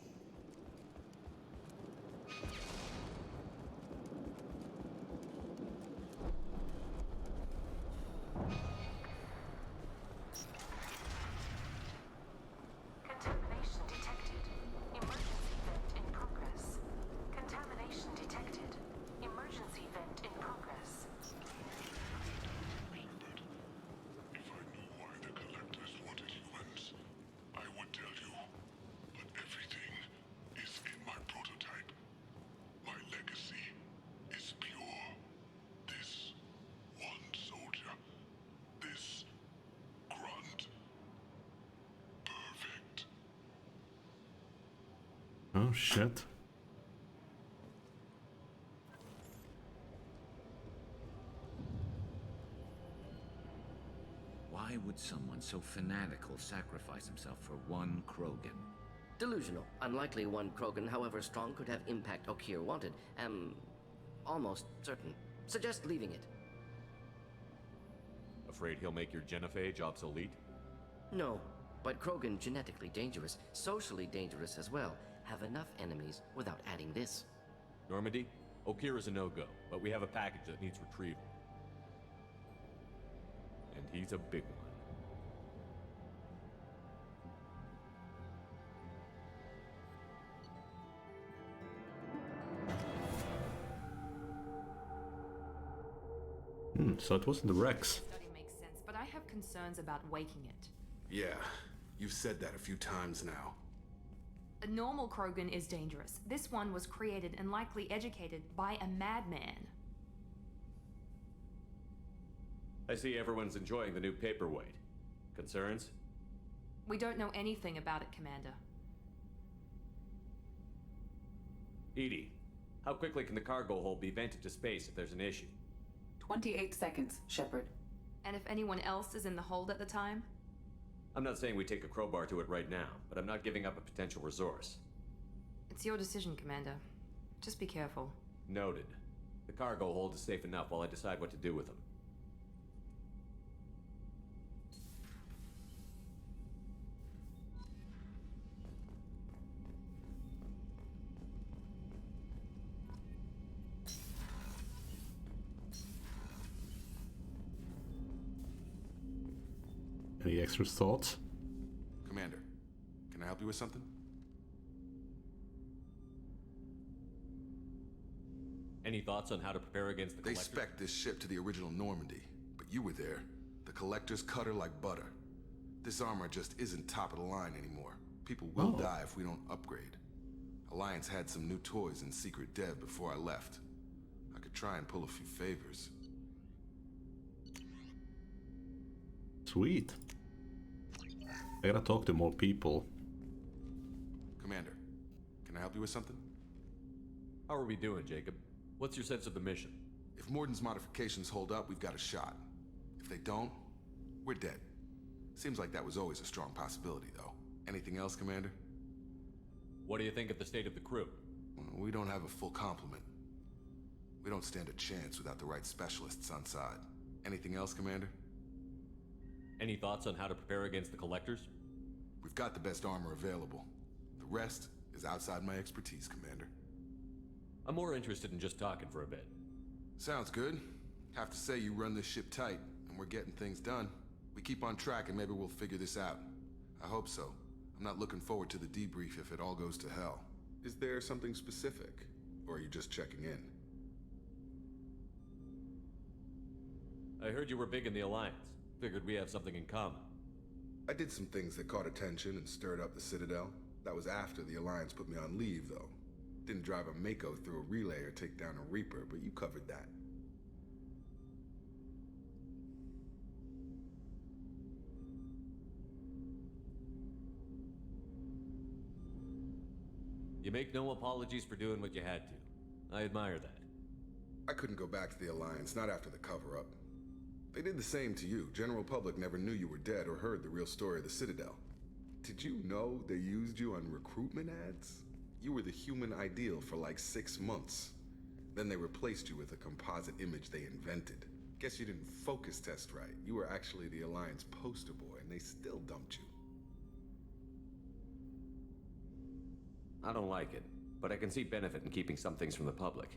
Contamination detected. Emergency vent in progress. Contamination detected. Emergency vent in progress. If I knew why the Collectors wanted humans, I would tell you. But everything is in my prototype. My legacy is pure. This one soldier. This grunt. Perfect. Oh shit. Why would someone so fanatical sacrifice himself for one Krogan? Delusional. Unlikely one Krogan, however strong, could have impact Okir wanted. Am almost certain. Suggest leaving it. Afraid he'll make your genophage obsolete? No, but Krogan genetically dangerous, socially dangerous as well. Have enough enemies without adding this. Normandy, Okir is a no-go, but we have a package that needs retrieval. And he's a big one. So it wasn't the Rex. Study makes sense, but I have concerns about waking it. Yeah, you've said that a few times now. A normal Krogan is dangerous. This one was created and likely educated by a madman. I see everyone's enjoying the new paperweight. Concerns? We don't know anything about it, Commander. Edie, how quickly can the cargo hold be vented to space if there's an issue? 28 seconds, Shepard. And if anyone else is in the hold at the time? I'm not saying we take a crowbar to it right now, but I'm not giving up a potential resource. It's your decision, Commander. Just be careful. Noted. The cargo hold is safe enough while I decide what to do with them. Any extra thoughts? Commander, can I help you with something? Any thoughts on how to prepare against the They Collector? spec'd this ship to the original Normandy, but you were there. The Collectors cut her like butter. This armor just isn't top of the line anymore. People will die if we don't upgrade. Alliance had some new toys in secret dev before I left. I could try and pull a few favors. Sweet. I gotta talk to more people. Commander, can I help you with something? How are we doing, Jacob? What's your sense of the mission? If Morden's modifications hold up, we've got a shot. If they don't, we're dead. Seems like that was always a strong possibility, though. Anything else, Commander? What do you think of the state of the crew? We don't have a full complement. We don't stand a chance without the right specialists on side. Anything else, Commander? Any thoughts on how to prepare against the Collectors? We've got the best armor available. The rest is outside my expertise, Commander. I'm more interested in just talking for a bit. Sounds good. Have to say you run this ship tight, and we're getting things done. We keep on track and maybe we'll figure this out. I hope so. I'm not looking forward to the debrief if it all goes to hell. Is there something specific? Or are you just checking in? I heard you were big in the Alliance. Figured we have something in common. I did some things that caught attention and stirred up the Citadel. That was after the Alliance put me on leave, though. Didn't drive a Mako through a relay or take down a Reaper, but you covered that. You make no apologies for doing what you had to. I admire that. I couldn't go back to the Alliance, not after the cover-up. They did the same to you. General public never knew you were dead or heard the real story of the Citadel. Did you know they used you on recruitment ads? You were the human ideal for like 6 months. Then they replaced you with a composite image they invented. Guess you didn't focus test right. You were actually the Alliance poster boy, and they still dumped you. I don't like it, but I can see benefit in keeping some things from the public.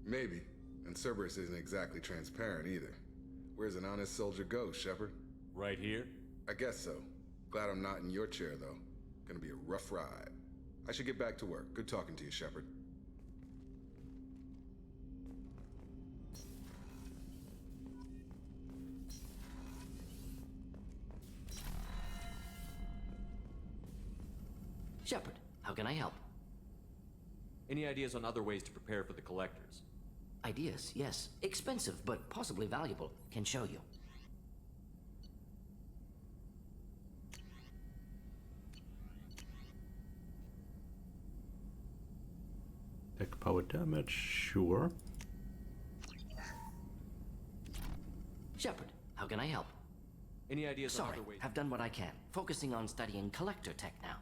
Maybe. And Cerberus isn't exactly transparent either. Where's an honest soldier go, Shepard? Right here? I guess so. Glad I'm not in your chair, though. Gonna be a rough ride. I should get back to work. Good talking to you, Shepard. Shepard, how can I help? Any ideas on other ways to prepare for the Collectors? Ideas, yes. Expensive, but possibly valuable. Can show you. Tech power damage, sure. Shepard, how can I help? Any ideas on Sorry, other ways? have done what I can. Focusing on studying collector tech now.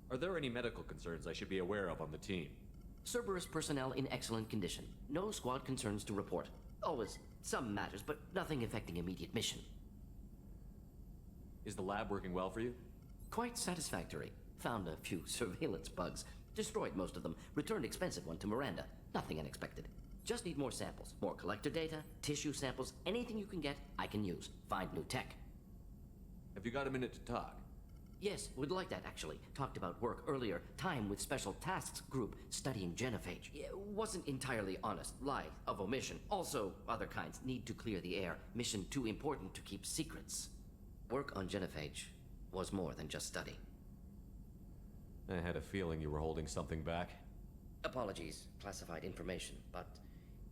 Are there any medical concerns I should be aware of on the team? Cerberus personnel in excellent condition. No squad concerns to report. Always some matters, but nothing affecting immediate mission. Is the lab working well for you? Quite satisfactory. Found a few surveillance bugs. Destroyed most of them. Returned expensive one to Miranda. Nothing unexpected. Just need more samples. More collector data, tissue samples, anything you can get, I can use. Find new tech. Have you got a minute to talk? Yes, would like that actually. Talked about work earlier. Time with Special Tasks Group studying genophage. Wasn't entirely honest. Lie of omission. Also, other kinds. Need to clear the air. Mission too important to keep secrets. Work on genophage was more than just study. I had a feeling you were holding something back. Apologies, classified information, but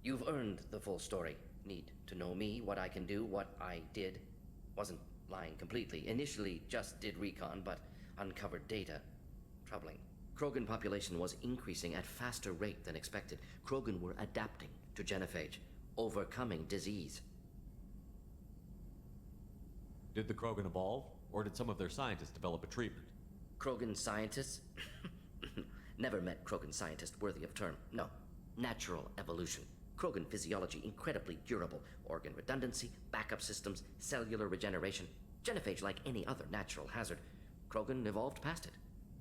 you've earned the full story. Need to know me, what I can do, what I did. Wasn't lying completely. Initially just did recon, but uncovered data. Troubling. Krogan population was increasing at faster rate than expected. Krogan were adapting to genophage, overcoming disease. Did the Krogan evolve, or did some of their scientists develop a treatment? Krogan scientists? Never met Krogan scientist worthy of term. No. Natural evolution. Krogan physiology incredibly durable. Organ redundancy, backup systems, cellular regeneration. Genophage like any other natural hazard. Krogan evolved past it.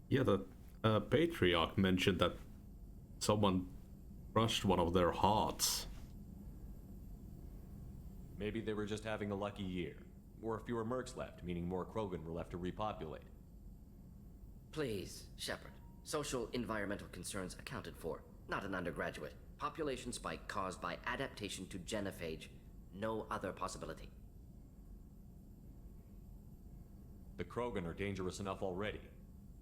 Yeah, the Patriarch mentioned that someone crushed one of their hearts. Maybe they were just having a lucky year. Or fewer mercs left, meaning more Krogan were left to repopulate. Please, Shepard. Social environmental concerns accounted for. Not an undergraduate. Population spike caused by adaptation to genophage. No other possibility. The Krogan are dangerous enough already.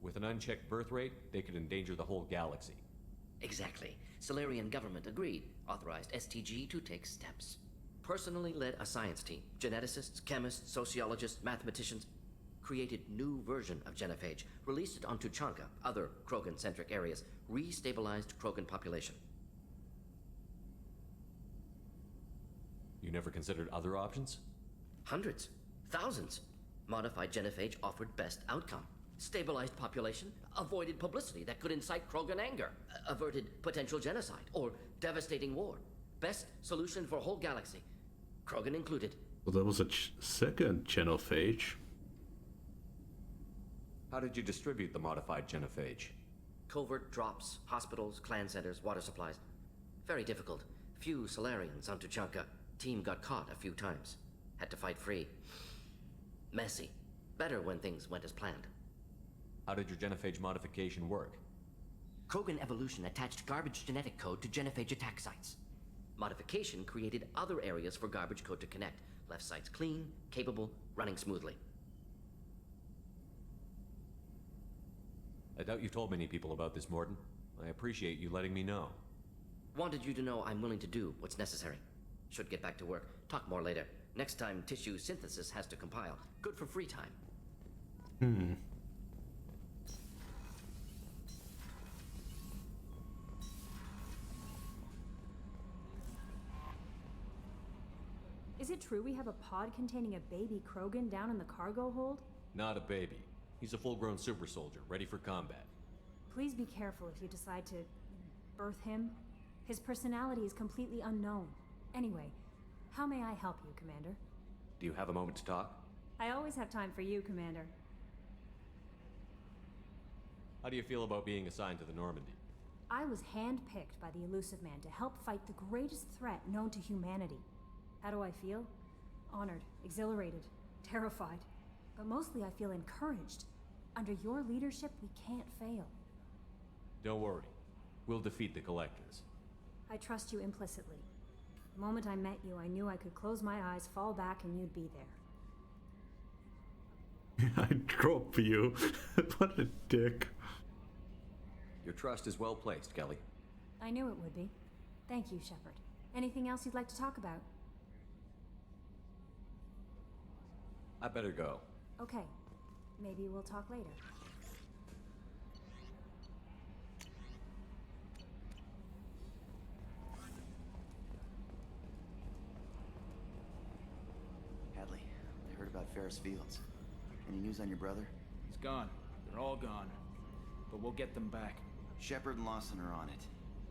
With an unchecked birth rate, they could endanger the whole galaxy. Exactly. Solarian government agreed. Authorized STG to take steps. Personally led a science team. Geneticists, chemists, sociologists, mathematicians. Created new version of genophage. Released it on Tuchanka, other Krogan-centric areas. Restabilized Krogan population. You never considered other options? Hundreds. Thousands. Modified genophage offered best outcome. Stabilized population, avoided publicity that could incite Krogan anger, averted potential genocide, or devastating war. Best solution for whole galaxy, Krogan included. Well, there was a second genophage. How did you distribute the modified genophage? Covert drops, hospitals, clan centers, water supplies. Very difficult. Few Solarians on Tuchanka. Team got caught a few times. Had to fight free. Messy. Better when things went as planned. How did your genophage modification work? Krogan evolution attached garbage genetic code to genophage attack sites. Modification created other areas for garbage code to connect. Left sites clean, capable, running smoothly. I doubt you told many people about this, Morden. I appreciate you letting me know. Wanted you to know I'm willing to do what's necessary. Should get back to work. Talk more later. Next time tissue synthesis has to compile. Good for free time. Is it true we have a pod containing a baby Krogan down in the cargo hold? Not a baby. He's a full-grown super soldier, ready for combat. Please be careful if you decide to birth him. His personality is completely unknown. Anyway, how may I help you, Commander? Do you have a moment to talk? I always have time for you, Commander. How do you feel about being assigned to the Normandy? I was handpicked by the Elusive Man to help fight the greatest threat known to humanity. How do I feel? Honored, exhilarated, terrified. But mostly I feel encouraged. Under your leadership, we can't fail. Don't worry. We'll defeat the Collectors. I trust you implicitly. The moment I met you, I knew I could close my eyes, fall back, and you'd be there. I drop you. What a dick. Your trust is well placed, Kelly. I knew it would be. Thank you, Shepard. Anything else you'd like to talk about? I better go. Okay. Maybe we'll talk later. Hadley, I heard about Ferris Fields. Any news on your brother? He's gone. They're all gone. But we'll get them back. Shepard and Lawson are on it.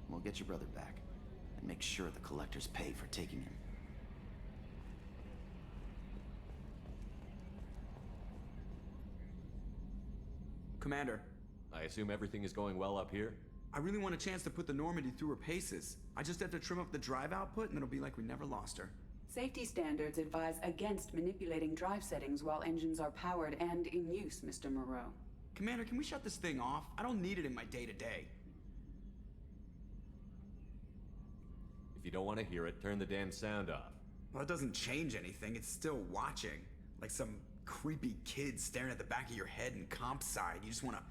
We'll get your brother back. And make sure the Collectors pay for taking him. Commander. I assume everything is going well up here? I really want a chance to put the Normandy through her paces. I just have to trim up the drive output and it'll be like we never lost her. Safety standards advise against manipulating drive settings while engines are powered and in use, Mr. Moreau. Commander, can we shut this thing off? I don't need it in my day-to-day. If you don't want to hear it, turn the damn sound off. Well, it doesn't change anything. It's still watching. Like some creepy kid staring at the back of your head in comp side. You just want to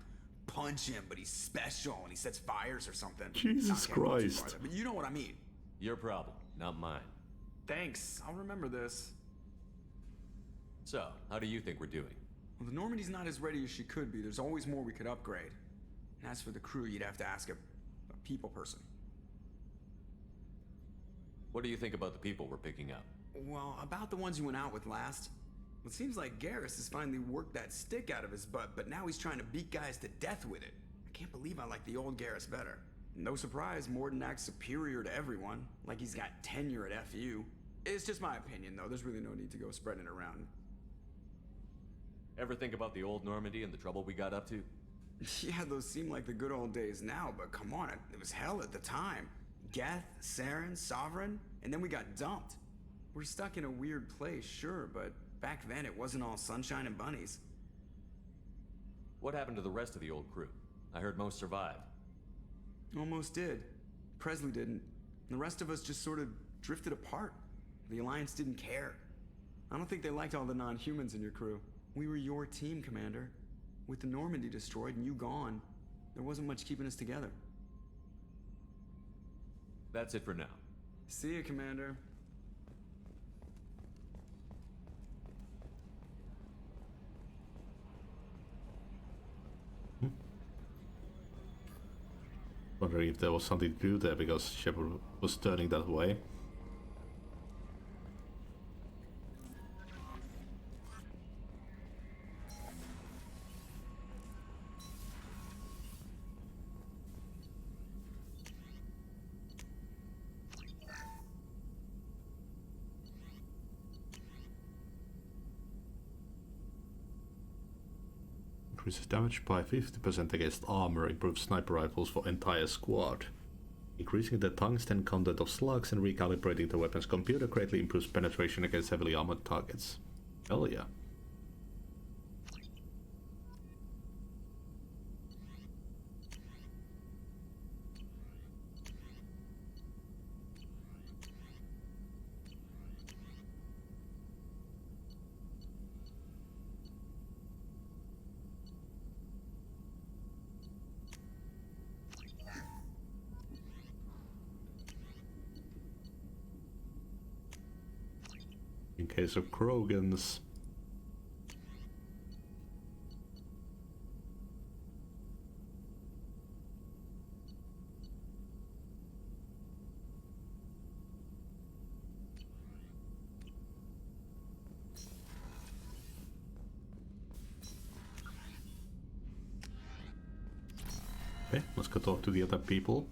punch him, but he's special and he sets fires or something. Jesus Christ. Farther, but you know what I mean. Your problem, not mine. Thanks. I'll remember this. So, how do you think we're doing? Well, the Normandy's not as ready as she could be. There's always more we could upgrade. And as for the crew, you'd have to ask a people person. What do you think about the people we're picking up? Well, about the ones you went out with last. It seems like Garrus has finally worked that stick out of his butt, but now he's trying to beat guys to death with it. I can't believe I like the old Garrus better. No surprise, Morden acts superior to everyone, like he's got tenure at FU. It's just my opinion, though. There's really no need to go spreading it around. Ever think about the old Normandy and the trouble we got up to? Yeah, those seem like the good old days now, but come on, it was hell at the time. Geth, Saren, Sovereign, and then we got dumped. We're stuck in a weird place, sure, but back then it wasn't all sunshine and bunnies. What happened to the rest of the old crew? I heard most survived. Almost did. Presley didn't. The rest of us just sort of drifted apart. The Alliance didn't care. I don't think they liked all the non-humans in your crew. We were your team, Commander. With the Normandy destroyed and you gone, there wasn't much keeping us together. That's it for now. See you, Commander. Wondering if there was something to do there because Shepard was turning that way. increases damage by 50% against armor, improves sniper rifles for entire squad. Increasing the tungsten content of slugs and recalibrating the weapon's computer greatly improves penetration against heavily armored targets. Hell yeah. In case of Krogans, okay, let's go talk to the other people.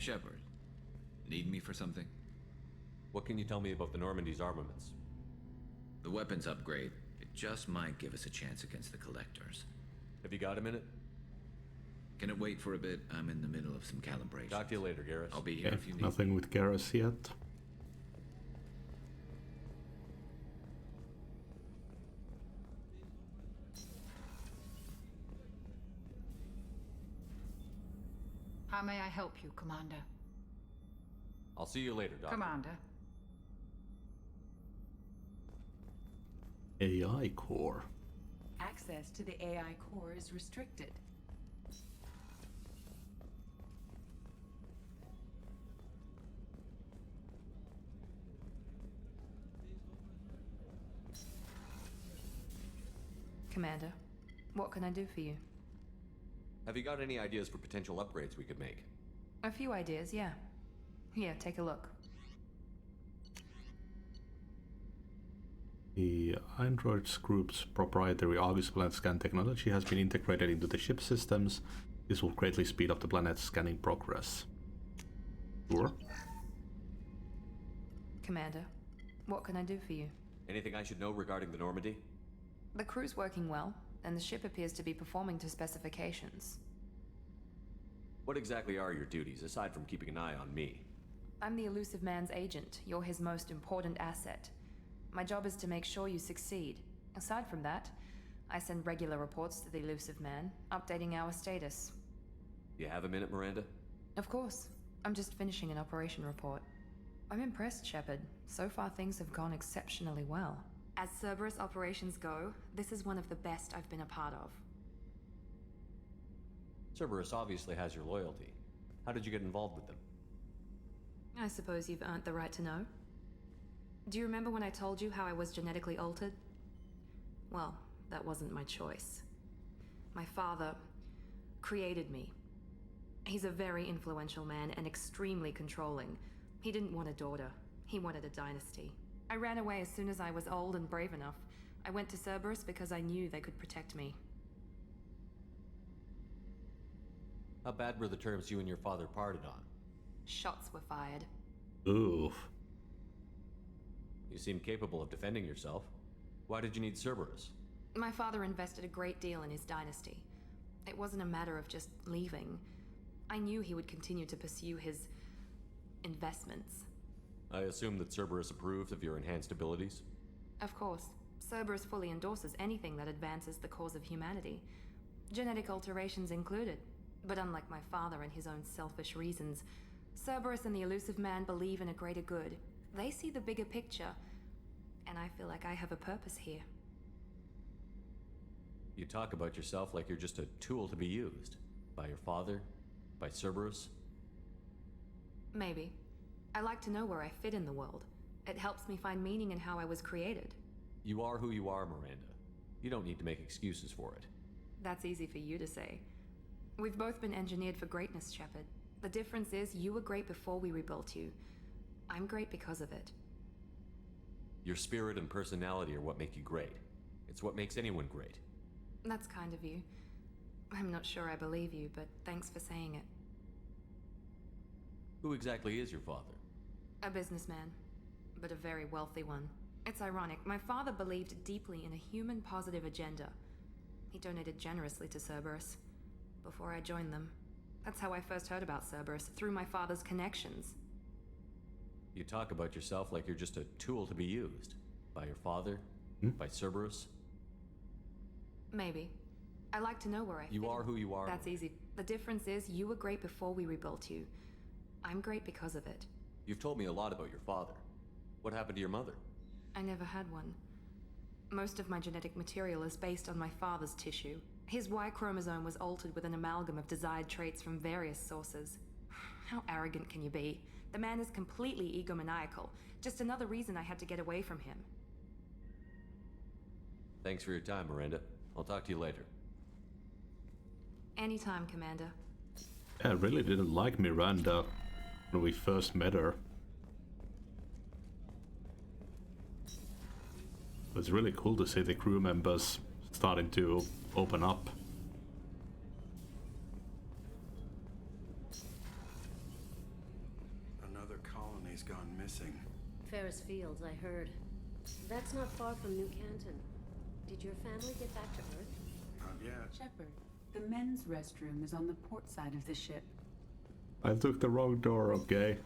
Shepard, need me for something? What can you tell me about the Normandy's armaments? The weapons upgrade, it just might give us a chance against the Collectors. Have you got a minute? Can it wait for a bit? I'm in the middle of some calibration. Talk to you later, Garrus. I'll be here if you need. Nothing with Garrus yet. How may I help you, Commander? I'll see you later, Doctor. Commander. AI core. Access to the AI core is restricted. Commander, what can I do for you? Have you got any ideas for potential upgrades we could make? A few ideas, yeah. Here, take a look. The Androids Group's proprietary Argus planet scan technology has been integrated into the ship systems. This will greatly speed up the planet's scanning progress. Sure. Commander, what can I do for you? Anything I should know regarding the Normandy? The crew's working well, and the ship appears to be performing to specifications. What exactly are your duties, aside from keeping an eye on me? I'm the Elusive Man's agent. You're his most important asset. My job is to make sure you succeed. Aside from that, I send regular reports to the Elusive Man, updating our status. You have a minute, Miranda? Of course. I'm just finishing an operation report. I'm impressed, Shepard. So far things have gone exceptionally well. As Cerberus operations go, this is one of the best I've been a part of. Cerberus obviously has your loyalty. How did you get involved with them? I suppose you've earned the right to know. Do you remember when I told you how I was genetically altered? Well, that wasn't my choice. My father created me. He's a very influential man and extremely controlling. He didn't want a daughter. He wanted a dynasty. I ran away as soon as I was old and brave enough. I went to Cerberus because I knew they could protect me. How bad were the terms you and your father parted on? Shots were fired. Oof. You seem capable of defending yourself. Why did you need Cerberus? My father invested a great deal in his dynasty. It wasn't a matter of just leaving. I knew he would continue to pursue his investments. I assume that Cerberus approved of your enhanced abilities? Of course. Cerberus fully endorses anything that advances the cause of humanity. Genetic alterations included. But unlike my father and his own selfish reasons, Cerberus and the Elusive Man believe in a greater good. They see the bigger picture, and I feel like I have a purpose here. You talk about yourself like you're just a tool to be used. By your father? By Cerberus? Maybe. I like to know where I fit in the world. It helps me find meaning in how I was created. You are who you are, Miranda. You don't need to make excuses for it. That's easy for you to say. We've both been engineered for greatness, Shepard. The difference is you were great before we rebuilt you. I'm great because of it. Your spirit and personality are what make you great. It's what makes anyone great. That's kind of you. I'm not sure I believe you, but thanks for saying it. Who exactly is your father? A businessman, but a very wealthy one. It's ironic. My father believed deeply in a human-positive agenda. He donated generously to Cerberus before I joined them. That's how I first heard about Cerberus, through my father's connections. You talk about yourself like you're just a tool to be used. By your father? By Cerberus? Maybe. I like to know where I fit. You are who you are. That's easy. The difference is you were great before we rebuilt you. I'm great because of it. You've told me a lot about your father. What happened to your mother? I never had one. Most of my genetic material is based on my father's tissue. His Y chromosome was altered with an amalgam of desired traits from various sources. How arrogant can you be? The man is completely egomaniacal. Just another reason I had to get away from him. Thanks for your time, Miranda. I'll talk to you later. Anytime, Commander. I really didn't like Miranda when we first met her. It was really cool to see the crew members starting to open up. Another colony's gone missing. Ferris Fields, I heard. That's not far from New Canton. Did your family get back to Earth? Not yet. Shepard, the men's restroom is on the port side of the ship. I took the wrong door, okay?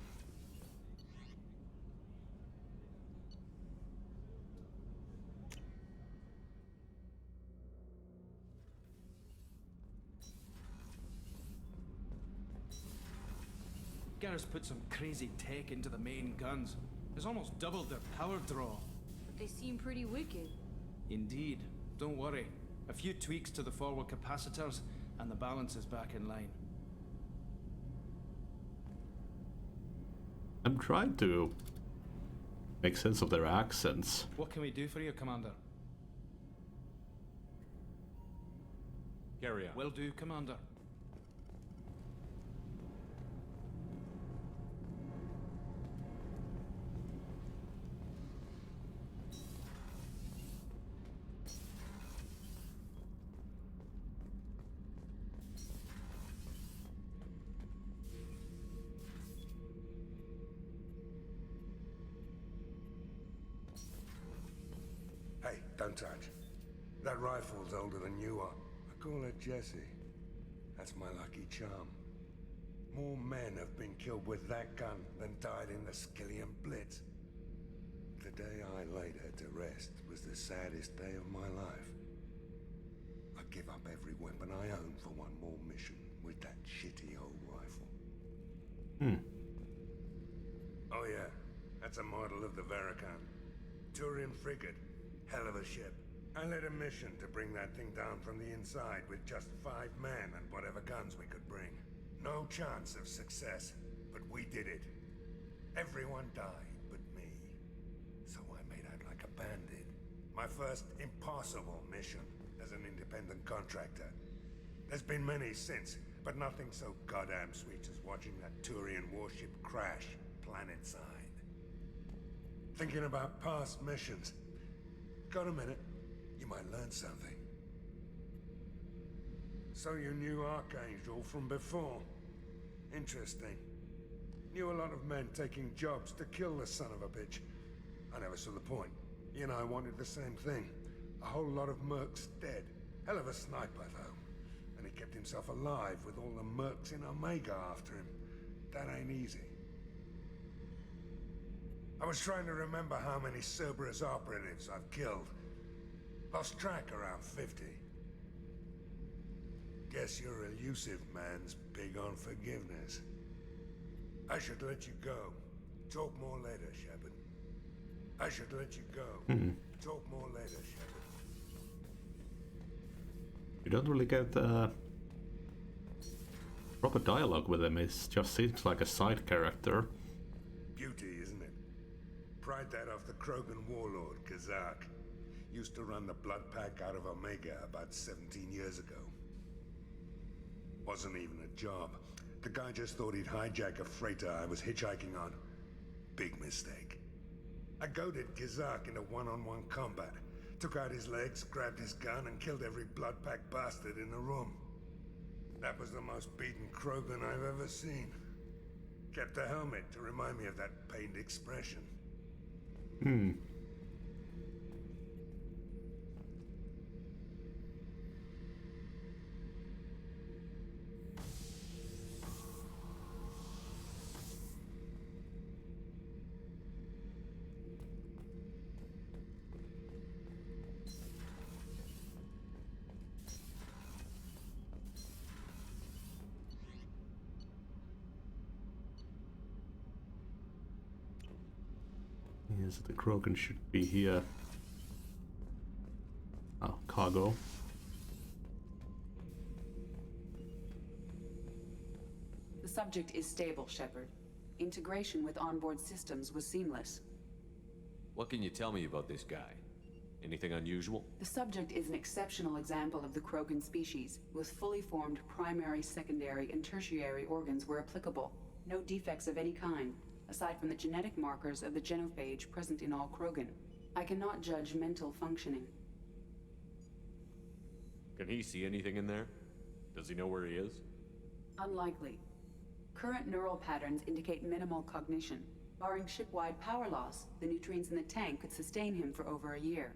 Garrus put some crazy tech into the main guns. It's almost doubled their power draw. They seem pretty wicked. Indeed. Don't worry. A few tweaks to the forward capacitors, and the balance is back in line. I'm trying to make sense of their accents. What can we do for you, Commander? Carry on. Will do, Commander. Hey, don't touch. That rifle's older than you are. I call her Jessie. That's my lucky charm. More men have been killed with that gun than died in the Skillian Blitz. The day I laid her to rest was the saddest day of my life. I give up every weapon I own for one more mission with that shitty old rifle. Oh yeah, that's a model of the Verican. Turian frigate. Hell of a ship. I led a mission to bring that thing down from the inside with just 5 men and whatever guns we could bring. No chance of success, but we did it. Everyone died but me. So I made out like a bandit. My first impossible mission as an independent contractor. There's been many since, but nothing so goddamn sweet as watching that Turian warship crash planet-side. Thinking about past missions. Got a minute? You might learn something. So you knew Archangel from before? Interesting. Knew a lot of men taking jobs to kill the son of a bitch. I never saw the point. He and I wanted the same thing. A whole lot of mercs dead. Hell of a sniper, though. And he kept himself alive with all the mercs in Omega after him. That ain't easy. I was trying to remember how many Cerberus operatives I've killed. Lost track around 50. Guess your elusive man's big on forgiveness. I should let you go. Talk more later, Shepard. I should let you go. Talk more later, Shepard. You don't really get proper dialogue with him. It just seems like a side character. Beauty, isn't it? Pried that off the Krogan warlord, Kazak. used to run the Blood Pack out of Omega about 17 years ago. Wasn't even a job. The guy just thought he'd hijack a freighter I was hitchhiking on. Big mistake. I goaded Kazak into one-on-one combat. Took out his legs, grabbed his gun, and killed every Blood Pack bastard in the room. That was the most beaten Krogan I've ever seen. Kept a helmet to remind me of that pained expression. Yes, the Krogan should be here. Oh, cargo. The subject is stable, Shepard. Integration with onboard systems was seamless. What can you tell me about this guy? Anything unusual? The subject is an exceptional example of the Krogan species, with fully formed primary, secondary, and tertiary organs where applicable. No defects of any kind, aside from the genetic markers of the genophage present in all Krogan. I cannot judge mental functioning. Can he see anything in there? Does he know where he is? Unlikely. Current neural patterns indicate minimal cognition. Barring ship-wide power loss, the nutrients in the tank could sustain him for over a year.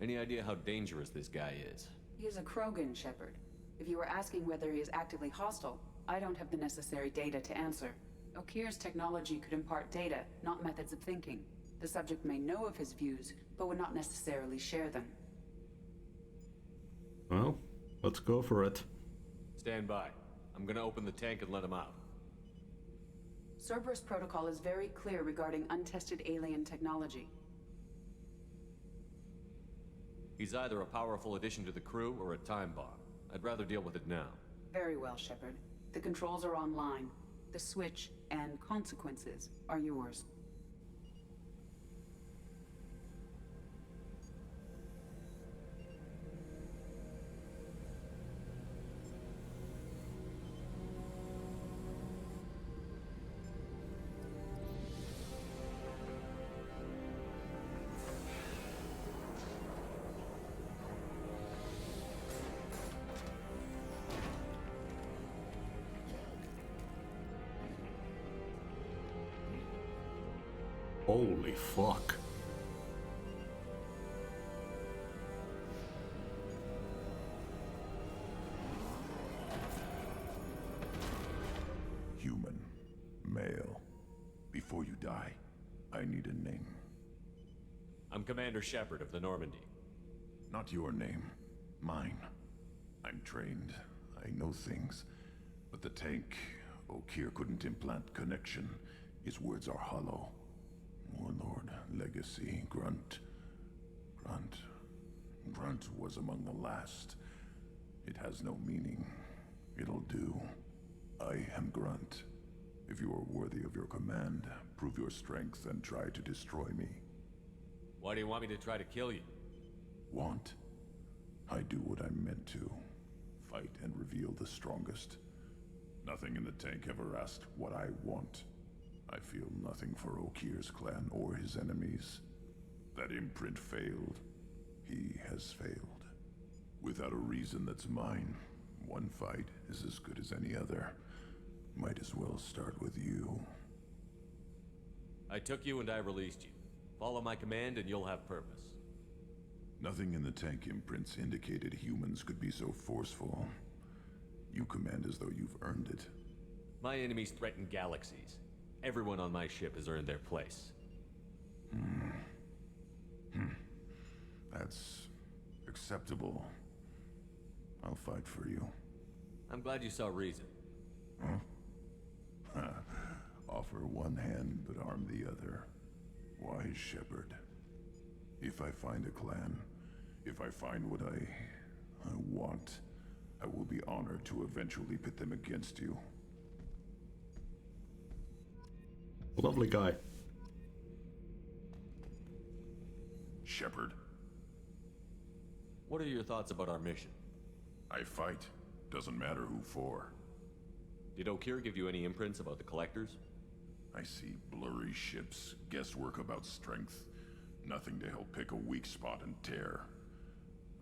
Any idea how dangerous this guy is? He is a Krogan, Shepard. If you were asking whether he is actively hostile, I don't have the necessary data to answer. Okir's technology could impart data, not methods of thinking. The subject may know of his views, but would not necessarily share them. Well, let's go for it. Stand by. I'm gonna open the tank and let him out. Cerberus protocol is very clear regarding untested alien technology. He's either a powerful addition to the crew or a time bomb. I'd rather deal with it now. Very well, Shepard. The controls are online. The switch and consequences are yours. Holy fuck. Human. Male. Before you die, I need a name. I'm Commander Shepard of the Normandy. Not your name. Mine. I'm trained. I know things. But the tank, Okir couldn't implant connection. His words are hollow. Warlord, Legacy, Grunt. Grunt was among the last. It has no meaning. It'll do. I am Grunt. If you are worthy of your command, prove your strength and try to destroy me. Why do you want me to try to kill you? Want? I do what I'm meant to. Fight and reveal the strongest. Nothing in the tank ever asked what I want. I feel nothing for Okir's clan or his enemies. That imprint failed. He has failed. Without a reason that's mine, one fight is as good as any other. Might as well start with you. I took you and I released you. Follow my command and you'll have purpose. Nothing in the tank imprints indicated humans could be so forceful. You command as though you've earned it. My enemies threaten galaxies. Everyone on my ship has earned their place. That's acceptable. I'll fight for you. I'm glad you saw reason. Huh? Offer one hand, but arm the other. Wise Shepard. If I find a clan, if I find what I want, I will be honored to eventually pit them against you. Lovely guy. Shepard. What are your thoughts about our mission? I fight. Doesn't matter who for. Did O'Keefe give you any imprints about the Collectors? I see blurry ships, guesswork about strength. Nothing to help pick a weak spot and tear.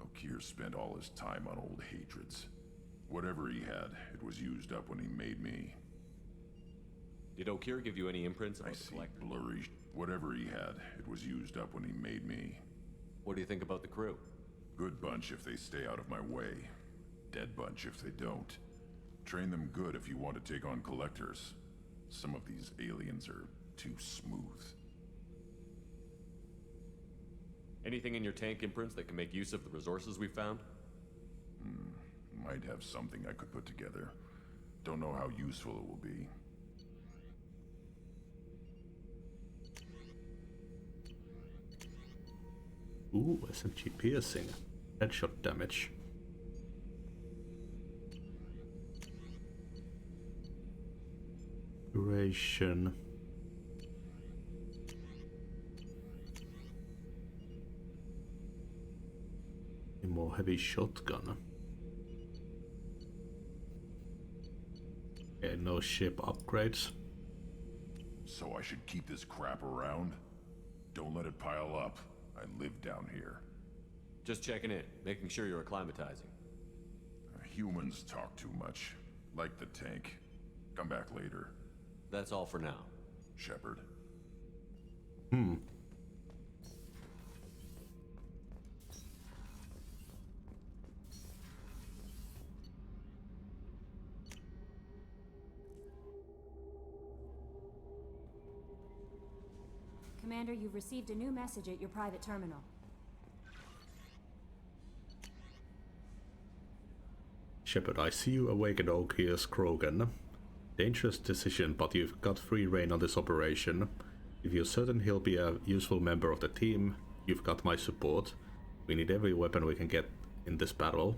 O'Keefe spent all his time on old hatreds. Whatever he had, it was used up when he made me. Did O'Keefe give you any imprints about I the see Collectors? blurry. Whatever he had, it was used up when he made me. What do you think about the crew? Good bunch if they stay out of my way. Dead bunch if they don't. Train them good if you want to take on Collectors. Some of these aliens are too smooth. Anything in your tank imprints that can make use of the resources we found? Might have something I could put together. Don't know how useful it will be. Ooh, SMG piercing. Headshot damage. Duration. A more heavy shotgun. Okay, no ship upgrades. So I should keep this crap around? Don't let it pile up. I live down here. Just checking in, making sure you're acclimatizing. Humans talk too much. Like the tank. Come back later. That's all for now. Shepard. Commander, you've received a new message at your private terminal. Shepard, I see you awakened Okias Krogan. Dangerous decision, but you've got free reign on this operation. If you're certain he'll be a useful member of the team, you've got my support. We need every weapon we can get in this battle.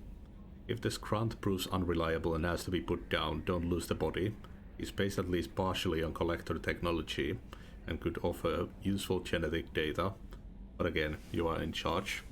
If this Grant proves unreliable and has to be put down, don't lose the body. He's based at least partially on Collector technology and could offer useful genetic data. But again, you are in charge.